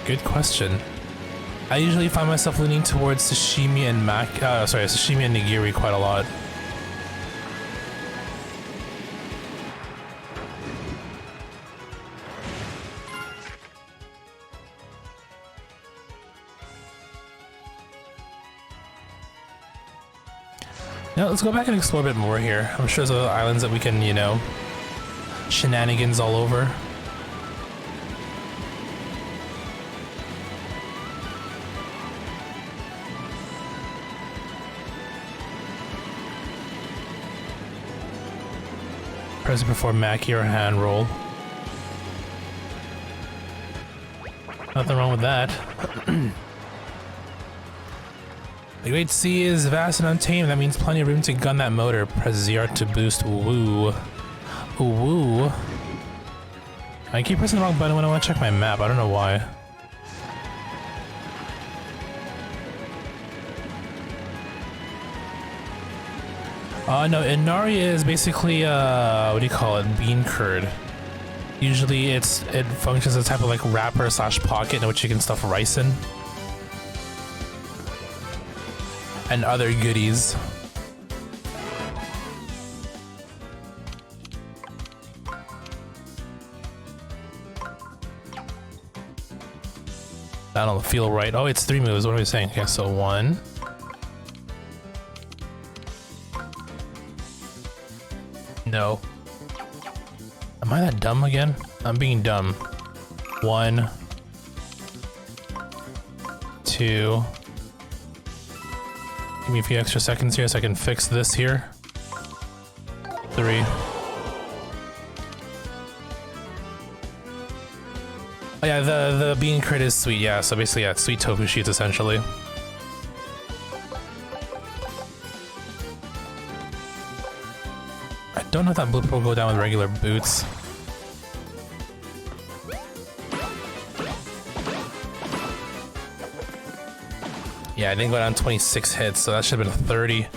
Good question. I usually find myself leaning towards sashimi and sashimi and nigiri quite a lot. Now let's go back and explore a bit more here. I'm sure there's other islands that we can, you know, shenanigans all over. Press it before Mackie or hand roll. Nothing wrong with that. The Great Sea is vast and untamed. That means plenty of room to gun that motor. Press ZR to boost. Woo. Woo. I keep pressing the wrong button when I want to check my map. I don't know why. No, Inari is basically, what do you call it? Bean curd. Usually it functions as a type of like wrapper slash pocket in which you can stuff rice in. And other goodies. That don't feel right. Oh, it's 3 moves. What are we saying? Okay, so 1. No. Am I that dumb again? I'm being dumb. 1, 2. Give me a few extra seconds here so I can fix this here. 3. Oh yeah, the bean crit is sweet, yeah, so basically, yeah, sweet tofu sheets essentially. I don't know if that blooper will go down with regular boots. Yeah, I didn't go down 26 hits, so that should have been 30.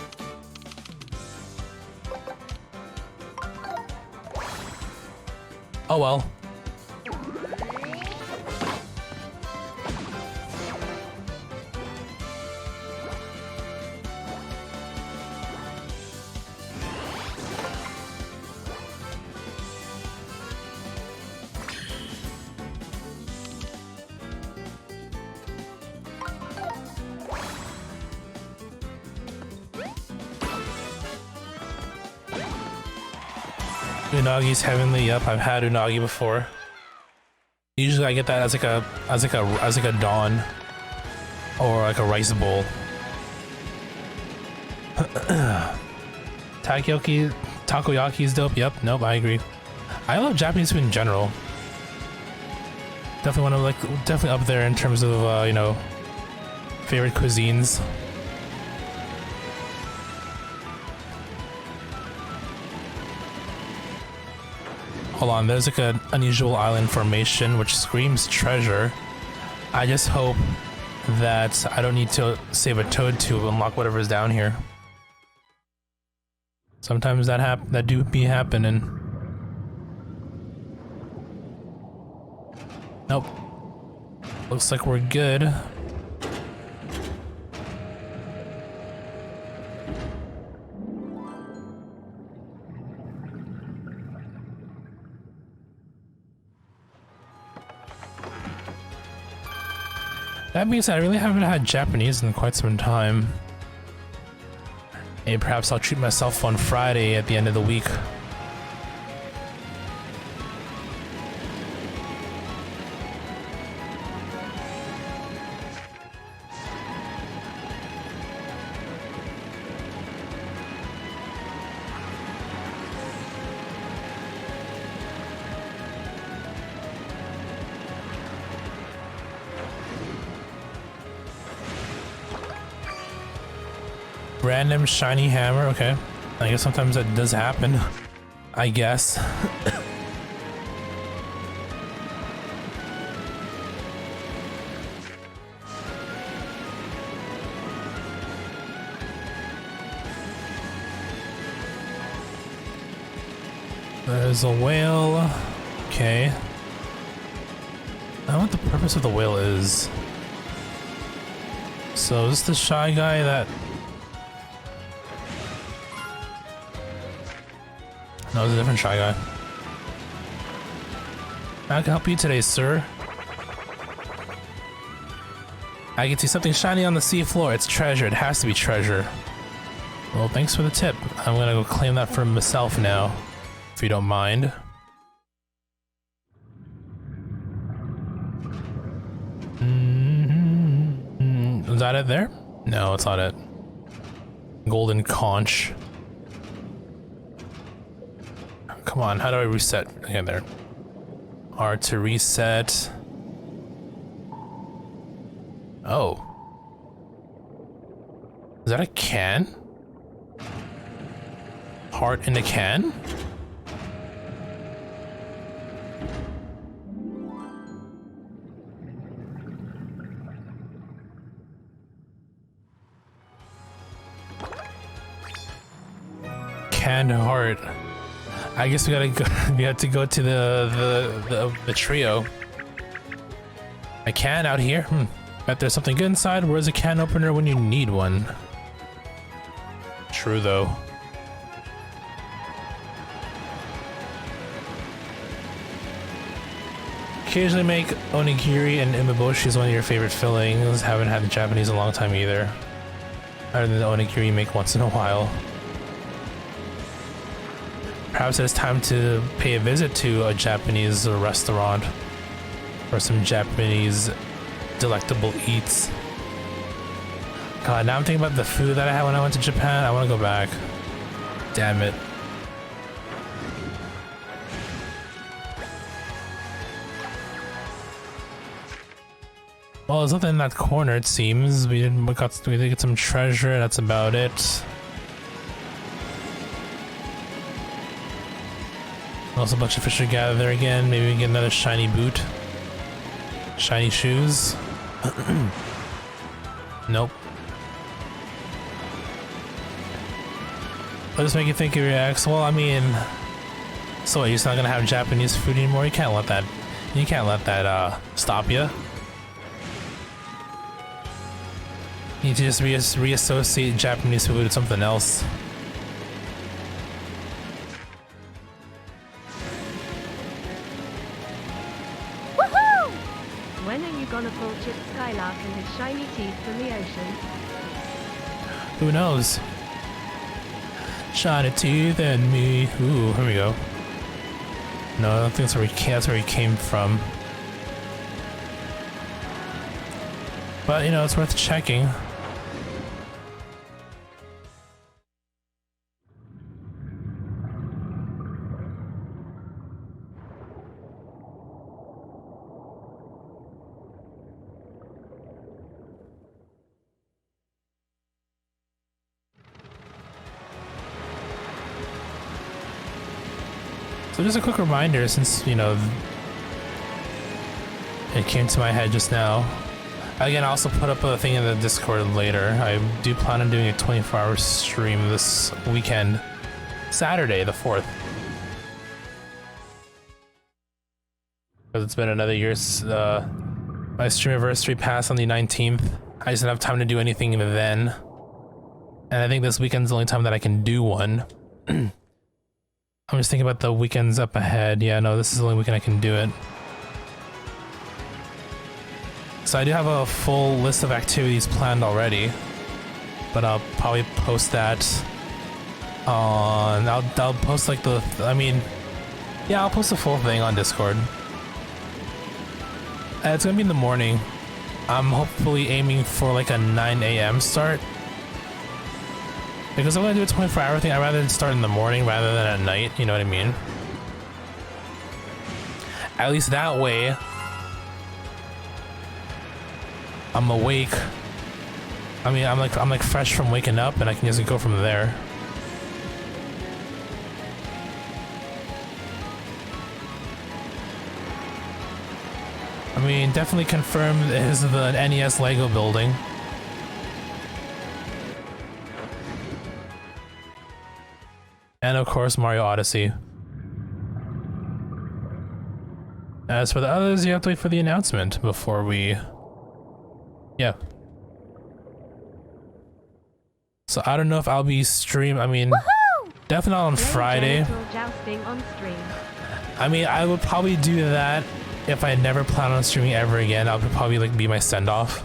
Oh well. Unagi's heavenly. Yep, I've had unagi before. Usually I get that as like a dawn or like a rice bowl. Takoyaki is dope. Yep, nope, I agree. I love Japanese food in general. Definitely definitely up there in terms of you know, favorite cuisines. Hold on, there's like an unusual island formation which screams treasure. I just hope that I don't need to save a toad to unlock whatever's down here. Sometimes that do be happening. Nope. Looks like we're good. That being said, I really haven't had Japanese in quite some time. Maybe perhaps I'll treat myself on Friday at the end of the week. Random shiny hammer, okay. I guess sometimes that does happen. I guess. There's a whale. Okay. I don't know what the purpose of the whale is. So is this the shy guy that... No, it's a different shy guy. I can help you today, sir. I can see something shiny on the sea floor. It's treasure. It has to be treasure. Well, thanks for the tip. I'm gonna go claim that for myself now, if you don't mind. Is that it there? No, it's not it. Golden conch. Come on, how do I reset? Okay, there. R to reset. Oh. Is that a can? Heart in a can? Canned heart. I guess we gotta go. We have to go to the trio. A can out here. Bet there's something good inside. Where's a can opener when you need one? True though. Occasionally make onigiri and umeboshi is one of your favorite fillings. Haven't had the Japanese in a long time either. Other than the onigiri you make once in a while. Perhaps it's time to pay a visit to a Japanese restaurant for some Japanese delectable eats. God, now I'm thinking about the food that I had when I went to Japan. I want to go back. Damn it. Well, there's nothing in that corner, it seems. We did get some treasure, that's about it. Also a bunch of fish to gather there again. Maybe we can get another shiny boot. Shiny shoes. Nope. I'll just make you think of your ex. Well, I mean, so what, you're just not gonna have Japanese food anymore? You can't let that stop you. You need to just reassociate Japanese food with something else. Woohoo! When are you gonna pull Chip Skylark and his shiny teeth from the ocean? Who knows? Shiny teeth and me. Ooh, here we go. No, I don't think that's where he came from. But, you know, it's worth checking. So just a quick reminder, since, you know, it came to my head just now. Again, I'll also put up a thing in the Discord later. I do plan on doing a 24-hour stream this weekend. Saturday, the 4th. Because it's been another year since my stream anniversary passed on the 19th. I just didn't have time to do anything then. And I think this weekend's the only time that I can do one. I'm just thinking about the weekends up ahead. Yeah, no, this is the only weekend I can do it. So I do have a full list of activities planned already, but I'll probably post that on, I'll post like I'll post the full thing on Discord. It's gonna be in the morning. I'm hopefully aiming for like a 9 a.m. start. Because I'm gonna do a 24-hour thing, I'd rather start in the morning rather than at night, you know what I mean? At least that way, I'm awake. I mean, I'm like fresh from waking up, and I can just go from there. I mean, definitely confirmed is the NES Lego building. And of course, Mario Odyssey. As for the others, you have to wait for the announcement before we... Yeah. So I don't know if I'll be I mean, definitely not on Friday. Jousting on stream. I mean, I would probably do that if I never plan on streaming ever again. I'll probably like be my send-off.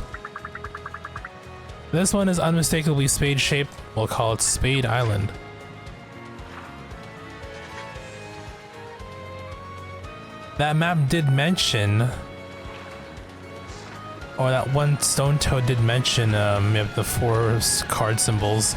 This one is unmistakably spade shaped. We'll call it Spade Island. That map did mention, or that one stone toad did mention, the 4 card symbols.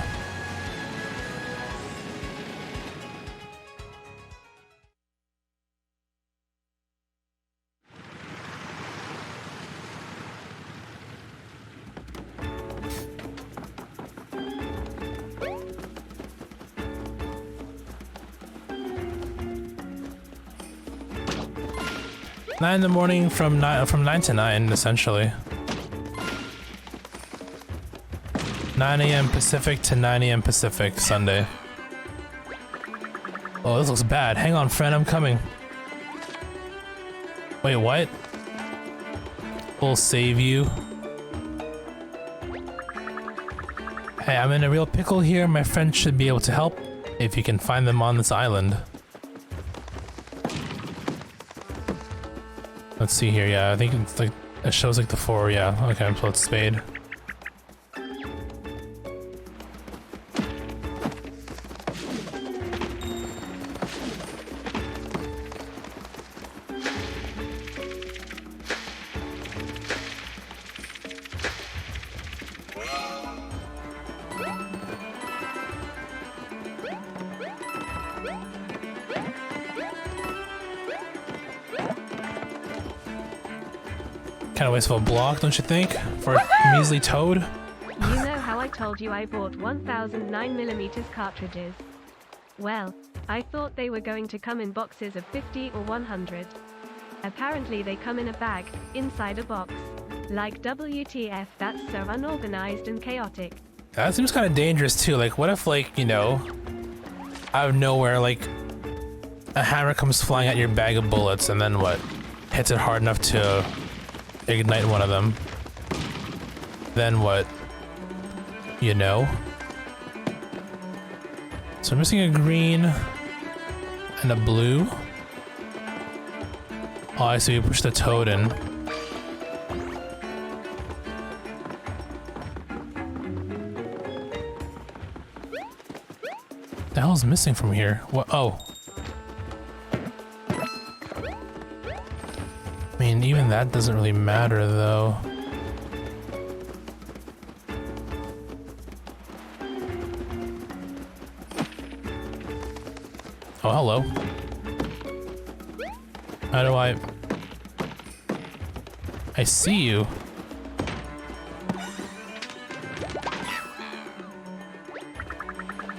Nine in the morning from 9 to 9, essentially. 9 a.m. Pacific to 9 a.m. Pacific, Sunday. Oh, this looks bad. Hang on, friend, I'm coming. Wait, what? We'll save you. Hey, I'm in a real pickle here. My friend should be able to help if you can find them on this island. Let's see here, yeah, I think it's like, it shows like the 4, yeah, okay, so it's spade. Kind of wasteful block, don't you think? For a measly toad? You know how I told you I bought 1009mm cartridges? Well, I thought they were going to come in boxes of 50 or 100. Apparently they come in a bag, inside a box. Like WTF, that's so unorganized and chaotic. That seems kind of dangerous too, like what if like, you know, out of nowhere like a hammer comes flying at your bag of bullets and then what? Hits it hard enough to ignite one of them. Then what? You know? So I'm missing a green and a blue. Oh, I see, you push the toad in. The hell is missing from here? What? Oh. I mean, even that doesn't really matter, though. Oh, hello. How do I see you.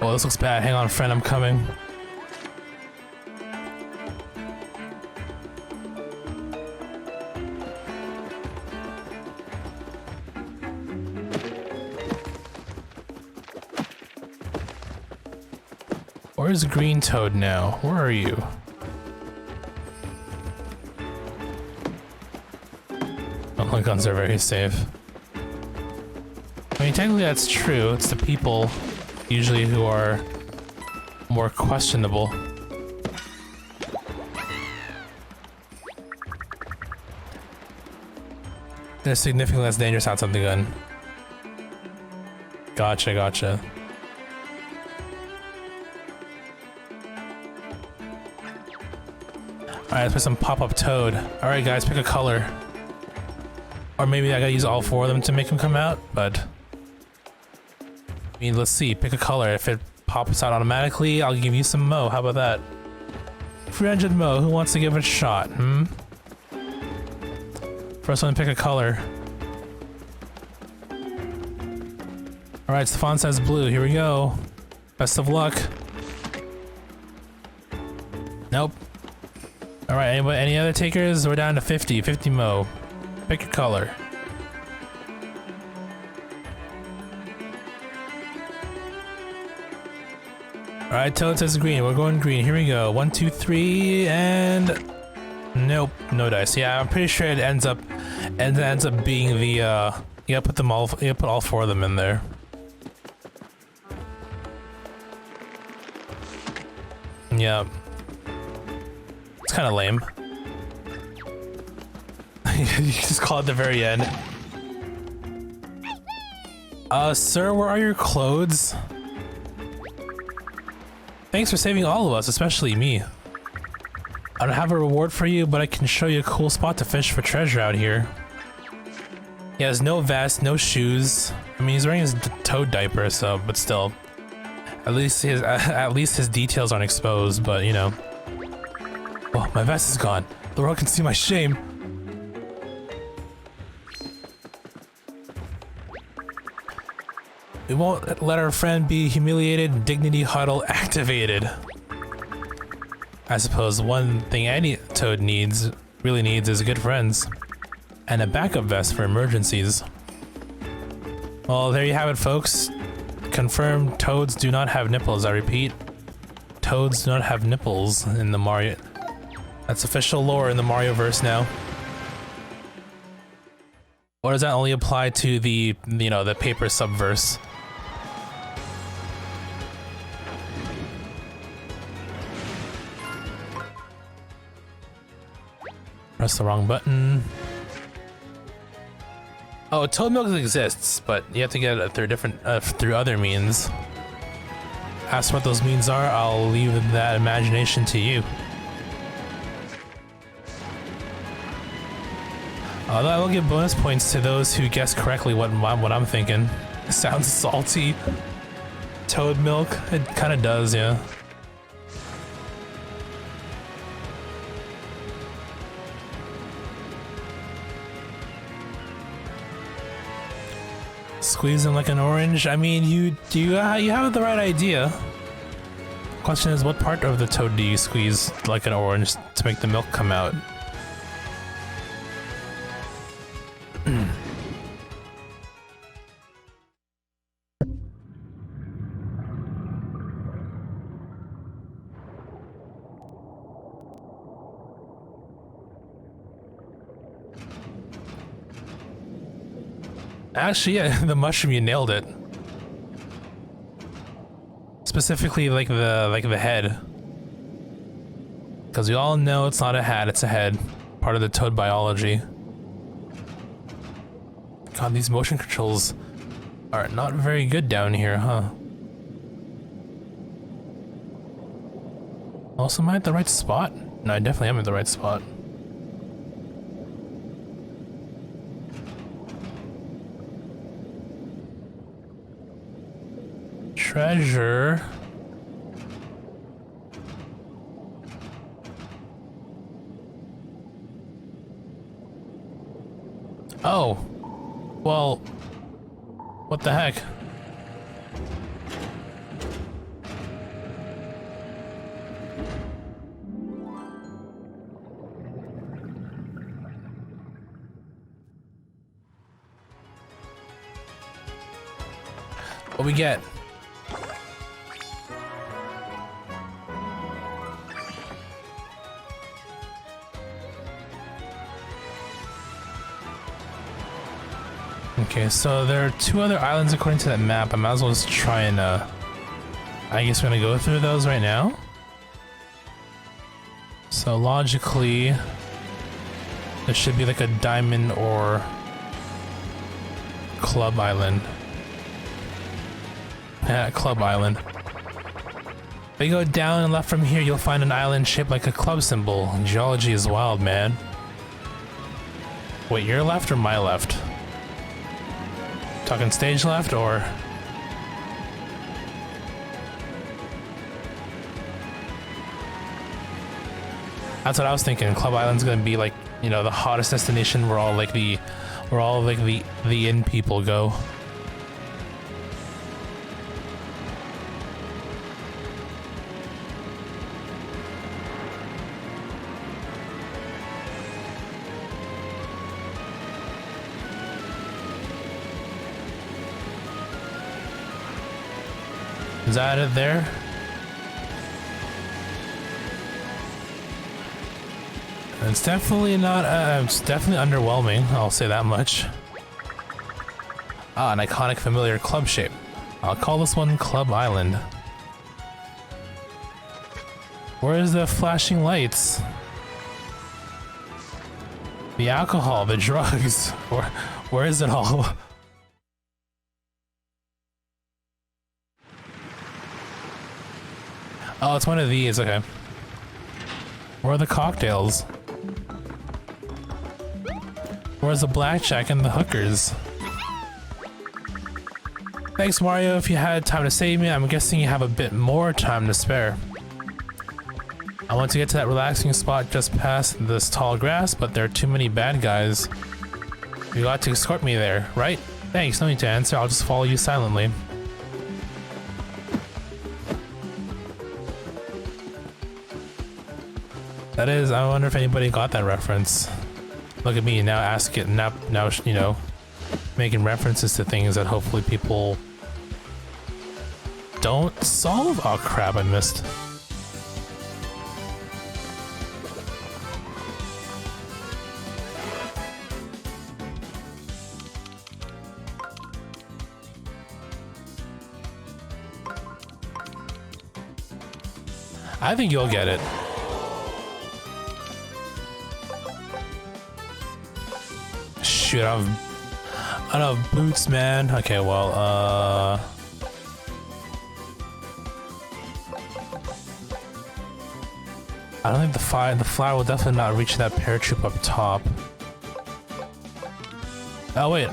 Oh, this looks bad. Hang on, friend, I'm coming. Where's Green Toad now? Where are you? Oh, my guns are very safe. I mean, technically that's true. It's the people, usually, who are more questionable. They're significantly less dangerous outside the gun. Gotcha, gotcha. Alright, let's put some pop-up toad. Alright guys, pick a color. Or maybe I gotta use all 4 of them to make them come out, but... I mean, let's see, pick a color. If it pops out automatically, I'll give you some Mo. How about that? 300 Mo, who wants to give it a shot, hmm? First one to pick a color. Alright, Stefan says blue, here we go. Best of luck. Nope. Alright, any other takers? We're down to 50. 50 Mo. Pick your color. Alright, Toad says green. We're going green. Here we go. 1, 2, 3, and... Nope. No dice. Yeah, I'm pretty sure it ends up being the, you gotta put them all, you gotta put all 4 of them in there. Yeah. It's kind of lame. You just call it the very end. Sir, where are your clothes? Thanks for saving all of us, especially me. I don't have a reward for you, but I can show you a cool spot to fish for treasure out here. He has no vest, no shoes. I mean, he's wearing his toad diaper, so, but still. At least his details aren't exposed, but you know. Oh, my vest is gone. The world can see my shame. We won't let our friend be humiliated. Dignity huddle activated. I suppose one thing any toad really needs is good friends. And a backup vest for emergencies. Well, there you have it, folks. Confirmed, toads do not have nipples. I repeat, toads do not have nipples in the Mario. That's official lore in the Mario-verse now. Or does that only apply to the, you know, the paper subverse? Press the wrong button. Oh, toad milk exists, but you have to get it through other means. Ask what those means are, I'll leave that imagination to you. Although I will give bonus points to those who guess correctly what I'm thinking. It sounds salty. Toad milk? It kind of does, yeah. Squeeze them like an orange? I mean, you have the right idea. Question is, what part of the toad do you squeeze like an orange to make the milk come out? Actually, yeah, the mushroom, you nailed it. Specifically, like the head, because we all know it's not a hat; it's a head. Part of the toad biology. God, these motion controls are not very good down here, huh? Also, am I at the right spot? No, I definitely am at the right spot. Treasure. Oh. Well, what the heck? What we get? Okay, so there are 2 other islands according to that map. I might as well just try and, I guess we're gonna go through those right now. So logically, there should be like a diamond or club island. Yeah, club island. If you go down and left from here, you'll find an island shaped like a club symbol. Geology is wild, man. Wait, your left or my left? Talking stage left, or? That's what I was thinking. Club Island's gonna be like, you know, the hottest destination where all the in people go. Is that it there? It's definitely not, it's definitely underwhelming, I'll say that much. Ah, an iconic familiar club shape. I'll call this one Club Island. Where's the flashing lights? The alcohol, the drugs, where is it all? Oh, it's one of these, okay. Where are the cocktails? Where's the blackjack and the hookers? Thanks, Mario. If you had time to save me, I'm guessing you have a bit more time to spare. I want to get to that relaxing spot just past this tall grass, but there are too many bad guys. You got to escort me there, right? Thanks, no need to answer. I'll just follow you silently. That is, I wonder if anybody got that reference. Look at me now, ask it now, you know, making references to things that hopefully people don't solve. Oh crap, I missed. I think you'll get it. Shoot, I don't have boots, man. Okay, well, I don't think the flower will definitely not reach that paratroop up top. Oh wait,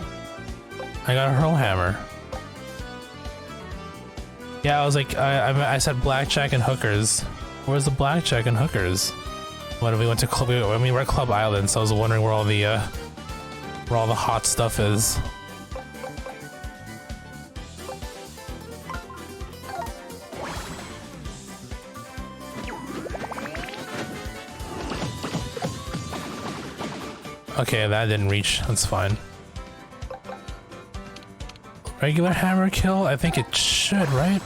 I got a hurl hammer. Yeah, I was like, I said blackjack and hookers. Where's the blackjack and hookers? When we went to club, I mean, we're at Club Island, so I was wondering where all the hot stuff is. Okay, that didn't reach. That's fine. Regular hammer kill? I think it should, right?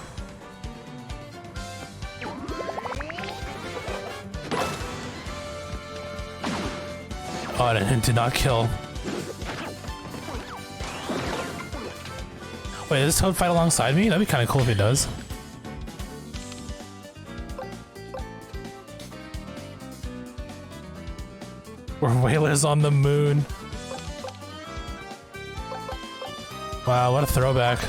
Oh, it did not kill. Wait, does Toad fight alongside me? That'd be kind of cool if he does. We're whalers on the moon. Wow, what a throwback.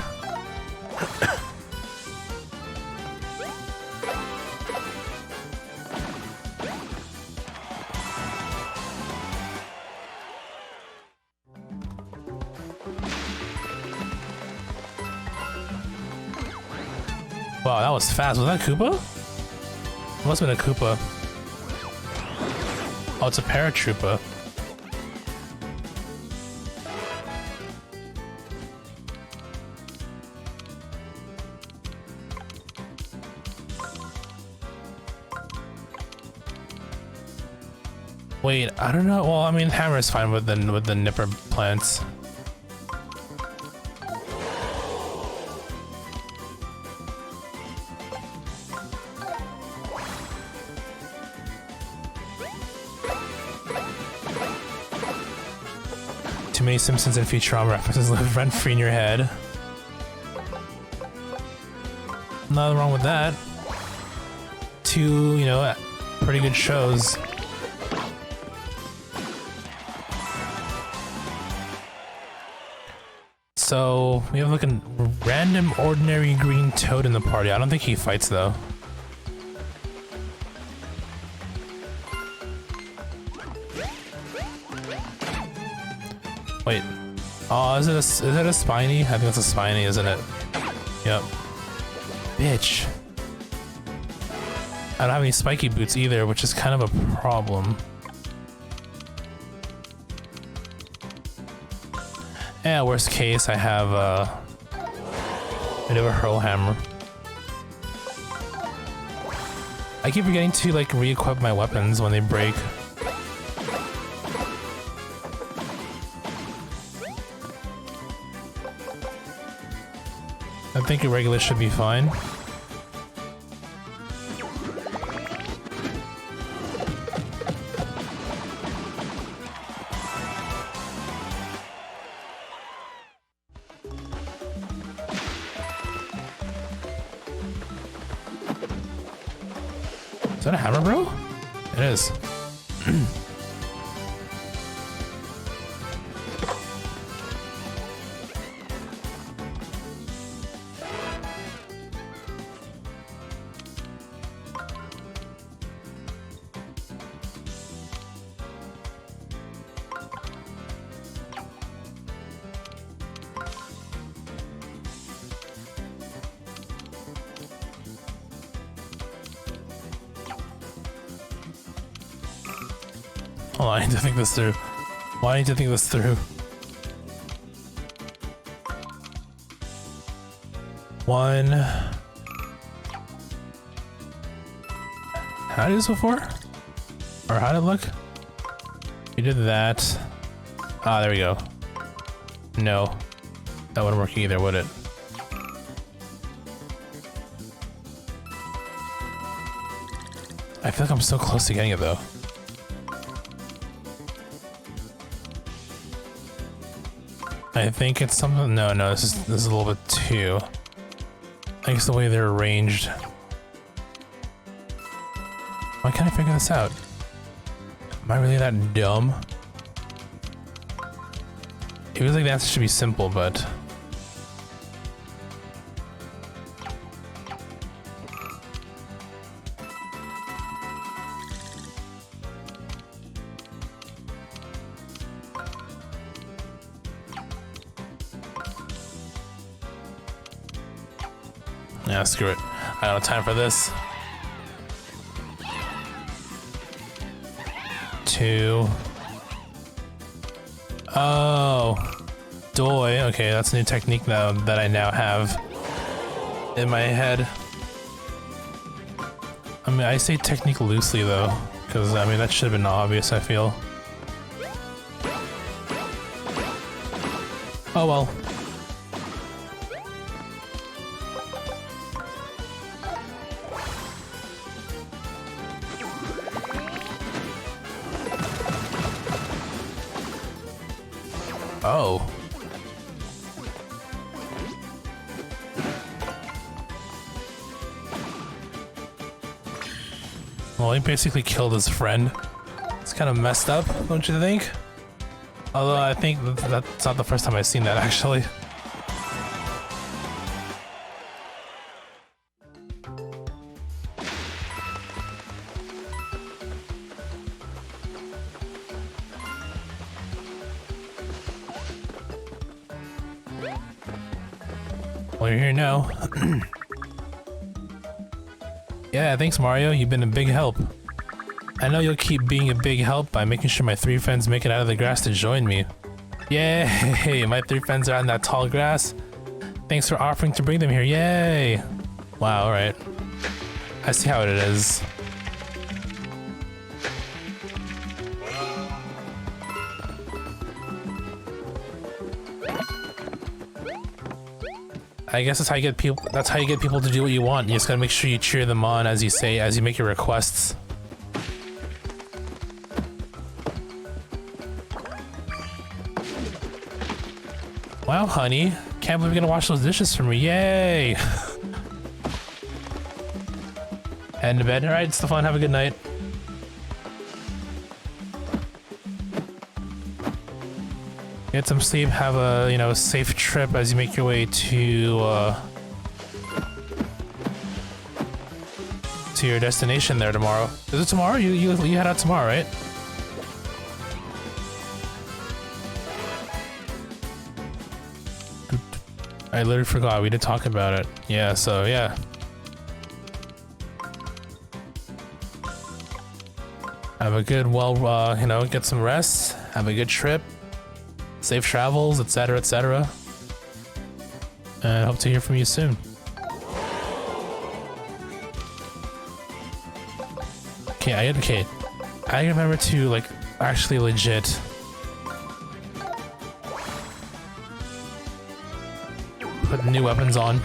Wow, that was fast. Was that Koopa? It must have been a Koopa. Oh, it's a paratrooper. Wait, I don't know. Well, I mean, hammer is fine with the nipper plants. Too many Simpsons and Futurama references live rent-free in your head. Nothing wrong with that. Two, you know, pretty good shows. So, we have like a random ordinary green toad in the party. I don't think he fights though. Wait. Oh, is it a spiny? I think it's a spiny, isn't it? Yep. Bitch. I don't have any spiky boots either, which is kind of a problem. Yeah, worst case, I have a bit of a hurl hammer. I keep forgetting to like re-equip my weapons when they break. I think a regular should be fine. Is that a hammer, bro? It is. Hold on, I need to think this through. Why I need to think this through? One. How did I do this before? Or how did it look? You did that. Ah, there we go. No. That wouldn't work either, would it? I feel like I'm so close to getting it though. I think it's something. No, this is a little bit too. I think it's the way they're arranged. Why can't I figure this out? Am I really that dumb? It feels like the answer should be simple, but. Yeah, screw it. I don't have time for this. 2. Oh. Doi. Okay, that's a new technique now that I now have in my head. I mean, I say technique loosely though, because I mean, that should have been obvious, I feel. Oh well. Oh. Well, he basically killed his friend. It's kind of messed up, don't you think? Although I think that's not the first time I've seen that, actually. Well, you're here now. Yeah, thanks Mario, you've been a big help. I know you'll keep being a big help by making sure my 3 friends make it out of the grass to join me. Yay! My 3 friends are out in that tall grass. Thanks for offering to bring them here, yay! Wow, alright. I see how it is. I guess that's how you get people. That's how you get people to do what you want. You just gotta make sure you cheer them on as you say, as you make your requests. Wow, honey! Can't believe you're gonna wash those dishes for me! Yay! Head to bed. All right, Stefan. Have a good night. Get some sleep, have a, safe trip as you make your way to your destination there tomorrow. Is it tomorrow? You head out tomorrow, right? I literally forgot, we did talk about it. Yeah, so yeah. Have a good, get some rest, have a good trip. Safe travels, etc., etc. And hope to hear from you soon. Okay. I remember to actually legit put new weapons on.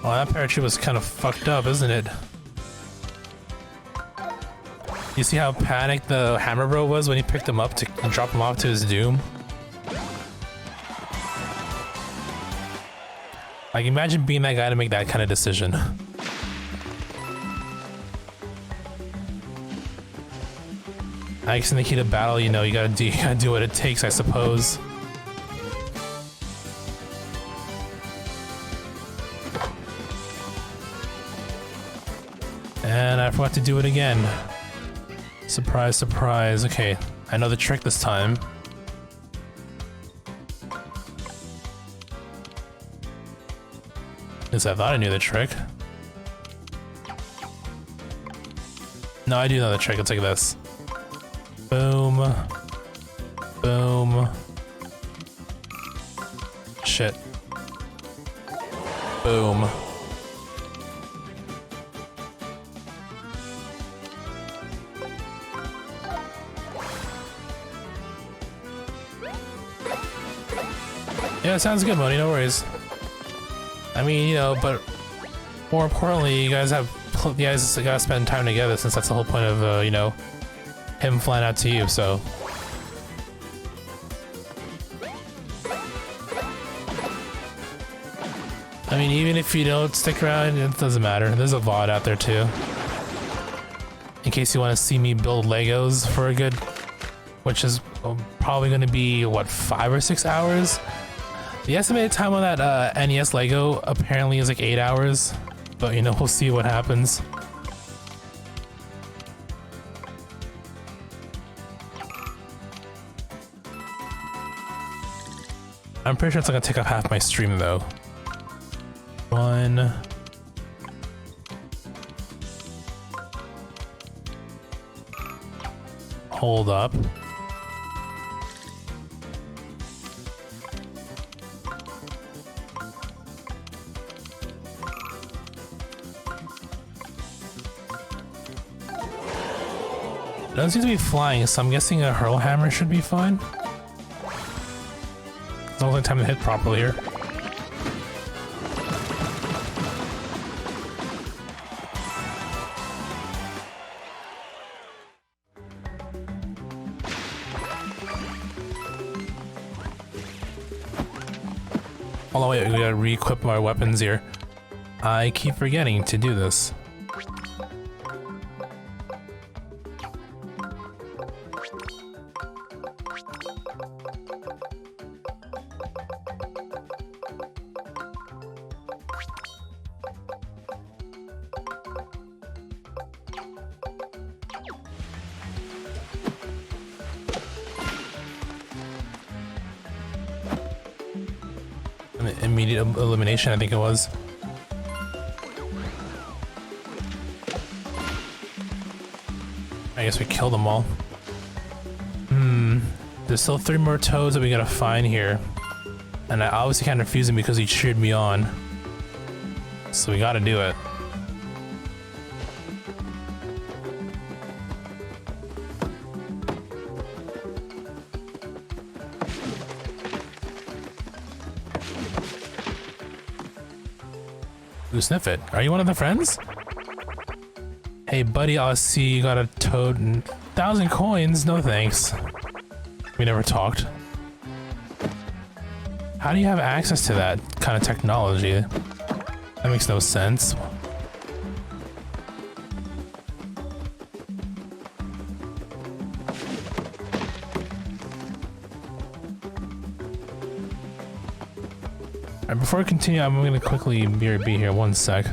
Well, that parachute was kind of fucked up, isn't it? You see how panicked the Hammer Bro was when he picked him up to drop him off to his doom? Like, imagine being that guy to make that kind of decision. I guess in the heat of battle, you gotta do what it takes, I suppose. we'll have to do it again. Surprise, surprise. Okay, I know the trick this time. At least I thought I knew the trick. No, I do know the trick. It's like this. Boom. Boom. Shit. Boom. Yeah, sounds good, Moni. No worries. I mean, you know, but more importantly, you guys gotta spend time together, since that's the whole point of, you know, him flying out to you, so. I mean, even if you don't stick around, it doesn't matter. There's a VOD out there too. In case you want to see me build Legos for a good, which is probably going to be, what, 5 or 6 hours? The estimated time on that NES Lego apparently is like 8 hours, but you know, we'll see what happens. I'm pretty sure it's not gonna take up half my stream though. One. Hold up. It doesn't seem to be flying, so I'm guessing a hurl hammer should be fine. It's the only time to hit properly here. Oh wait, we gotta re-equip our weapons here. I keep forgetting to do this. Immediate elimination, I think it was. I guess we killed them all. There's still 3 more toads that we gotta find here. And I obviously can't refuse him because he cheered me on. So we gotta do it. Ooh, sniff it. Are you one of the friends? Hey buddy, I see you got a toad and 1,000 coins. No thanks. We never talked. How do you have access to that kind of technology? That makes no sense. Alright, before I continue, I'm gonna quickly be here 1 sec.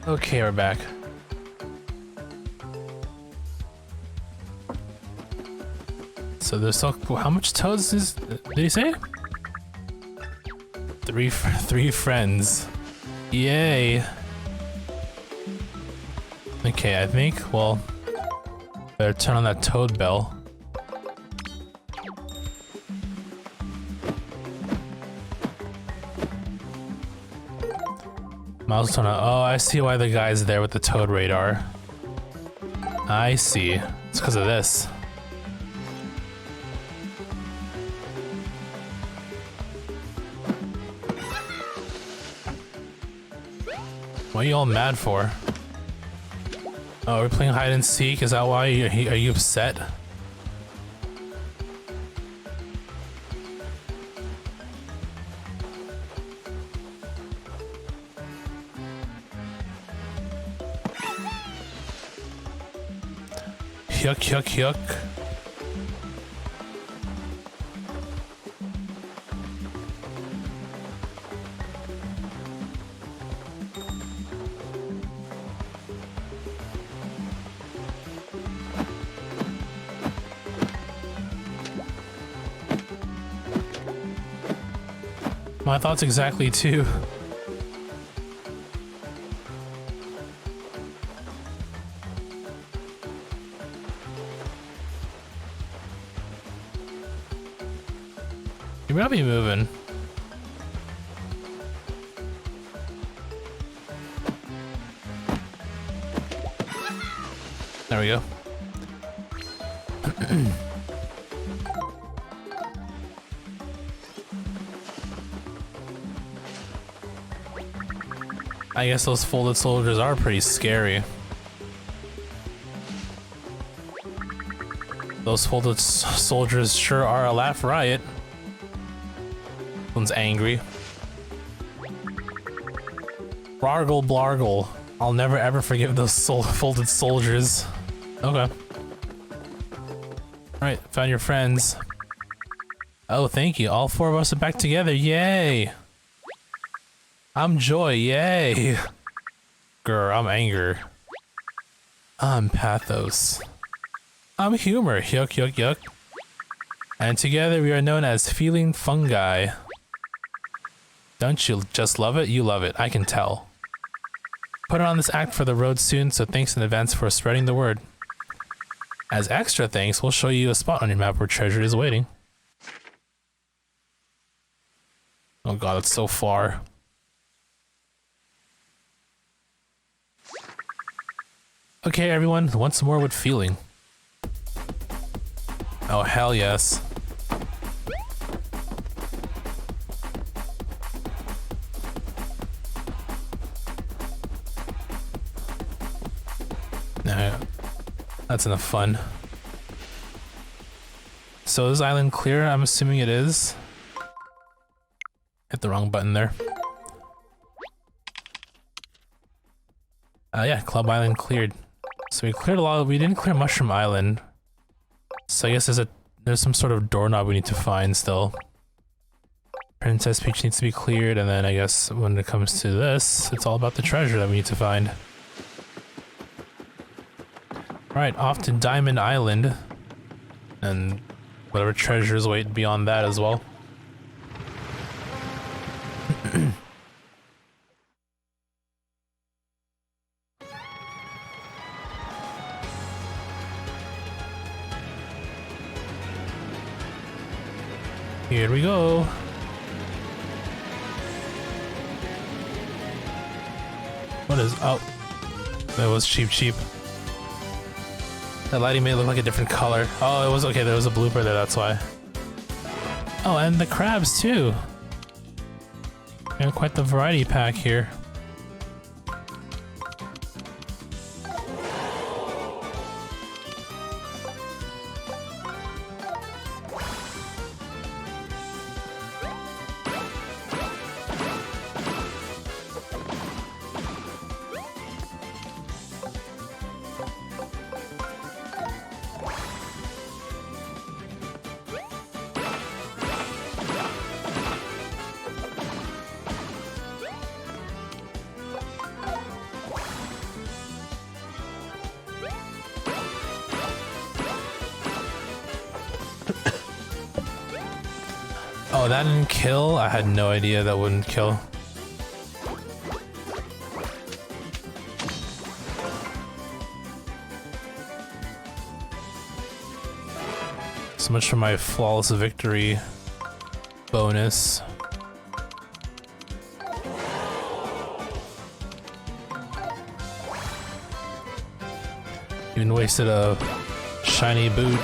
Okay, we're back. So there's so how much toads is did he say? Three friends. Yay. Okay, I think well better turn on that toad bell. Milestone. Oh, I see why the guy's there with the toad radar. I see. It's because of this. What are you all mad for? Oh, we're playing hide and seek? Is that why? Are you upset? Yuck, yuck, yuck. My thoughts exactly too. You might be moving. There we go. I guess those folded soldiers are pretty scary. Those folded soldiers sure are a laugh riot. One's angry. Blargle blargle. I'll never ever forgive those folded soldiers. Okay. Alright, found your friends. Oh, thank you. All four of us are back together. Yay! I'm joy. Yay! Grr, I'm anger. I'm pathos. I'm humor. Yuck, yuck, yuck. And together we are known as feeling fungi. Don't you just love it? You love it. I can tell. Put on this act for the road soon, so thanks in advance for spreading the word. As extra thanks, we'll show you a spot on your map where treasure is waiting. Oh god, it's so far. Okay, everyone, once more with feeling. Oh, hell yes. Nah, that's enough fun. So is this island clear? I'm assuming it is. Hit the wrong button there. Yeah, Club Island cleared. So we cleared a lot. We didn't clear Mushroom Island. So I guess there's some sort of doorknob we need to find still. Princess Peach needs to be cleared, and then I guess when it comes to this, it's all about the treasure that we need to find. Alright, off to Diamond Island. And whatever treasures wait beyond that as well. Here we go. What is... oh. That was cheap. That lighting made it look like a different color. Oh, it was... okay, there was a blooper there, that's why. Oh, and the crabs too. And quite the variety pack here. Oh, that didn't kill? I had no idea that wouldn't kill. So much for my flawless victory bonus. Even wasted a shiny boot.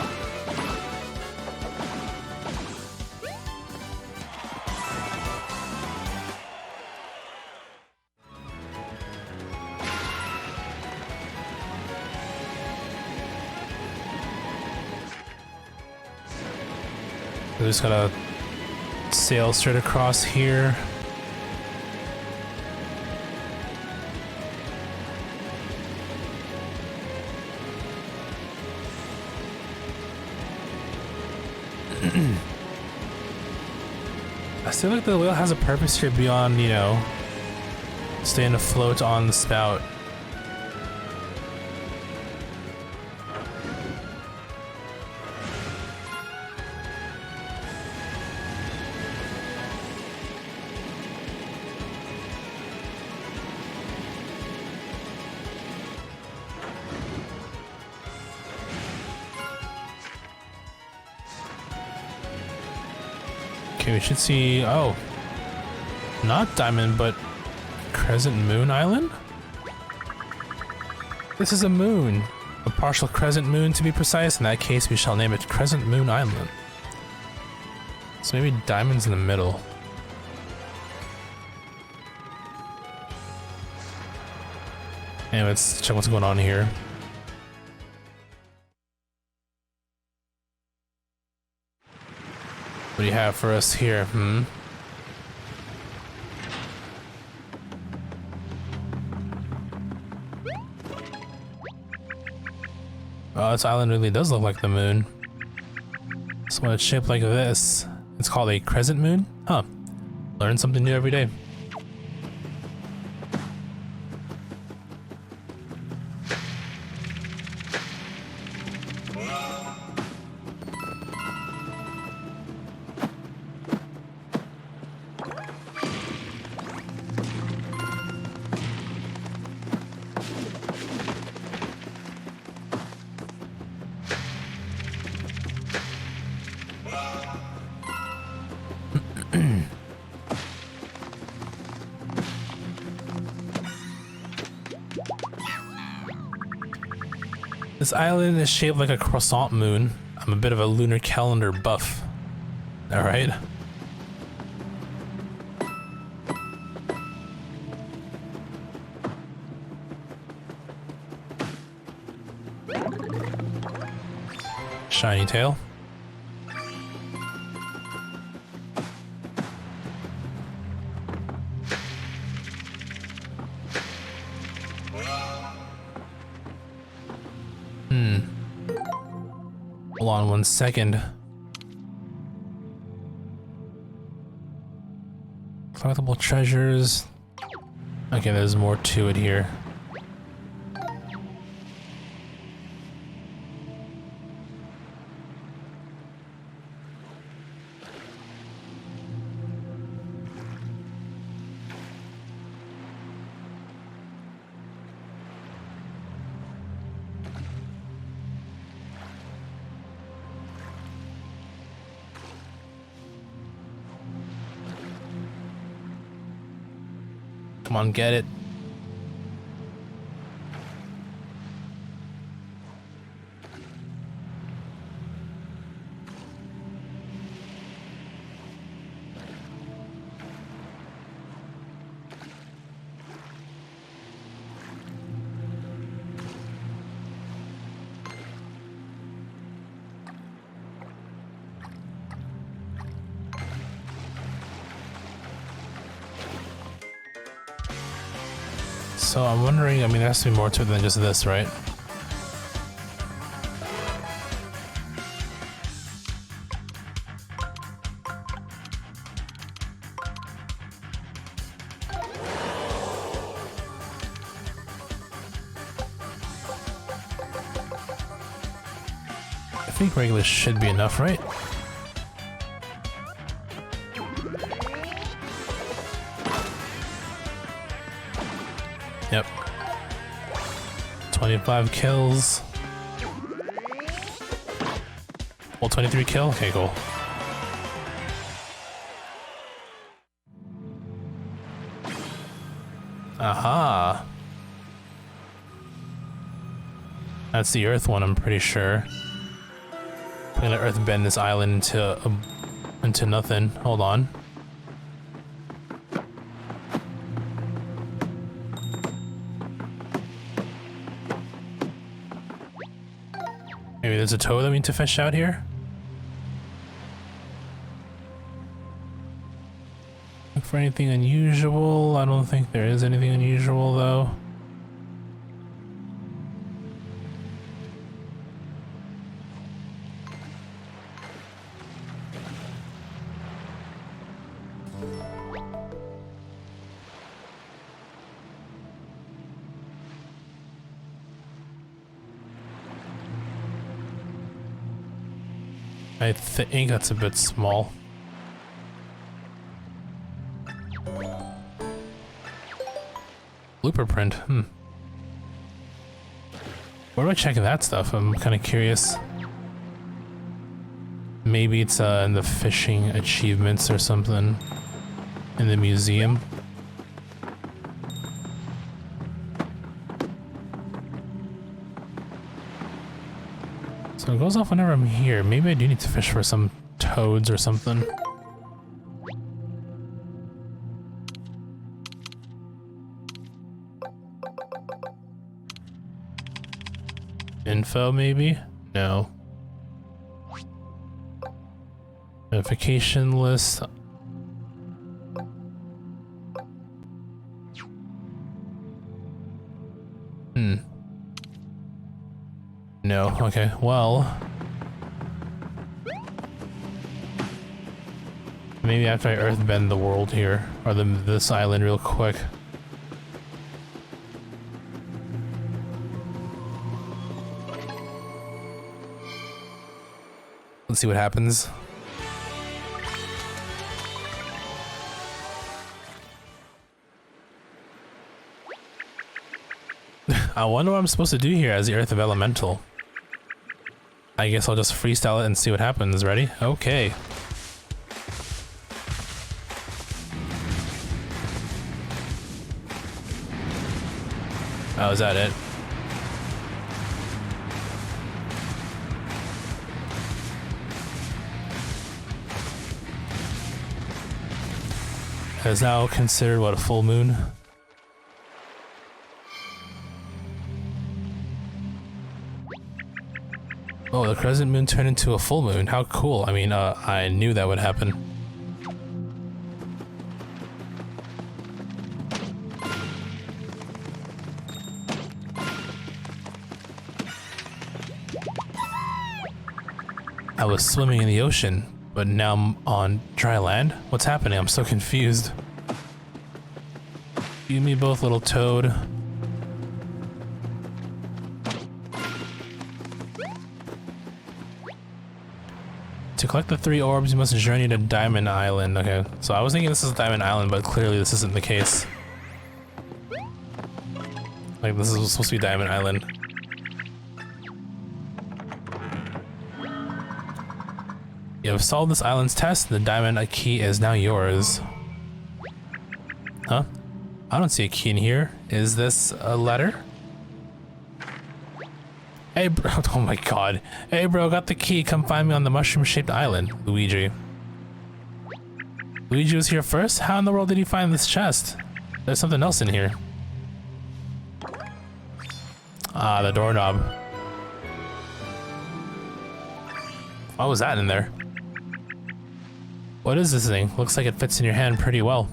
We just gotta sail straight across here. I feel like the whale has a purpose here beyond, you know, staying afloat on the spout. Okay, we should see, oh, not Diamond, but Crescent Moon Island? This is a moon, a partial crescent moon to be precise. In that case, we shall name it Crescent Moon Island. So maybe Diamond's in the middle. Anyway, let's check what's going on here. What do you have for us here, Oh, this island really does look like the moon. So when it's shaped like this, it's called a crescent moon? Huh. Learn something new every day. This island is shaped like a croissant moon. I'm a bit of a lunar calendar buff. Alright. Shiny tail. Hold on 1 second. Collectible treasures. Okay, there's more to it here. Come on, get it. So I'm wondering, I mean, there has to be more to it than just this, right? I think regular should be enough, right? 25 kills. Well, 23 kill? Okay, cool. Aha! That's the Earth one, I'm pretty sure. I'm gonna Earth bend this island into nothing. Hold on. Maybe there's a toad that we need to fish out here? Look for anything unusual. I don't think there is anything unusual though. I think that's a bit small. Blooper print, Where do I check that stuff? I'm kind of curious. Maybe it's in the fishing achievements or something in the museum. So it goes off whenever I'm here. Maybe I do need to fish for some toads or something. Info, maybe? No. Notification list. No, okay, well. Maybe after I earthbend the world here, or this island real quick. Let's see what happens. I wonder what I'm supposed to do here as the Earth of Elemental. I guess I'll just freestyle it and see what happens. Ready? Okay. Oh, is that it? It is now considered, what, a full moon? Oh, the crescent moon turned into a full moon. How cool. I mean, I knew that would happen. I was swimming in the ocean, but now I'm on dry land? What's happening? I'm so confused. You and me both, little toad. To collect the 3 orbs, you must journey to Diamond Island. Okay, so I was thinking this is Diamond Island, but clearly this isn't the case. Like, this is supposed to be Diamond Island. You have solved this island's test. The diamond key is now yours. Huh? I don't see a key in here. Is this a letter? Hey bro, oh my god. Hey bro, got the key. Come find me on the mushroom-shaped island. Luigi. Luigi was here first? How in the world did he find this chest? There's something else in here. Ah, the doorknob. Why was that in there? What is this thing? Looks like it fits in your hand pretty well.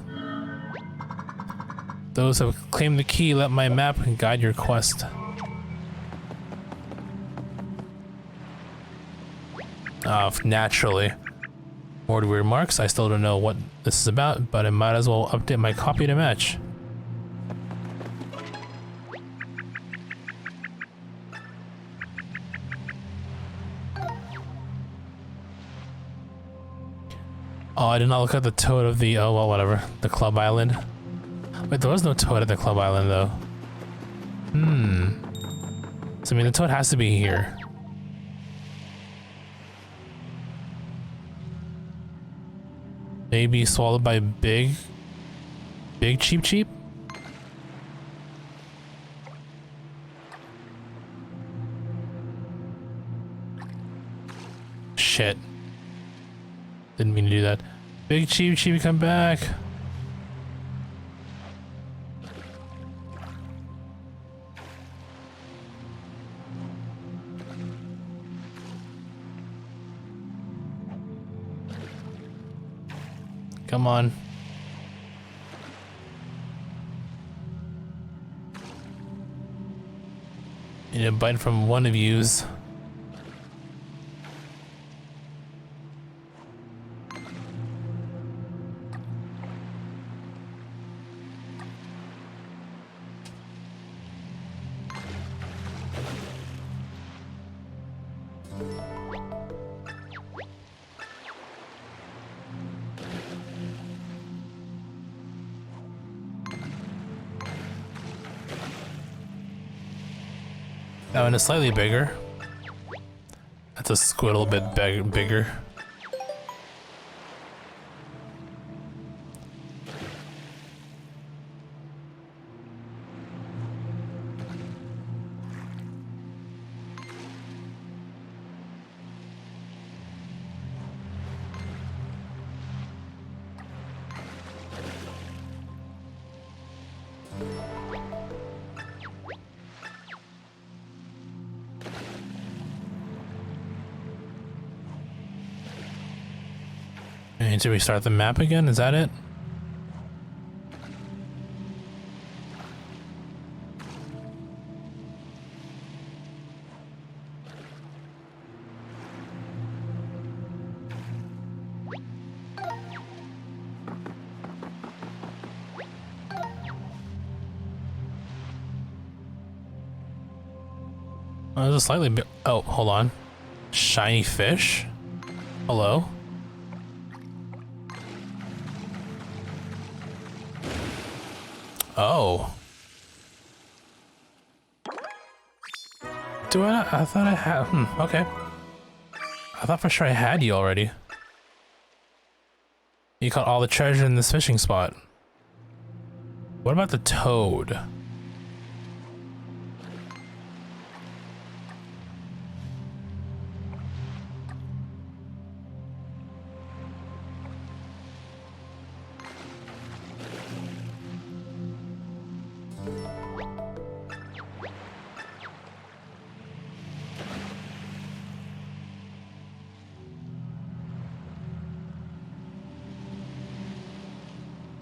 Those who have claimed the key, let my map guide your quest. Naturally. More weird marks. I still don't know what this is about, but I might as well update my copy to match. Oh, I did not look at the toad of the, oh well, whatever. The club island. Wait, there was no toad at the club island though. So I mean, the toad has to be here. Maybe swallowed by big cheep cheep? Shit. Didn't mean to do that. Big cheep cheep, come back. Come on. Need a bite from one of yous. That one is slightly bigger. That's a squiddle bit bigger. I need to restart the map again, is that it? Oh, there's a slightly bit. Oh, hold on. Shiny fish? Hello? Oh. Do I? I thought I had. Okay. I thought for sure I had you already. You caught all the treasure in this fishing spot. What about the toad?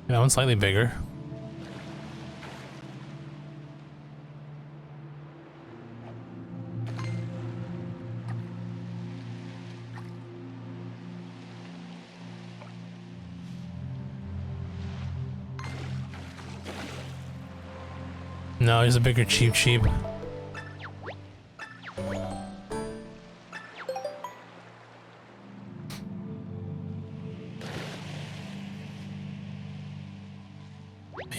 That one's slightly bigger. No, he's a bigger cheep cheep.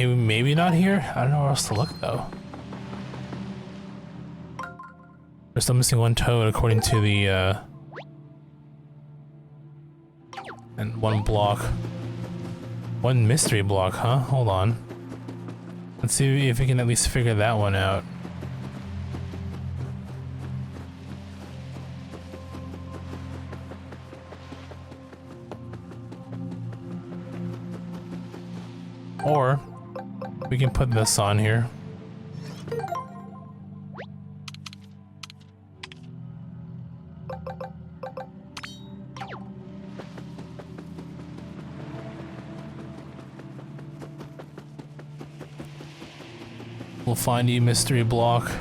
Maybe not here? I don't know where else to look though. We're still missing one toad according to the and one block. One mystery block, huh? Hold on. Let's see if we can at least figure that one out. Or we can put this on here. We'll find you, mystery block.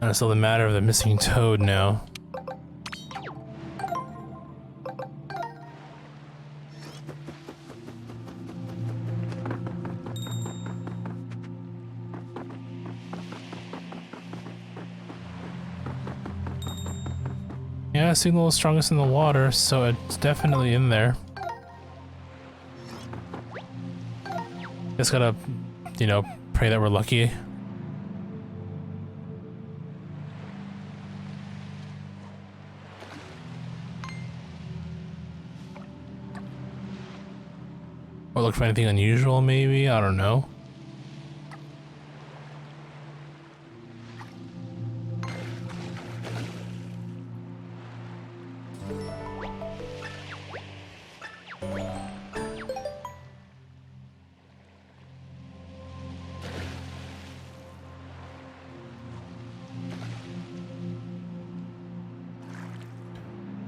And it's still the matter of the missing toad now. Yeah, signal is strongest in the water, so it's definitely in there. Just gotta, you know, pray that we're lucky. Or look for anything unusual, maybe? I don't know.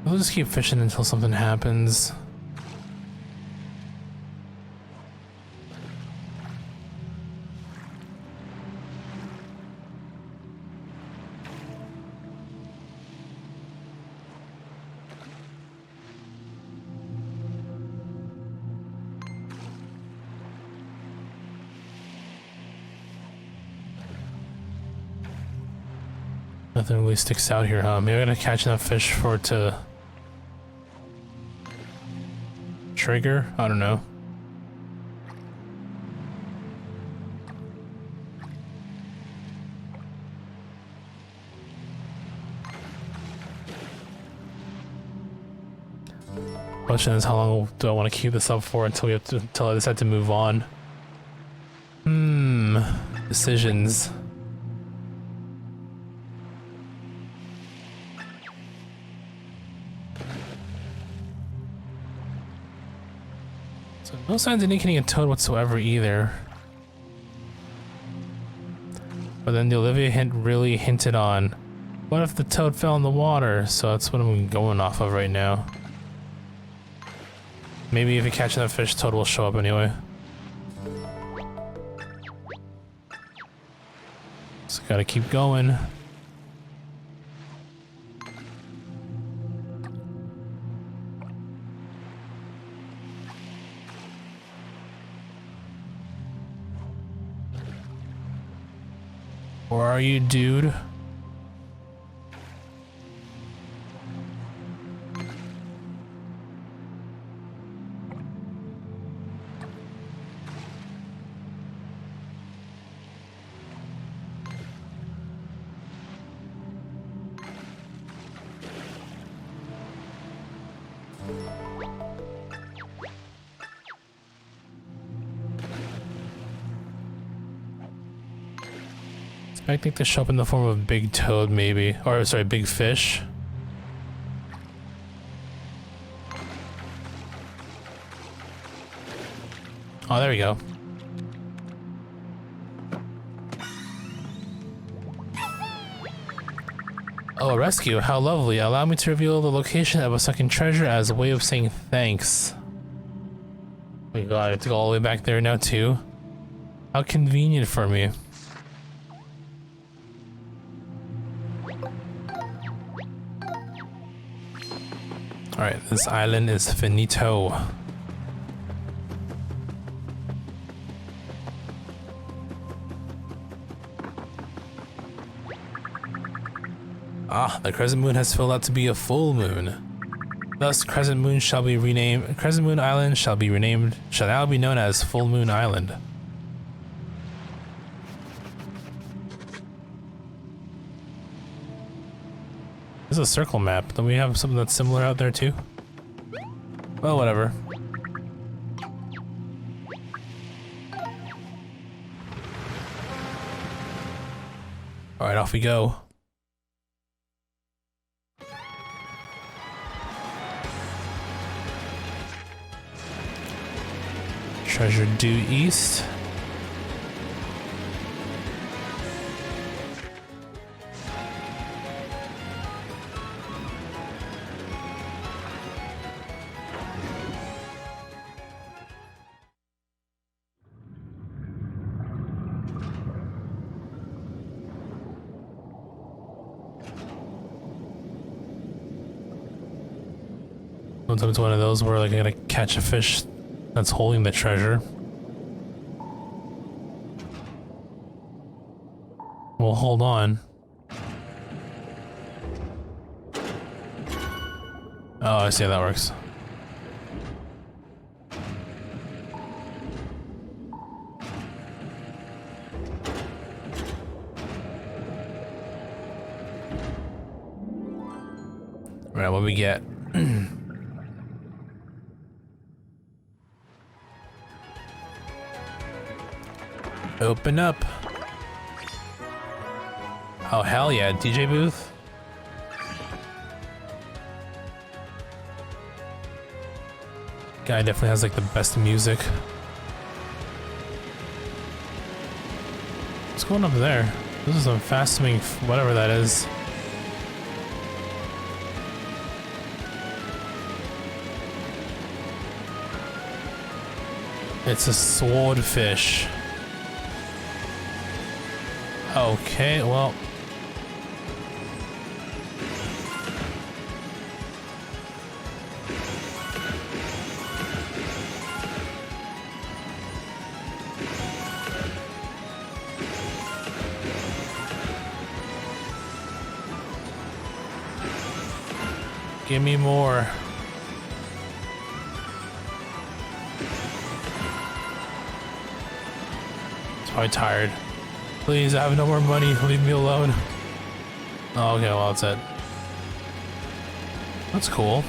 We'll just keep fishing until something happens. Nothing really sticks out here, huh? Maybe I gotta catch enough fish for it to trigger? I don't know. Question is, how long do I want to keep this up for until until I decide to move on? Decisions. So no signs indicating a toad whatsoever either. But then the Olivia hint really hinted on, what if the toad fell in the water? So that's what I'm going off of right now. Maybe if you catch enough fish, toad will show up anyway. So gotta keep going. Where are you, dude? I think they show up in the form of big toad, maybe. Or, sorry, big fish. Oh, there we go. Oh, a rescue. How lovely. Allow me to reveal the location of a sunken treasure as a way of saying thanks. Oh my god, I have to go all the way back there now, too. How convenient for me. Alright, this island is finito. Ah, the crescent moon has filled out to be a full moon. Thus, Crescent Moon Island shall now be known as Full Moon Island. This is a circle map. Don't we have something that's similar out there too? Well, whatever. Alright, off we go. Treasure due east. Sometimes one of those where like I gotta catch a fish that's holding the treasure. Well, hold on. Oh, I see how that works. Right, what we get? Open up. Oh, hell yeah, DJ booth. Guy definitely has like the best music. What's going up there? This is some fast moving, whatever that is. It's a swordfish. Okay, well. Give me more. Probably tired. Please, I have no more money. Leave me alone. Oh, okay, well, that's it. That's cool.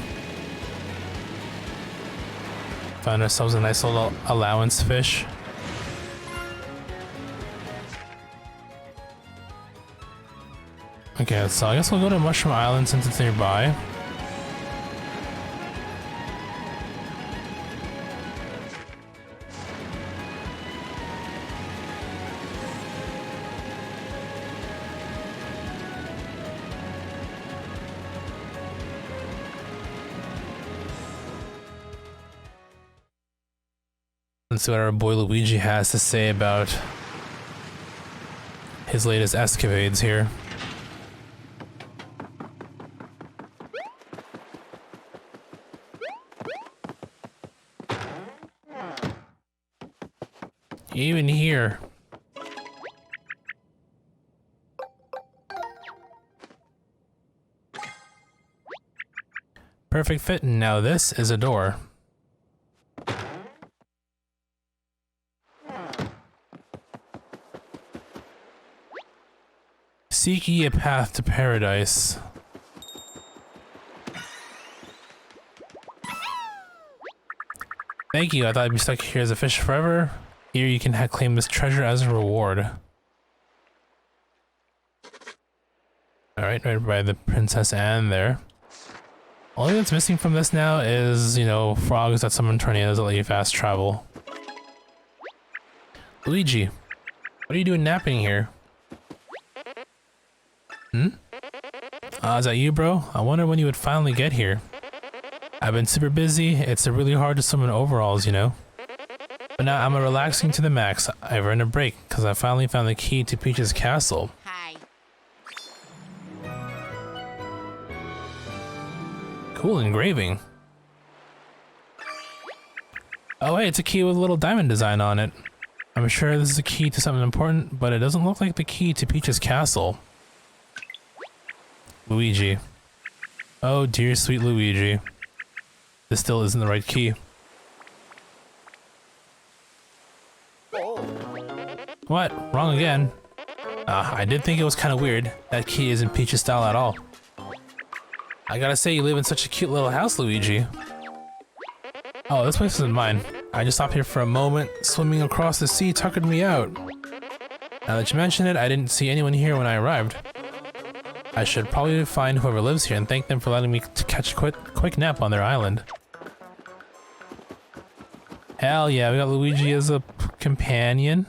Found ourselves a nice little allowance fish. Okay, so I guess we'll go to Mushroom Island since it's nearby. Let's see what our boy Luigi has to say about his latest escapades here. Even here. Perfect fit, and now this is a door. Seek ye a path to paradise. Thank you, I thought I'd be stuck here as a fish forever. Here you can claim this treasure as a reward. Alright, right by the Princess Anne there. Only thing that's missing from this now is, you know, frogs that summon tornadoes that let you fast travel. Luigi, what are you doing napping here? Is that you, bro? I wonder when you would finally get here. I've been super busy. It's really hard to summon overalls, you know? But now I'm relaxing to the max. I've earned a break because I finally found the key to Peach's castle. Hi. Cool engraving. Oh hey, it's a key with a little diamond design on it. I'm sure this is a key to something important, but it doesn't look like the key to Peach's castle. Luigi. Oh dear sweet Luigi. This still isn't the right key. What? Wrong again? I did think it was kind of weird. That key isn't Peach's style at all. I gotta say, you live in such a cute little house, Luigi. Oh, this place isn't mine. I just stopped here for a moment. Swimming across the sea tuckered me out. Now that you mention it, I didn't see anyone here when I arrived. I should probably find whoever lives here and thank them for letting me catch a quick nap on their island. Hell yeah, we got Luigi as a companion.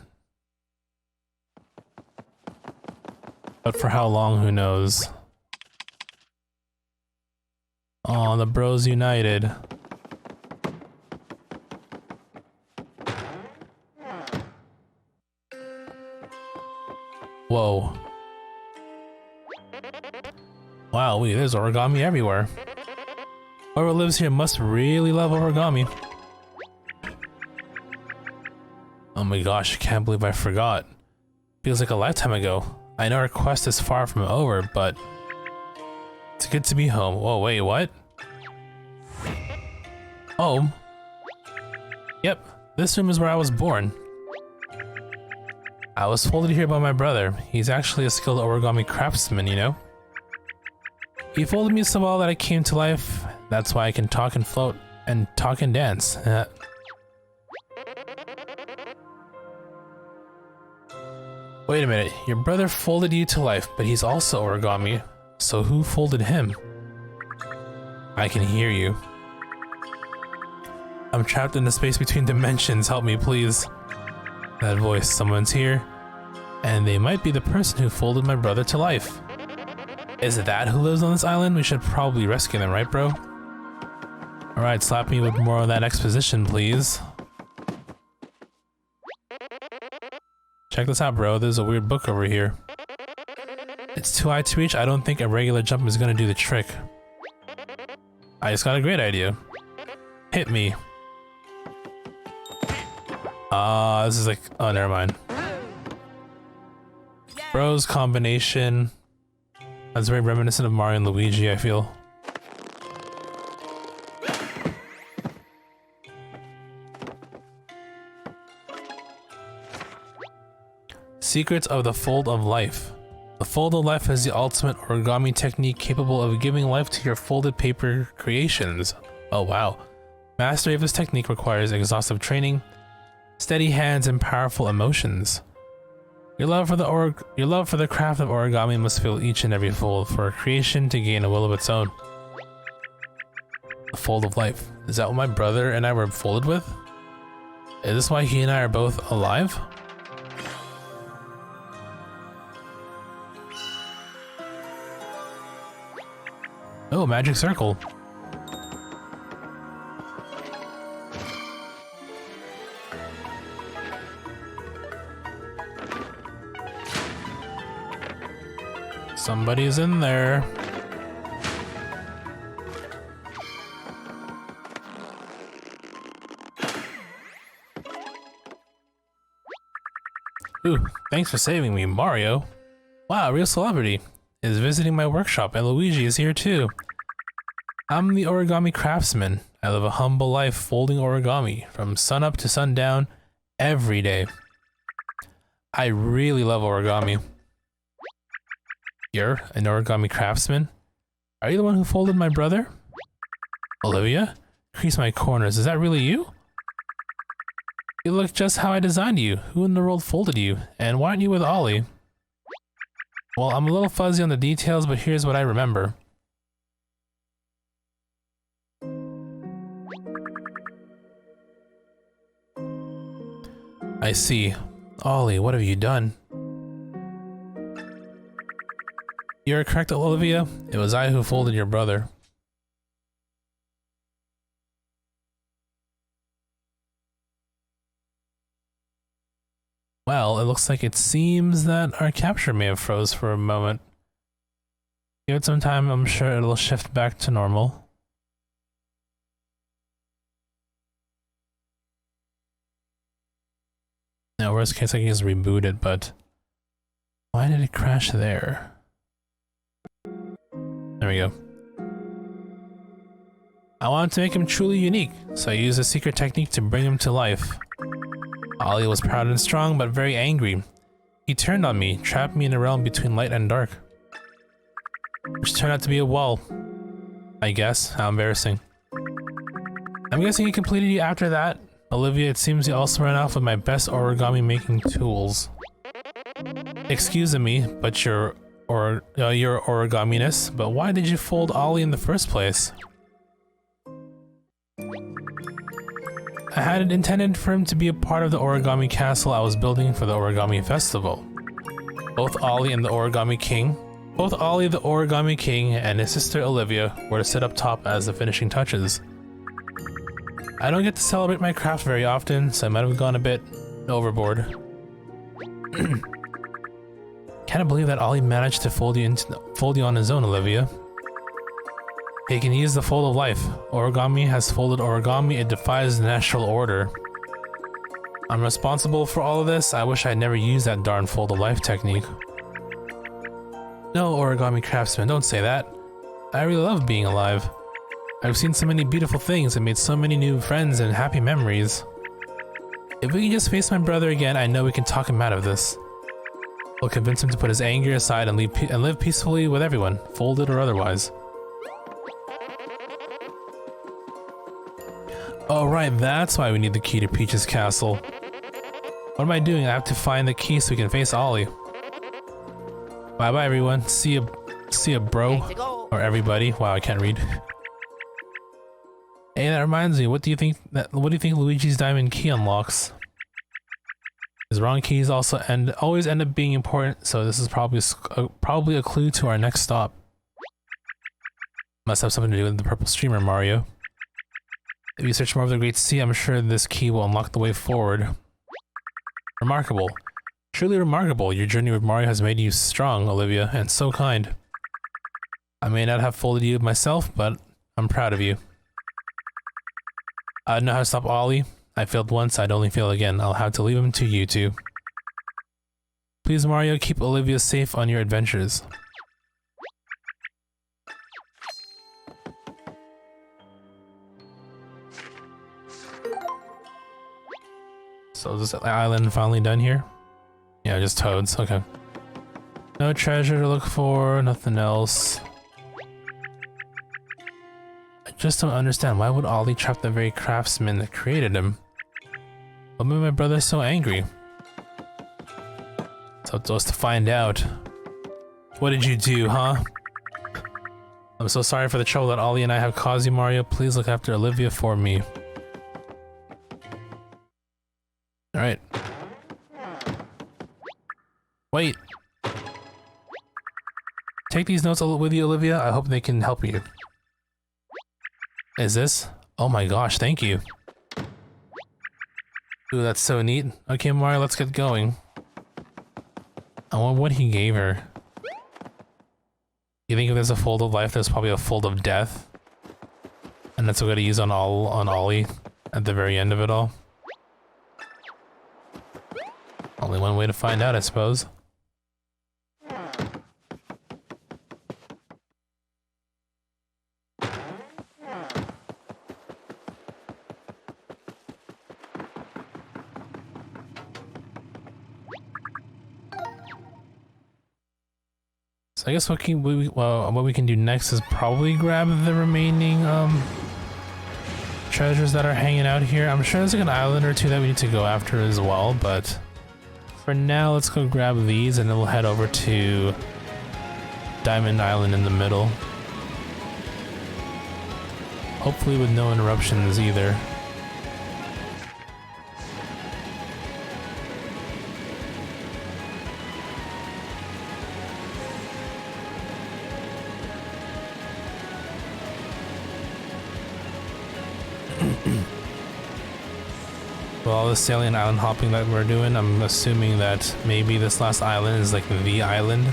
But for how long, who knows? Aw, the bros united. Whoa. Wow, there's origami everywhere. Whoever lives here must really love origami. Oh my gosh, I can't believe I forgot. Feels like a lifetime ago. I know our quest is far from over, but it's good to be home. Whoa, wait, what? Home? Yep, this room is where I was born. I was folded here by my brother. He's actually a skilled origami craftsman, you know? He folded me so well that I came to life. That's why I can talk and float and talk and dance. Wait a minute, your brother folded you to life, but he's also origami. So who folded him? I can hear you. I'm trapped in the space between dimensions. Help me, please. That voice, someone's here. And they might be the person who folded my brother to life. Is it that who lives on this island? We should probably rescue them, right, bro? Alright, slap me with more of that exposition, please. Check this out, bro. There's a weird book over here. It's too high to reach. I don't think a regular jump is gonna do the trick. I just got a great idea. Hit me. This is like... Oh, never mind. Bro's combination. That's very reminiscent of Mario and Luigi, I feel. Secrets of the Fold of Life. The Fold of Life is the ultimate origami technique capable of giving life to your folded paper creations. Oh wow. Mastery of this technique requires exhaustive training, steady hands, and powerful emotions. Your love for the craft of origami must fill each and every fold for a creation to gain a will of its own. The Fold of Life. Is that what my brother and I were folded with? Is this why he and I are both alive? Oh, magic circle. Somebody's in there. Ooh, thanks for saving me, Mario. Wow, a real celebrity is visiting my workshop, and Luigi is here too. I'm the origami craftsman. I live a humble life folding origami from sunup to sundown every day. I really love origami. You're an origami craftsman? Are you the one who folded my brother? Olivia? Crease my corners, is that really you? You look just how I designed you. Who in the world folded you? And why aren't you with Ollie? Well, I'm a little fuzzy on the details, but here's what I remember. I see. Ollie, what have you done? You're correct, Olivia. It was I who folded your brother. Well, it looks like it seems that our capture may have froze for a moment. Give it some time, I'm sure it'll shift back to normal. Now, worst case, I can just reboot it, but why did it crash there? There we go. I wanted to make him truly unique, so I used a secret technique to bring him to life. Ollie was proud and strong, but very angry. He turned on me, trapped me in a realm between light and dark. Which turned out to be a wall. I guess. How embarrassing. I'm guessing he completed you after that. Olivia, it seems you also ran off with my best origami making tools. Excuse me, but your origaminess, but why did you fold Ollie in the first place? I had it intended for him to be a part of the origami castle I was building for the origami festival. Both Ollie the Origami King and his sister Olivia were to sit up top as the finishing touches. I don't get to celebrate my craft very often, so I might have gone a bit overboard. Can't believe that Ollie managed to fold you on his own, Olivia. He can use the Fold of Life. Origami has folded origami, it defies the natural order. I'm responsible for all of this. I wish I'd never used that darn Fold of Life technique. No, origami craftsman, don't say that. I really love being alive. I've seen so many beautiful things and made so many new friends and happy memories. If we can just face my brother again, I know we can talk him out of this. We'll convince him to put his anger aside and live peacefully with everyone, folded or otherwise. Oh right, that's why we need the key to Peach's castle. What am I doing? I have to find the key so we can face Ollie. Bye bye everyone. See ya bro. Or everybody. Wow, I can't read. Hey, that reminds me, what do you think Luigi's diamond key unlocks? His wrong keys also always end up being important, so this is probably a clue to our next stop. Must have something to do with the purple streamer, Mario. If you search more of the Great Sea, I'm sure this key will unlock the way forward. Remarkable. Truly remarkable. Your journey with Mario has made you strong, Olivia, and so kind. I may not have folded you myself, but I'm proud of you. I don't know how to stop Ollie. I failed once, I'd only fail again. I'll have to leave him to you two. Please, Mario, keep Olivia safe on your adventures. So is this island finally done here? Yeah, just toads, okay. No treasure to look for, nothing else. I just don't understand, why would Ollie trap the very craftsman that created him? What made my brother so angry? So it's to find out. What did you do, huh? I'm so sorry for the trouble that Ollie and I have caused you, Mario. Please look after Olivia for me. Alright. Wait. Take these notes with you, Olivia. I hope they can help you. Is this? Oh my gosh, thank you. Ooh, that's so neat. Okay, Mario, let's get going. I wonder what he gave her. You think if there's a fold of life, there's probably a fold of death? And that's what we're gonna use on Ollie at the very end of it all? Only one way to find out, I suppose. I guess what we can do next is probably grab the remaining treasures that are hanging out here. I'm sure there's like an island or two that we need to go after as well, but for now let's go grab these and then we'll head over to Diamond Island in the middle. Hopefully with no interruptions either. With all the sailing and island hopping that we're doing, I'm assuming that maybe this last island is like the island.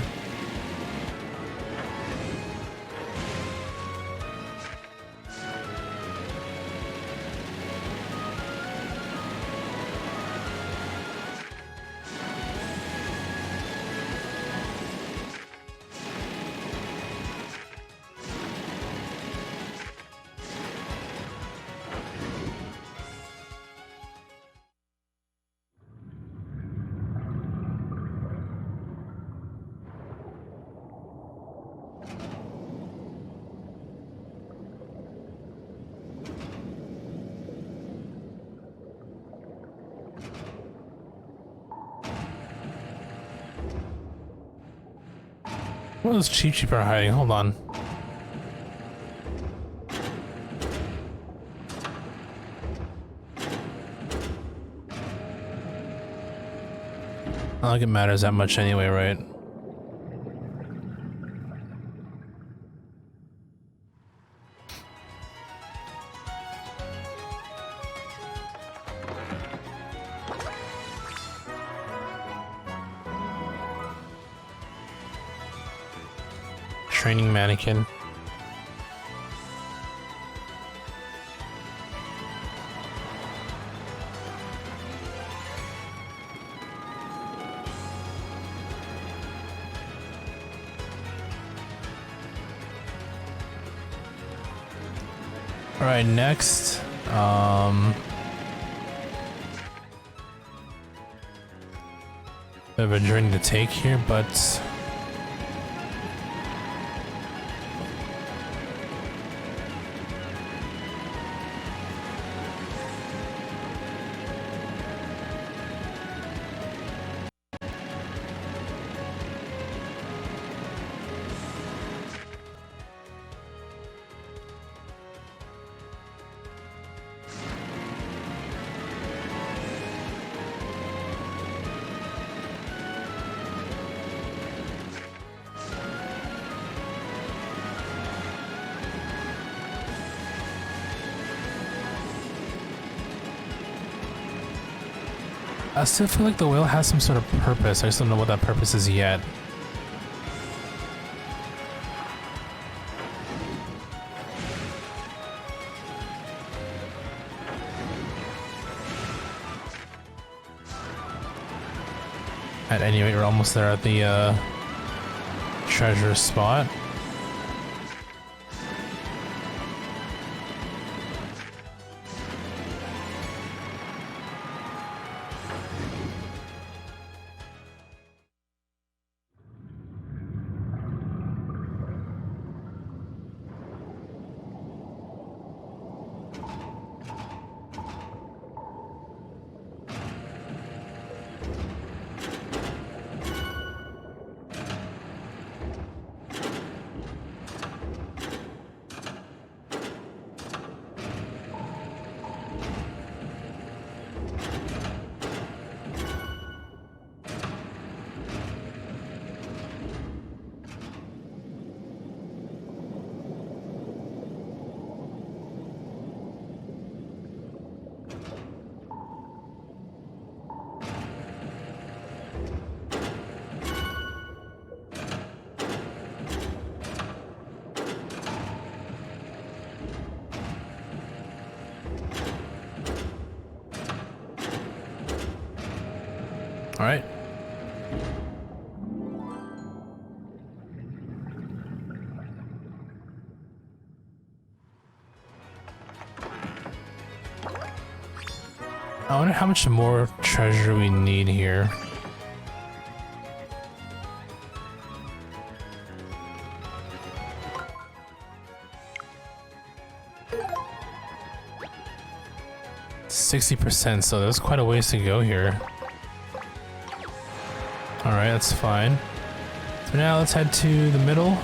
What was Cheep Cheep are hiding? Hold on. I don't think it matters that much anyway, right? Training mannequin. Alright, next. Bit of a journey to take here, but I still feel like the whale has some sort of purpose. I just don't know what that purpose is yet. At any rate, we're almost there at the treasure spot. All right. I wonder how much more treasure we need here. %60%, so there's quite a ways to go here. Alright, that's fine. So now let's head to the middle.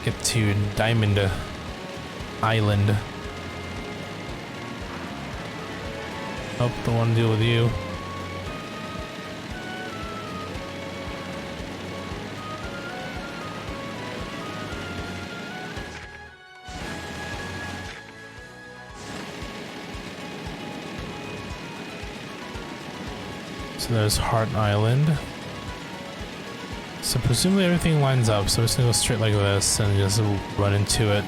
Get to Diamond Island. Oh, don't want to deal with you. So there's Heart Island. So presumably everything lines up, so I'm just gonna go straight like this and just run into it.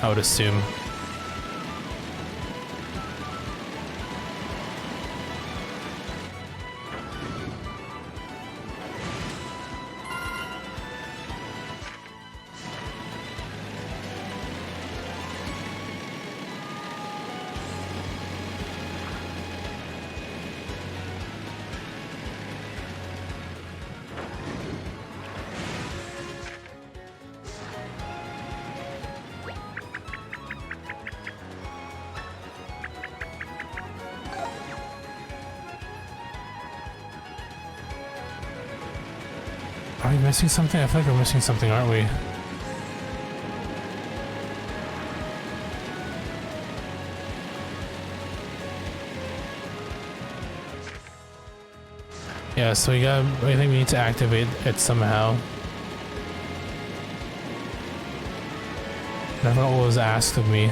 I would assume. Are we missing something? I feel like we're missing something, aren't we? Yeah, so I think we need to activate it somehow. I forgot what was asked of me.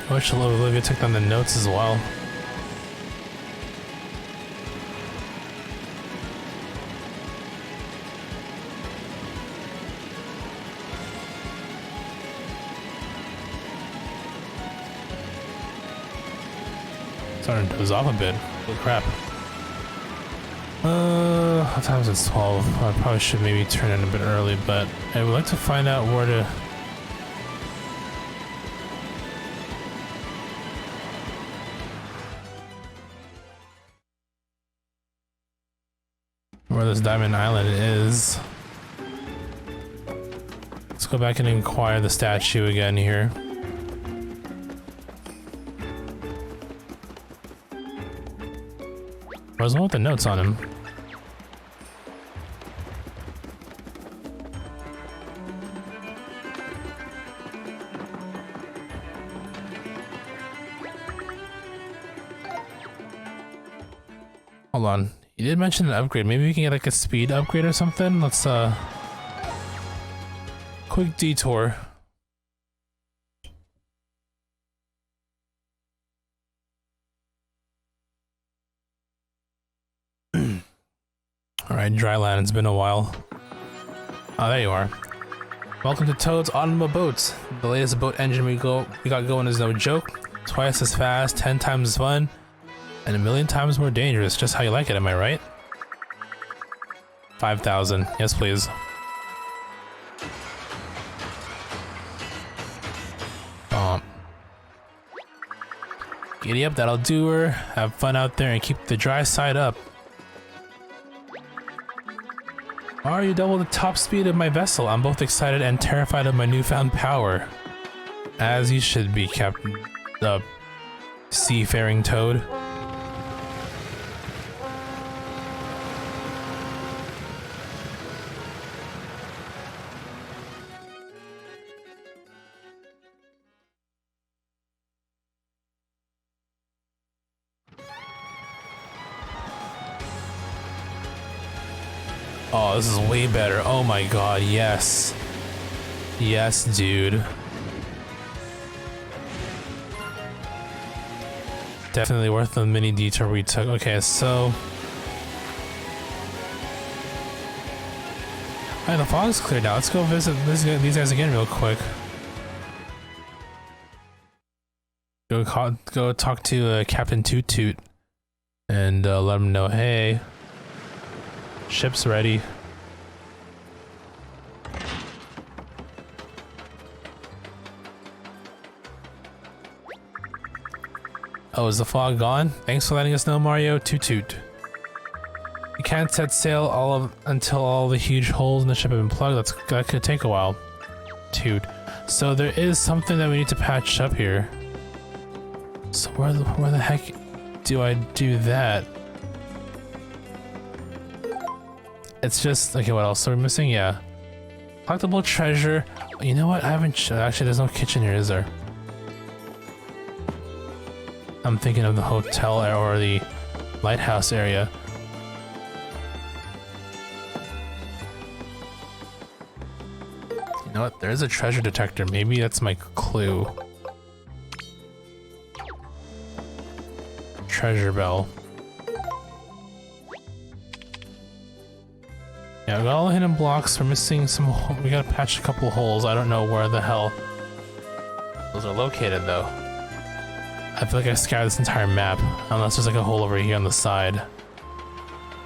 I wish Olivia took down the notes as well. Starting to doze off a bit. Holy crap. What time is it? 12. I probably should maybe turn in a bit early, but I would like to find out where to... where this Diamond Island is. Let's go back and inquire the statue again here. Where's the one with the notes on him? Hold on. You did mention an upgrade. Maybe we can get like a speed upgrade or something? Let's quick detour. Alright, Dryland, it's been a while. Oh, there you are. Welcome to Toad's Automobile Boats. The latest boat engine we got going is no joke. Twice as fast, 10 times as fun, and 1,000,000 times more dangerous. Just how you like it, am I right? 5,000. Yes, please. Giddy up, that'll do her. Have fun out there and keep the dry side up. Are you double the top speed of my vessel? I'm both excited and terrified of my newfound power. As you should be, Captain Seafaring Toad. Oh, this is way better. Oh my god, yes. Yes, dude. Definitely worth the mini detour we took. Okay, so... alright, the fog's cleared now. Let's go visit these guys again real quick. Go talk to Captain Toot Toot and let him know, hey, ship's ready. Oh, is the fog gone? Thanks for letting us know, Mario. Toot Toot. You can't set sail until all the huge holes in the ship have been plugged. That could take a while. Toot. So there is something that we need to patch up here. So where the heck do I do that? It's just, okay, what else are we missing? Yeah. Collectible treasure. You know what? I haven't, actually there's no kitchen here, is there? I'm thinking of the hotel or the lighthouse area. You know what? There's a treasure detector. Maybe that's my clue. Treasure bell. Yeah, we got all the hidden blocks. We're missing some. We gotta patch a couple holes. I don't know where the hell those are located, though. I feel like I scoured this entire map, unless there's like a hole over here on the side.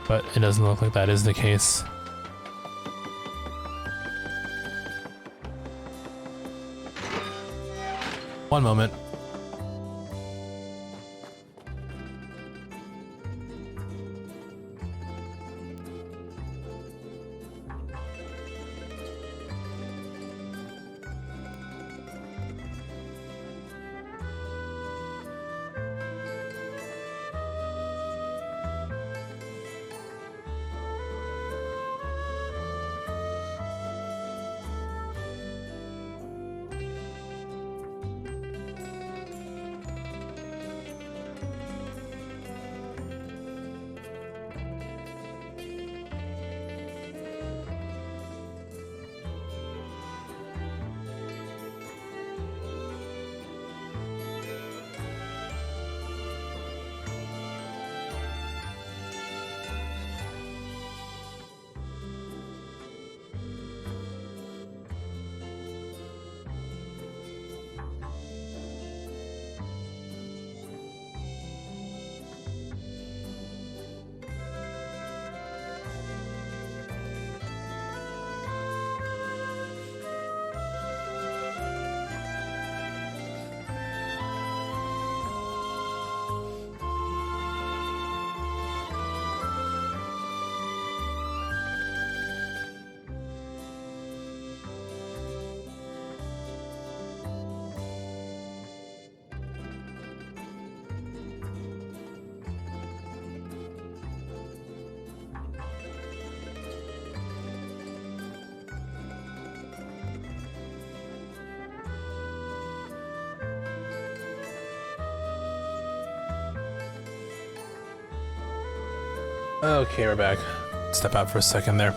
But it doesn't look like that is the case. One moment. Okay, we're back. Step out for a second there.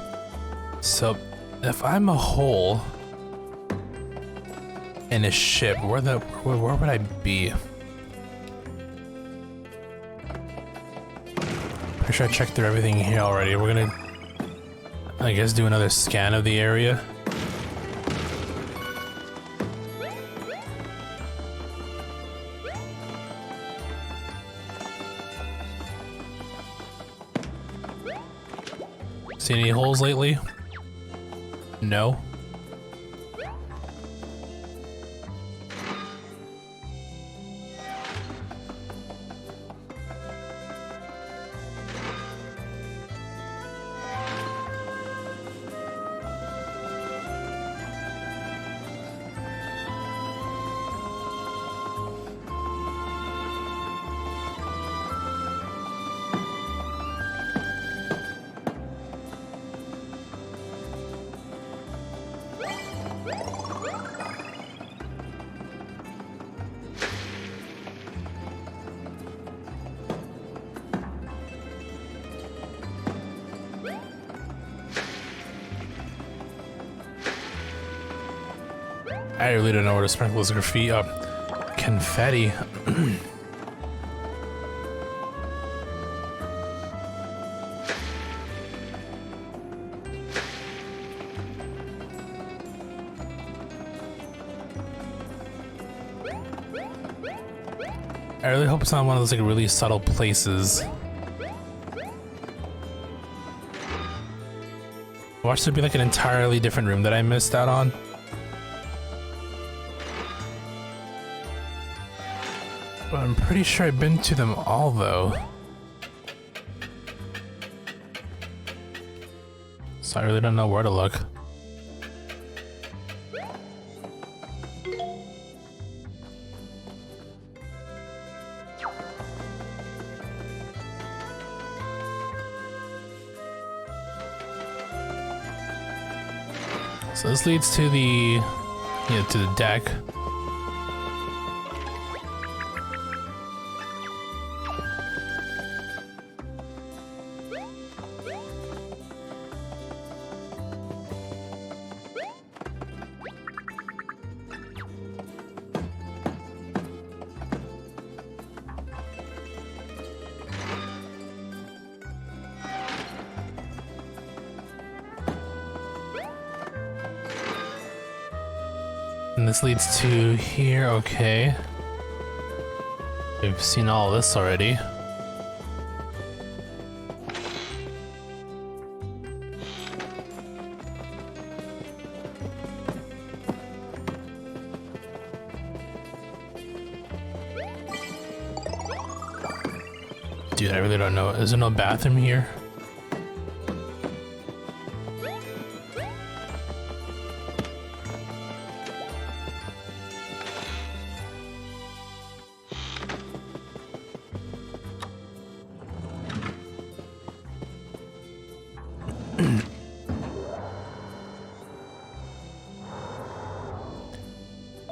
So, if I'm a hole in a ship, where would I be? Pretty sure I checked through everything here already. We're gonna, I guess, do another scan of the area. See any holes lately? No. I really don't know where to sprinkle this graffiti up. Confetti. I really hope it's not one of those like really subtle places. Watch there be like an entirely different room that I missed out on. But I'm pretty sure I've been to them all though. So I really don't know where to look. So this leads to the, to the deck. And this leads to here, okay. We've seen all this already. Dude, I really don't know. Is there no bathroom here?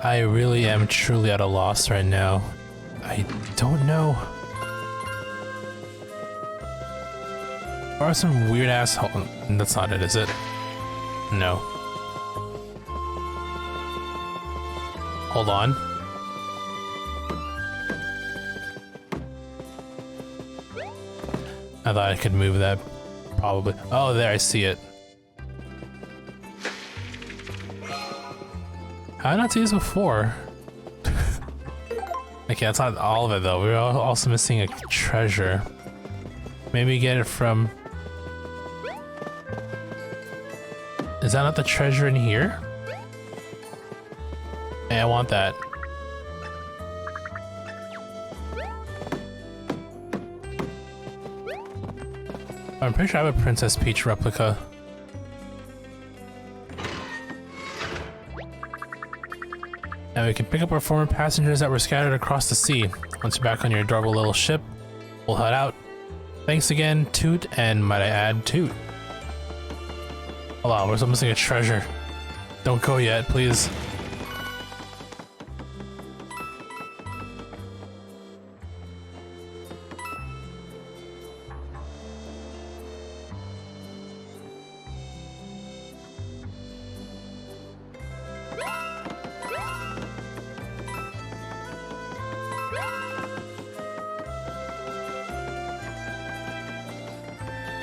I really am truly at a loss right now. I don't know. There are some weird ass. That's not it, is it? No. Hold on. I thought I could move that. Probably. Oh, there, I see it. How did I not see this before? Okay, that's not all of it though. We're also missing a treasure. Maybe get it from... Is that not the treasure in here? Hey, I want that. I'm pretty sure I have a Princess Peach replica. Now we can pick up our former passengers that were scattered across the sea. Once you're back on your adorable little ship, we'll head out. Thanks again, Toot, and might I add, Toot. Hold on, we're still missing a treasure. Don't go yet, please.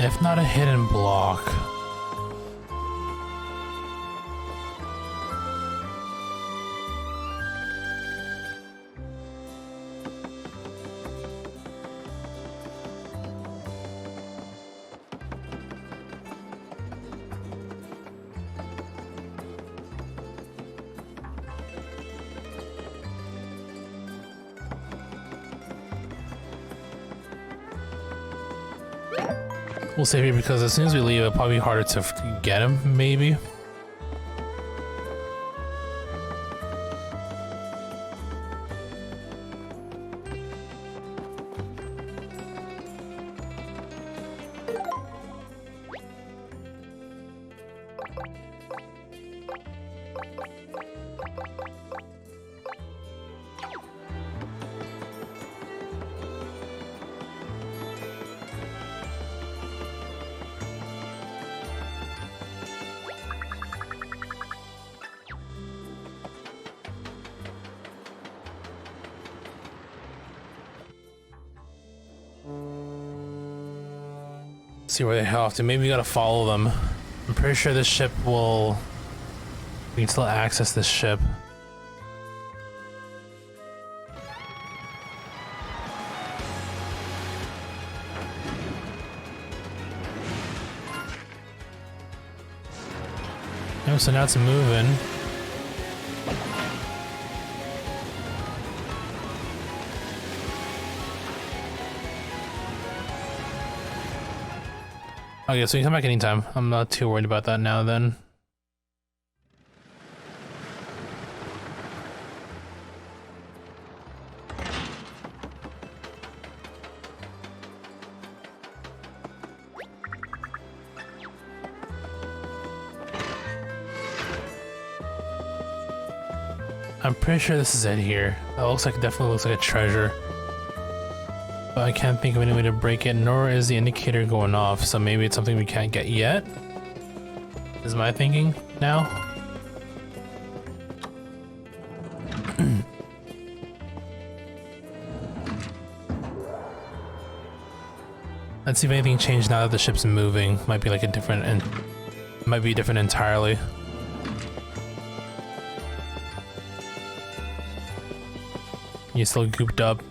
If not a hidden block. We'll save here because as soon as we leave, it'll probably be harder to get him, maybe. See where they head off to. Maybe we gotta follow them. I'm pretty sure this ship will... We can still access this ship. Oh, so now it's moving. Okay, so you can come back anytime. I'm not too worried about that now then. I'm pretty sure this is it here. That looks like, definitely looks like a treasure. But I can't think of any way to break it, nor is the indicator going off, so maybe it's something we can't get yet? Is my thinking now? Let's see if anything changed now that the ship's moving. Might be like a different, and might be different entirely. You still gooped up.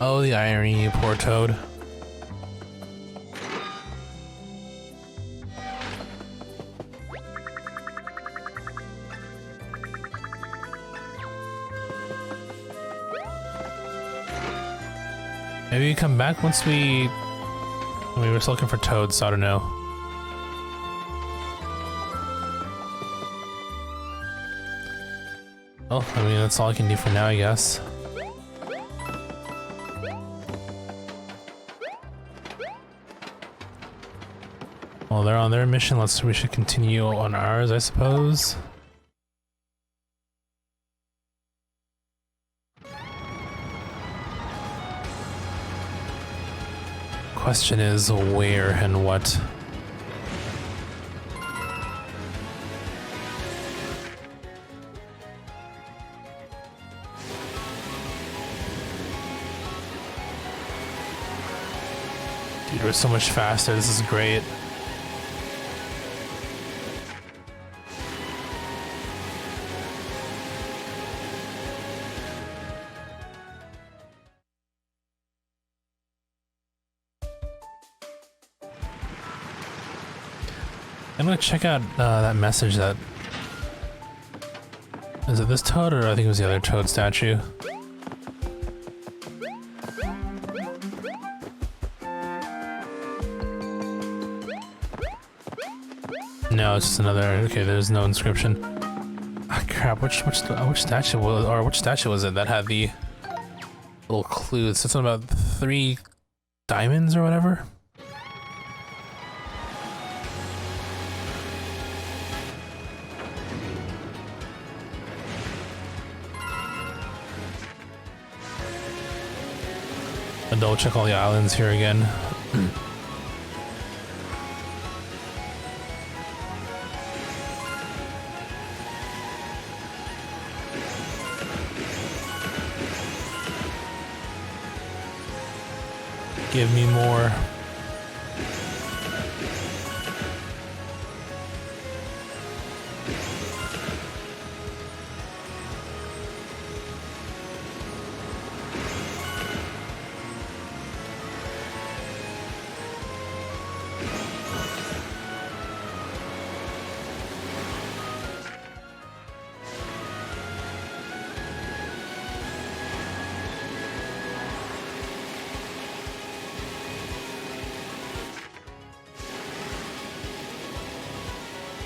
Oh, the irony, you poor toad. Maybe you come back once we... I mean, we're still looking for toads, so I don't know. Well, I mean, that's all I can do for now, I guess. Well, they're on their mission. We should continue on ours, I suppose. Question is where and what. Dude, we're so much faster. This is great. I'm gonna check out that message that... Is it this toad, or I think it was the other toad statue? No, it's just another... Okay, there's no inscription. Ah, crap, which statue was... Or which statue was it that had the little clue? It said something about 3 diamonds or whatever? I'll double check all the islands here again. Give me more.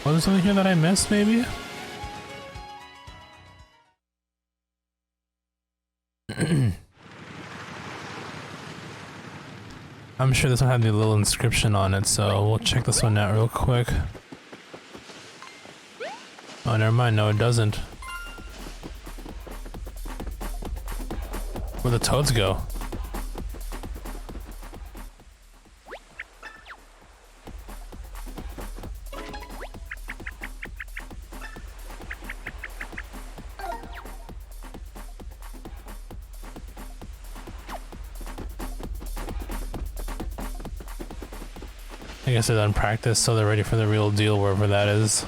Was there something here that I missed, maybe? I'm sure this one had the little inscription on it, so we'll check this one out real quick. Oh, never mind. No, it doesn't. Where'd the toads go? I guess they're done practice, so they're ready for the real deal, wherever that is.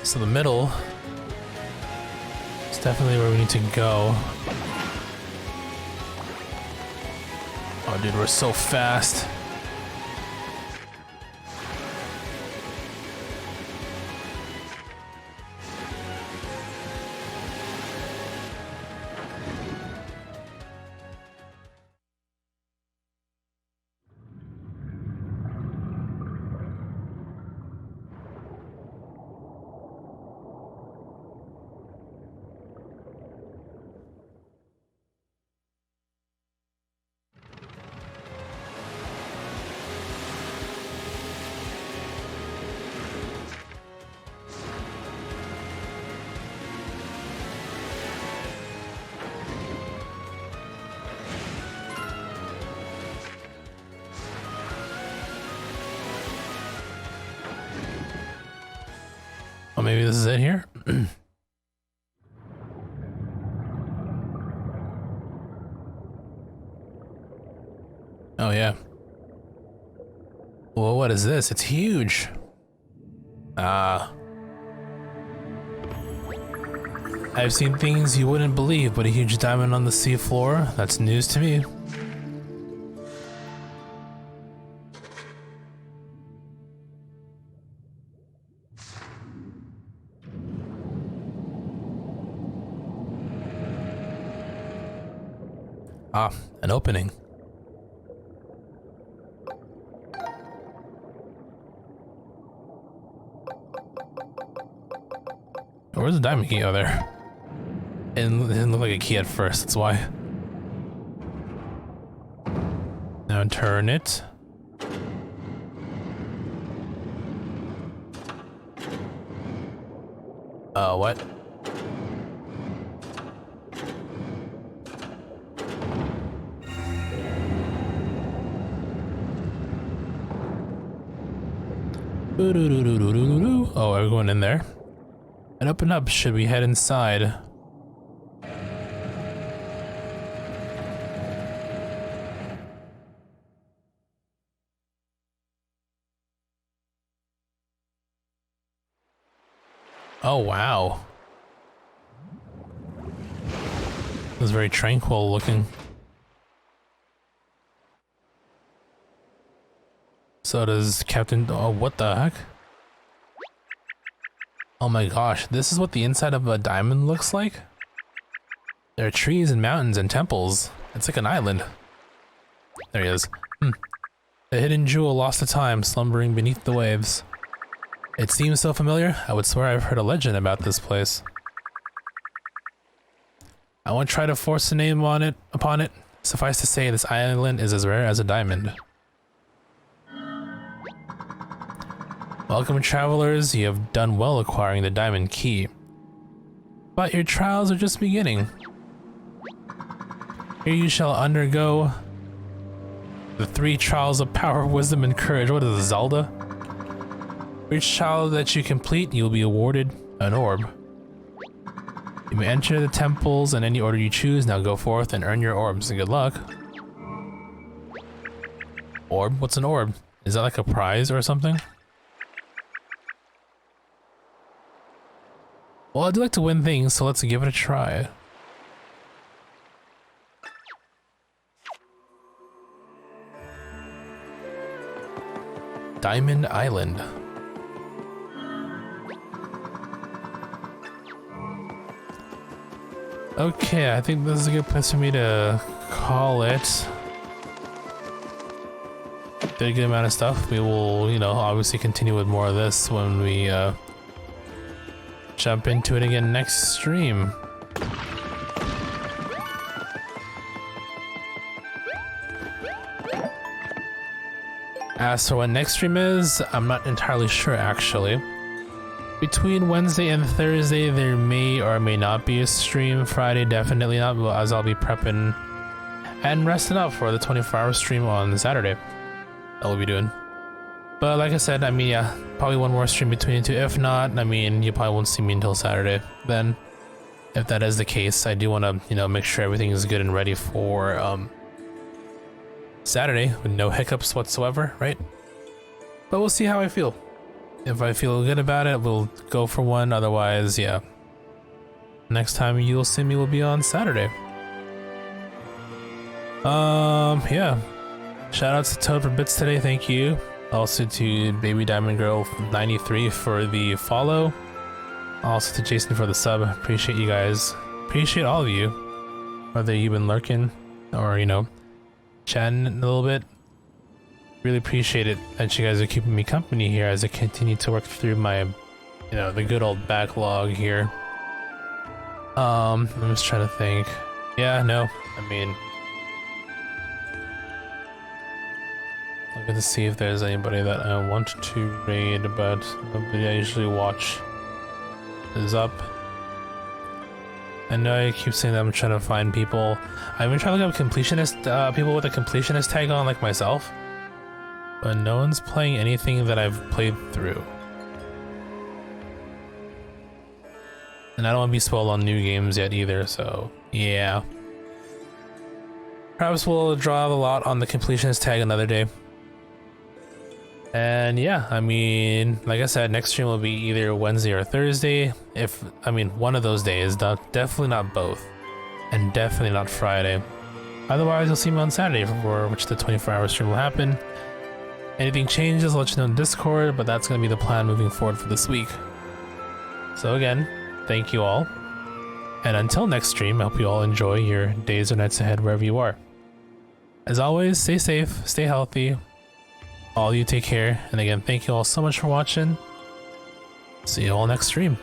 So the middle is definitely where we need to go. Oh dude, we're so fast. Oh, maybe this is it here? Oh, yeah. Well, what is this? It's huge. Ah. I've seen things you wouldn't believe, but a huge diamond on the sea floor? That's news to me. Ah, an opening. Where's the diamond key? Oh, there. It didn't look like a key at first, that's why. Now turn it. What? Oh, are we going in there? And open up, should we head inside? Oh, wow. It was very tranquil looking. So does Captain... Oh, what the heck? Oh my gosh, this is what the inside of a diamond looks like? There are trees and mountains and temples. It's like an island. There he is. A hidden jewel lost to time, slumbering beneath the waves. It seems so familiar, I would swear I've heard a legend about this place. I won't try to force a name upon it. Suffice to say, this island is as rare as a diamond. Welcome, travelers. You have done well acquiring the diamond key. but your trials are just beginning. Here you shall undergo the 3 trials of power, wisdom, and courage. What is this, Zelda? For each trial that you complete, you will be awarded an orb. You may enter the temples in any order you choose. Now go forth and earn your orbs. Good luck. Orb? What's an orb? Is that like a prize or something? Well, I do like to win things, so let's give it a try. Diamond Island. Okay, I think this is a good place for me to call it. Did a good amount of stuff. We will, you know, obviously continue with more of this when we jump into it again next stream. As for when next stream is, I'm not entirely sure actually. Between Wednesday and Thursday, there may or may not be a stream. Friday, definitely not, as I'll be prepping and resting up for the 24-hour stream on Saturday that we'll be doing. But like I said, I mean, yeah, probably one more stream between the two. If not, I mean, you probably won't see me until Saturday. Then, if that is the case, I do want to, you know, make sure everything is good and ready for Saturday with no hiccups whatsoever, right? But we'll see how I feel. If I feel good about it, we'll go for one. Otherwise, yeah. Next time you'll see me will be on Saturday. Yeah. Shout out to Toad for bits today, thank you. Also to Baby Diamond Girl 93 for the follow. Also to Jason for the sub. Appreciate you guys. Appreciate all of you. Whether you've been lurking or, you know, chatting a little bit. Really appreciate it that you guys are keeping me company here as I continue to work through my, you know, the good old backlog here. I'm just trying to think. Yeah, no, I mean, looking to see if there's anybody that I want to raid, but nobody I usually watch is up. I know I keep saying that I'm trying to find people. I've been trying to look up completionist, people with a completionist tag on like myself. But no one's playing anything that I've played through. And I don't want to be spoiled on new games yet either, so yeah. Perhaps we'll draw the lot on the completionist tag another day. And yeah, I mean, like I said, next stream will be either Wednesday or Thursday. One of those days, definitely not both. And definitely not Friday. Otherwise, you'll see me on Saturday, for which the 24-hour stream will happen. Anything changes, I'll let you know in Discord, but that's going to be the plan moving forward for this week. So again, thank you all. And until next stream, I hope you all enjoy your days or nights ahead wherever you are. As always, stay safe, stay healthy. All of you take care. And again, thank you all so much for watching. See you all next stream.